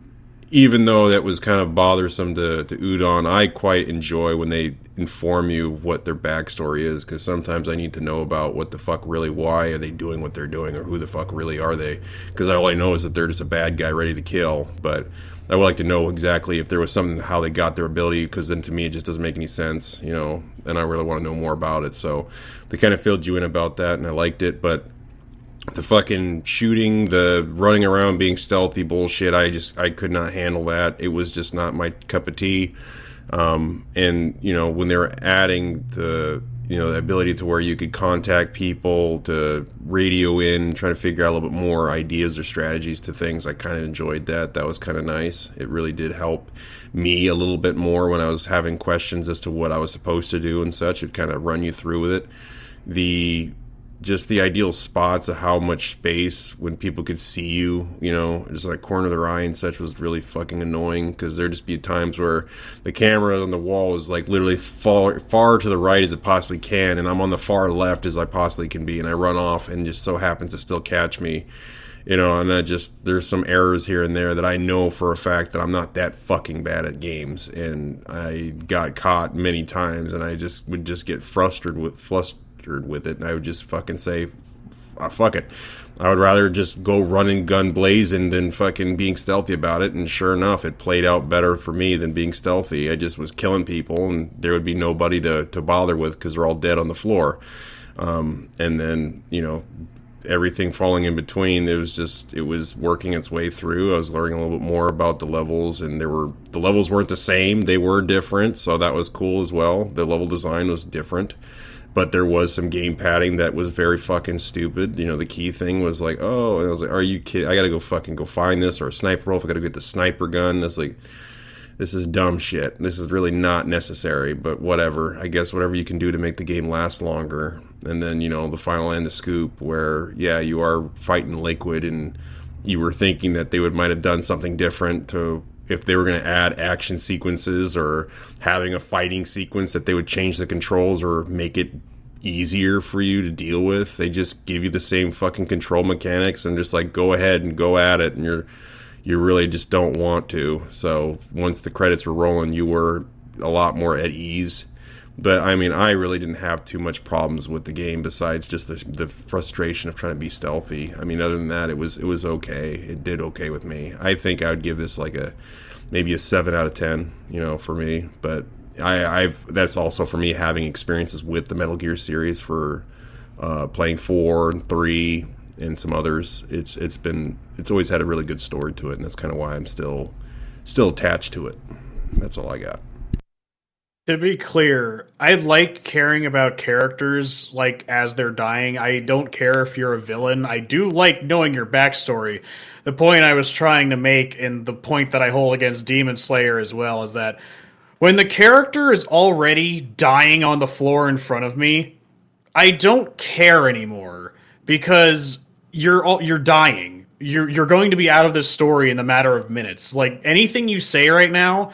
even though that was kind of bothersome to Udon, I quite enjoy when they inform you what their backstory is, because sometimes I need to know about what the fuck really, why are they doing what they're doing, or who the fuck really are they, because all I know is that they're just a bad guy ready to kill. But I would like to know exactly if there was something, how they got their ability, because then to me it just doesn't make any sense, and I really want to know more about it. So they kind of filled you in about that, and I liked it. But the fucking shooting, the running around being stealthy bullshit, I could not handle that. It was just not my cup of tea. And when they were adding the ability to where you could contact people, to radio in, try to figure out a little bit more ideas or strategies to things, I kind of enjoyed that. That was kind of nice. It really did help me a little bit more when I was having questions as to what I was supposed to do and such. It kind of run you through with it. The just the ideal spots of how much space when people could see you, just like corner of their eye and such was really fucking annoying, because there'd just be times where the camera on the wall is like literally far to the right as it possibly can, and I'm on the far left as I possibly can be, and I run off and just so happens to still catch me. And there's some errors here and there that I know for a fact that I'm not that fucking bad at games, and I got caught many times, and I would just get flustered with it, and I would just fucking say, fuck it. I would rather just go running gun blazing than fucking being stealthy about it, and sure enough, it played out better for me than being stealthy. I just was killing people, and there would be nobody to bother with because they're all dead on the floor. And then, everything falling in between, it was working its way through. I was learning a little bit more about the levels, and the levels weren't the same, they were different, so that was cool as well. The level design was different, but there was some game padding that was very fucking stupid. The key thing was like, oh, and I was like, are you kidding? I gotta go find this, or a sniper rifle. I gotta get the sniper gun. That's like, this is dumb shit. This is really not necessary, but whatever. I guess whatever you can do to make the game last longer. And then, the final end of Scoop, where, yeah, you are fighting Liquid, and you were thinking that they might have done something different to, if they were going to add action sequences or having a fighting sequence, that they would change the controls or make it easier for you to deal with. They just give you the same fucking control mechanics and just like, go ahead and go at it, and you really just don't want to. So once the credits were rolling, you were a lot more at ease. But I mean, I really didn't have too much problems with the game besides just the frustration of trying to be stealthy. I mean, other than that, it was okay. It did okay with me. I think I would give this like maybe a 7 out of 10, for me. But that's also for me having experiences with the Metal Gear series for playing 4 and 3 and some others. It's always had a really good story to it, and that's kind of why I'm still attached to it. That's all I got. To be clear, I like caring about characters like as they're dying. I don't care if you're a villain. I do like knowing your backstory. The point I was trying to make, and the point that I hold against Demon Slayer as well, is that when the character is already dying on the floor in front of me, I don't care anymore, because you're dying. You're going to be out of this story in the matter of minutes. Like, anything you say right now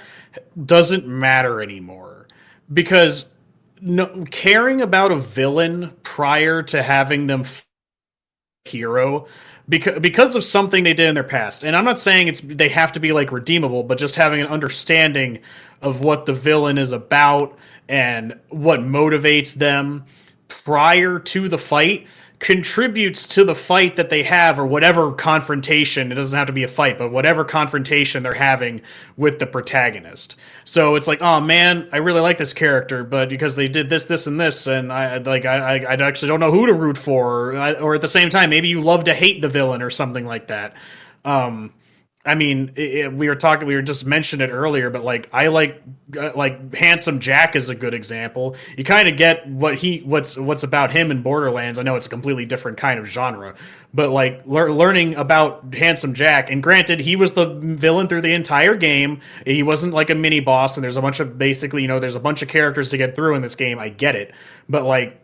doesn't matter anymore. Because caring about a villain prior to having them hero, because of something they did in their past, and I'm not saying they have to be like redeemable, but just having an understanding of what the villain is about and what motivates them prior to the fight contributes to the fight that they have, or whatever confrontation. It doesn't have to be a fight, but whatever confrontation they're having with the protagonist. So it's like, oh man, I really like this character, but because they did this, and this, and I actually don't know who to root for, or at the same time, maybe you love to hate the villain or something like that. I mean, we were just mentioned it earlier, but like, I like Handsome Jack is a good example. You kind of get what's about him in Borderlands. I know it's a completely different kind of genre, but like learning about Handsome Jack, and granted, he was the villain through the entire game. He wasn't like a mini boss, and there's a bunch of there's a bunch of characters to get through in this game. I get it, but like,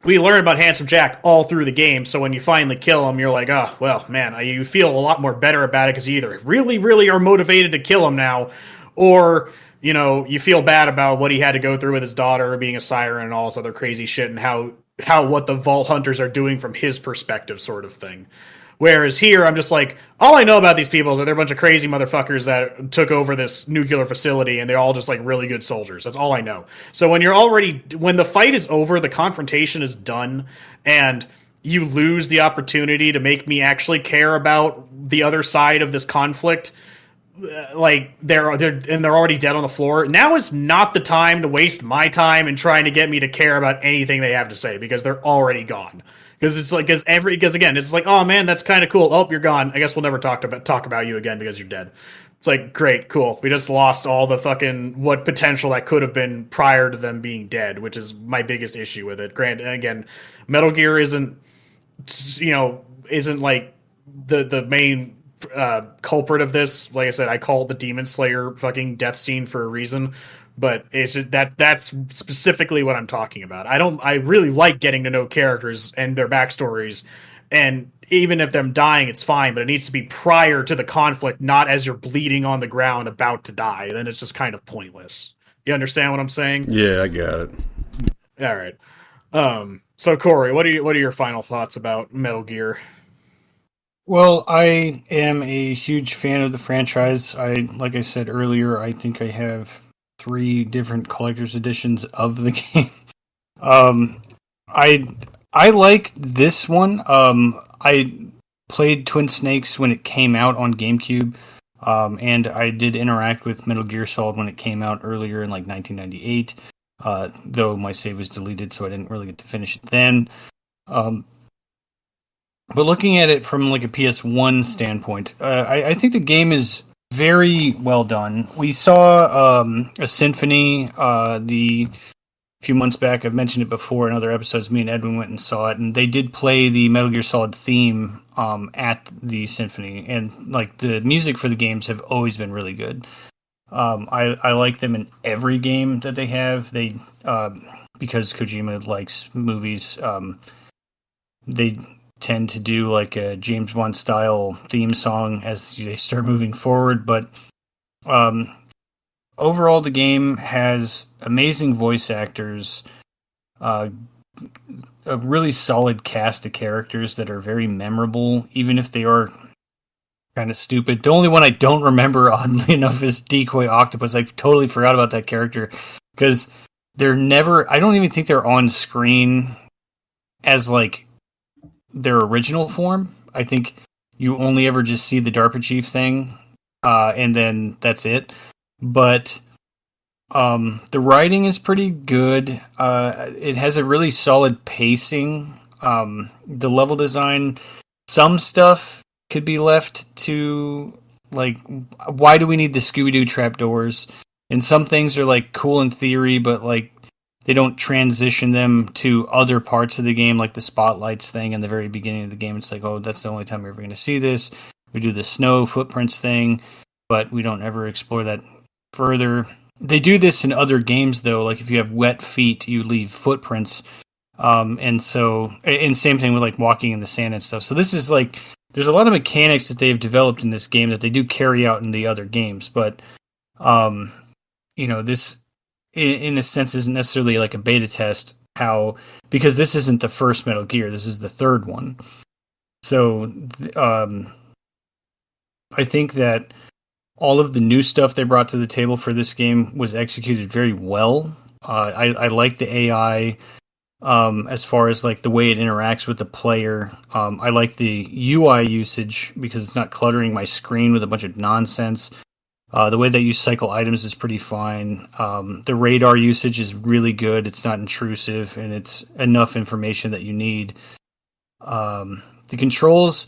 we learn about Handsome Jack all through the game, so when you finally kill him, you're like, oh, well, man, you feel a lot more better about it, because you either really, really are motivated to kill him now, or, you feel bad about what he had to go through with his daughter, being a siren, and all this other crazy shit, and how what the Vault Hunters are doing from his perspective, sort of thing. Whereas here, I'm just like, all I know about these people is that they're a bunch of crazy motherfuckers that took over this nuclear facility, and they're all just like really good soldiers. That's all I know. So when the fight is over, the confrontation is done, and you lose the opportunity to make me actually care about the other side of this conflict, like they're already dead on the floor. Now is not the time to waste my time in trying to get me to care about anything they have to say, because they're already gone. Because it's like, because again, it's like, oh man, that's kind of cool. Oh, you're gone. I guess we'll never talk about you again because you're dead. It's like, great, cool. We just lost all the fucking what potential that could have been prior to them being dead, which is my biggest issue with it. Granted, again, Metal Gear isn't like the main culprit of this. Like I said, I call it the Demon Slayer fucking death scene for a reason. But it's just that's specifically what I'm talking about. I really like getting to know characters and their backstories, and even if them dying, it's fine, but it needs to be prior to the conflict, not as you're bleeding on the ground about to die. Then it's just kind of pointless. You understand what I'm saying? Yeah, I got it. All right. So Corey, what are your final thoughts about Metal Gear? Well, I am a huge fan of the franchise. Like I said earlier, I think I have 3 different collector's editions of the game. I like this one. I played Twin Snakes when it came out on GameCube, and I did interact with Metal Gear Solid when it came out earlier in like 1998. Though my save was deleted, so I didn't really get to finish it then. But looking at it from like a PS1 standpoint, I think the game is very well done. We saw a symphony the few months back. I've mentioned it before in other episodes. Me and Edwin went and saw it, and they did play the Metal Gear Solid theme at the symphony. And like the music for the games have always been really good. I like them in every game that they have. They because Kojima likes movies. They tend to do like a James Bond style theme song as they start moving forward. But overall, the game has amazing voice actors, a really solid cast of characters that are very memorable, even if they are kind of stupid. The only one I don't remember, oddly enough, is Decoy Octopus. I totally forgot about that character because they're never. I don't even think they're on screen as like their original form. I think you only ever just see the DARPA chief thing, and then that's it. But the writing is pretty good. It has a really solid pacing. The level design, some stuff could be left to like, why do we need the Scooby-Doo trapdoors? And some things are like cool in theory, but like they don't transition them to other parts of the game, like the spotlights thing in the very beginning of the game. It's like, oh, that's the only time you're ever going to see this. We do the snow footprints thing, but we don't ever explore that further. They do this in other games, though. Like if you have wet feet, you leave footprints. And same thing with like walking in the sand and stuff. So this is like, there's a lot of mechanics that they've developed in this game that they do carry out in the other games. But, this in a sense isn't necessarily like a beta test, because this isn't the first Metal Gear, this is the third one. So I think that all of the new stuff they brought to the table for this game was executed very well. I like the AI as far as like the way it interacts with the player. I like the UI usage because it's not cluttering my screen with a bunch of nonsense. The way that you cycle items is pretty fine. The radar usage is really good. It's not intrusive, and it's enough information that you need. The controls,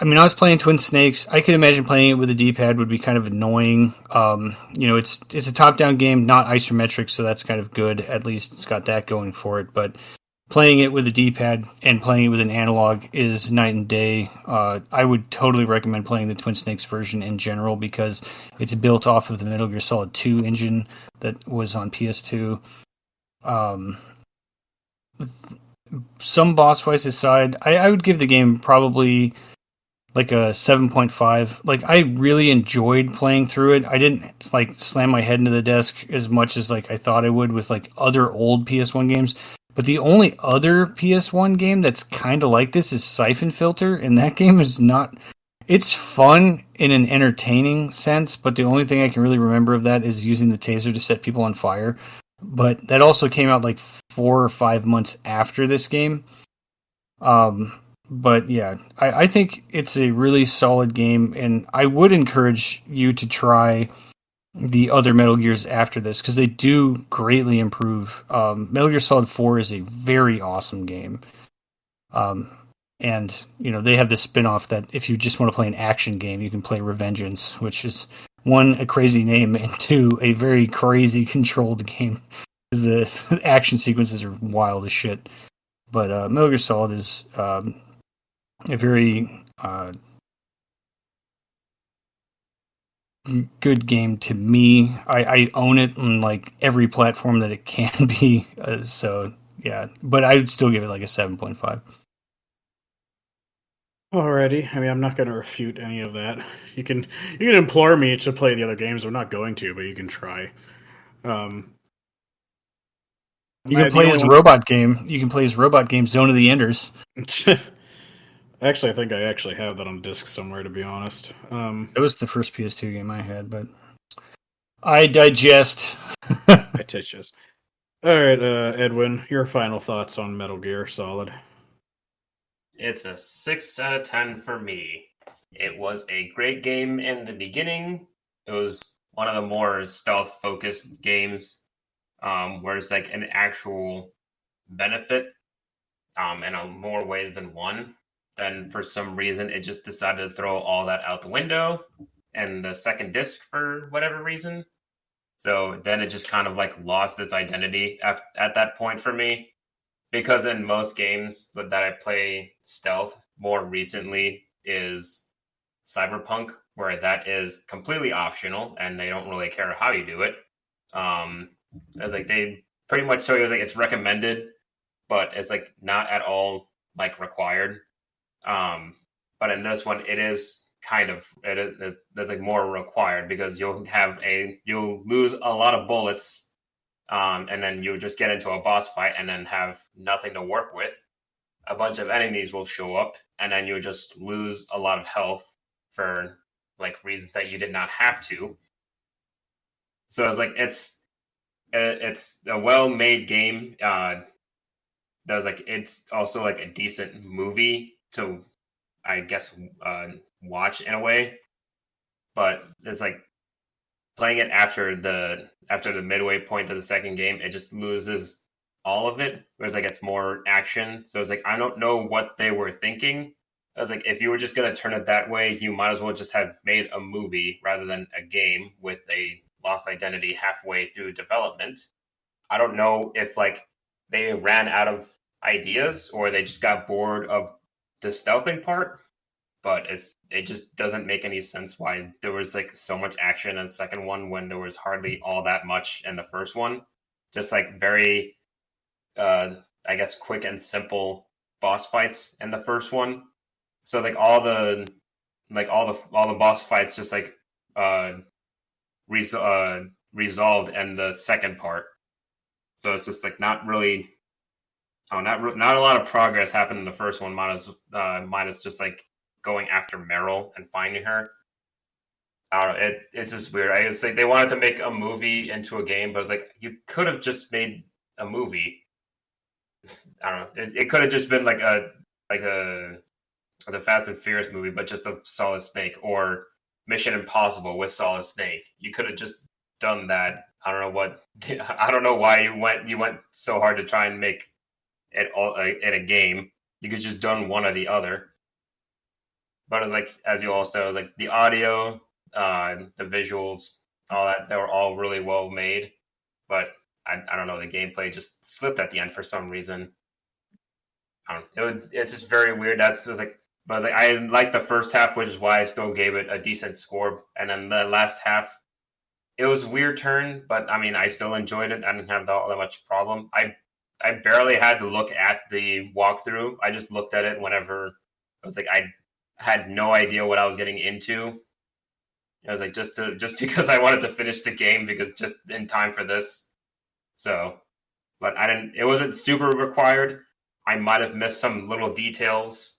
I mean, I was playing Twin Snakes. I could imagine playing it with a D-pad would be kind of annoying. It's a top-down game, not isometric, so that's kind of good. At least it's got that going for it. But playing it with a D-pad and playing it with an analog is night and day. I would totally recommend playing the Twin Snakes version in general because it's built off of the Metal Gear Solid 2 engine that was on PS2. Some boss fights aside, I would give the game probably like a 7.5. Like, I really enjoyed playing through it. I didn't like slam my head into the desk as much as like I thought I would with like other old PS1 games. But the only other PS1 game that's kind of like this is Siphon Filter, and that game is not... It's fun in an entertaining sense, but the only thing I can really remember of that is using the taser to set people on fire. But that also came out like 4 or 5 months after this game. But yeah, I think it's a really solid game, and I would encourage you to try the other Metal Gears after this, because they do greatly improve. Metal Gear Solid 4 is a very awesome game. And, they have this spin-off that if you just want to play an action game, you can play Revengeance, which is, one, a crazy name, and two, a very crazy controlled game, because the action sequences are wild as shit. But Metal Gear Solid is a very... good game to me. I own it on like every platform that it can be. So yeah, but I would still give it like a 7.5. Alrighty. I mean, I'm not going to refute any of that. You can implore me to play the other games. I'm not going to, but you can try. You can play his robot game. You can play his robot game, Zone of the Enders. Actually, I think I actually have that on disc somewhere, to be honest. It was the first PS2 game I had, but I digest. I digest. All right, Edwin, your final thoughts on Metal Gear Solid. It's a 6 out of 10 for me. It was a great game in the beginning. It was one of the more stealth-focused games, where it's like an actual benefit in more ways than one. Then for some reason, it just decided to throw all that out the window and the second disc for whatever reason. So then it just kind of like lost its identity at that point for me. Because in most games that I play stealth more recently is Cyberpunk, where that is completely optional and they don't really care how you do it. It's like they pretty much show you like it's recommended, but it's like not at all like required. But in this one, it is kind of there's like more required because you'll lose a lot of bullets, and then you just get into a boss fight and then have nothing to work with. A bunch of enemies will show up, and then you just lose a lot of health for like reasons that you did not have to. So it's like it's a well-made game. That was like it's also like a decent movie to, I guess, watch in a way. But it's like playing it after the midway point of the second game, it just loses all of it. Whereas like it's more action. So it's like I don't know what they were thinking. I was like, if you were just gonna turn it that way, you might as well just have made a movie rather than a game with a lost identity halfway through development. I don't know if like they ran out of ideas or they just got bored of the stealthing part, but it just doesn't make any sense why there was like so much action in the second one when there was hardly all that much in the first one. Just like very I guess quick and simple boss fights in the first one. So like all the boss fights just like resolved in the second part. So it's just like not really not a lot of progress happened in the first one, minus just like going after Meryl and finding her. I don't know. It's just weird. I just think they wanted to make a movie into a game, but it's like you could have just made a movie. I don't know. It could have just been like the Fast and Furious movie, but just of Solid Snake, or Mission Impossible with Solid Snake. You could have just done that. I don't know what. I don't know why you went so hard to try and make it all in a game. You could just done one or the other. But it's like, as you all said, it was like the audio, the visuals, all that, they were all really well made. But I don't know, the gameplay just slipped at the end for some reason. It's just very weird. But I liked the first half, which is why I still gave it a decent score. And then the last half, it was a weird turn, but I mean, I still enjoyed it. I didn't have all that much problem. I barely had to look at the walkthrough. I just looked at it whenever I was like, I had no idea what I was getting into. I was like, just because I wanted to finish the game because just in time for this. So, but I didn't. It wasn't super required. I might have missed some little details,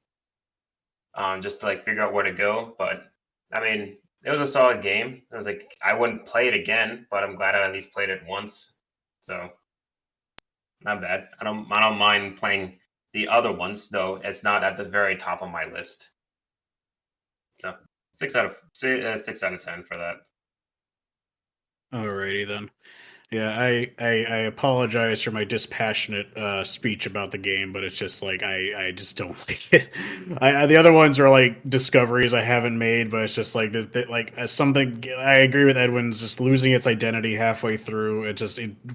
just to like figure out where to go. But I mean, it was a solid game. It was like I wouldn't play it again, but I'm glad I at least played it once. So not bad. I don't mind playing the other ones though. It's not at the very top of my list. So 6 out of 10 for that. Alrighty then. Yeah, I apologize for my dispassionate speech about the game, but it's just like I just don't like it. The other ones are like discoveries I haven't made, but it's just like something. I agree with Edwin's just losing its identity halfway through. It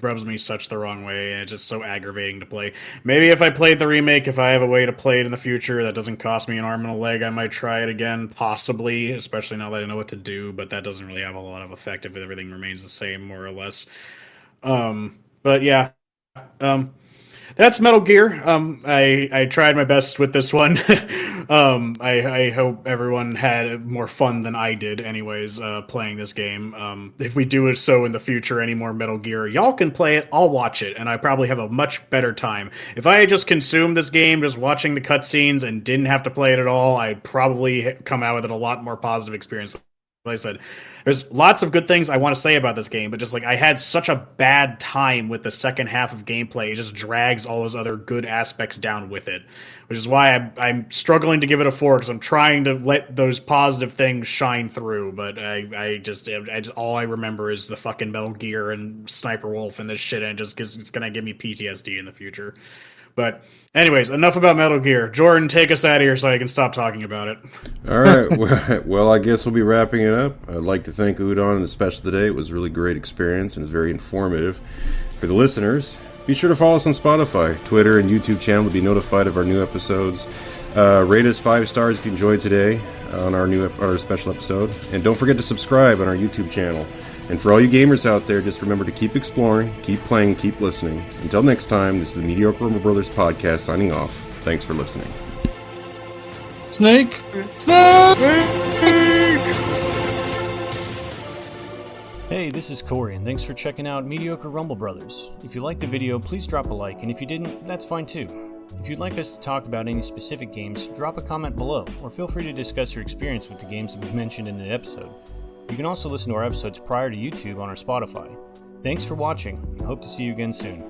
rubs me such the wrong way, and it's just so aggravating to play. Maybe if I played the remake, if I have a way to play it in the future that doesn't cost me an arm and a leg, I might try it again, possibly. Especially now that I know what to do, but that doesn't really have a lot of effect if everything remains the same, more or less. But yeah, that's Metal Gear. I tried my best with this one. I hope everyone had more fun than I did, anyways, playing this game. If we do it so in the future, any more Metal Gear, y'all can play it. I'll watch it, and I probably have a much better time. If I had just consumed this game, just watching the cutscenes and didn't have to play it at all, I'd probably come out with it a lot more positive experience. Like I said, there's lots of good things I want to say about this game, but just like I had such a bad time with the second half of gameplay, it just drags all those other good aspects down with it, which is why I'm struggling to give it a 4 because I'm trying to let those positive things shine through. But I just all I remember is the fucking Metal Gear and Sniper Wolf and this shit, and it's gonna give me PTSD in the future. But anyways, enough about Metal Gear. Jordan, take us out of here so I can stop talking about it. All right. Well, I guess we'll be wrapping it up. I'd like to thank Udon and the special today. It was a really great experience and it was very informative. For the listeners, be sure to follow us on Spotify, Twitter, and YouTube channel to be notified of our new episodes. Rate us 5 stars if you enjoyed today on our special episode. And don't forget to subscribe on our YouTube channel. And for all you gamers out there, just remember to keep exploring, keep playing, keep listening. Until next time, this is the Mediocre Rumble Brothers podcast signing off. Thanks for listening. Snake! Hey, this is Corey, and thanks for checking out Mediocre Rumble Brothers. If you liked the video, please drop a like, and if you didn't, that's fine too. If you'd like us to talk about any specific games, drop a comment below, or feel free to discuss your experience with the games that we've mentioned in the episode. You can also listen to our episodes prior to YouTube on our Spotify. Thanks for watching, and hope to see you again soon.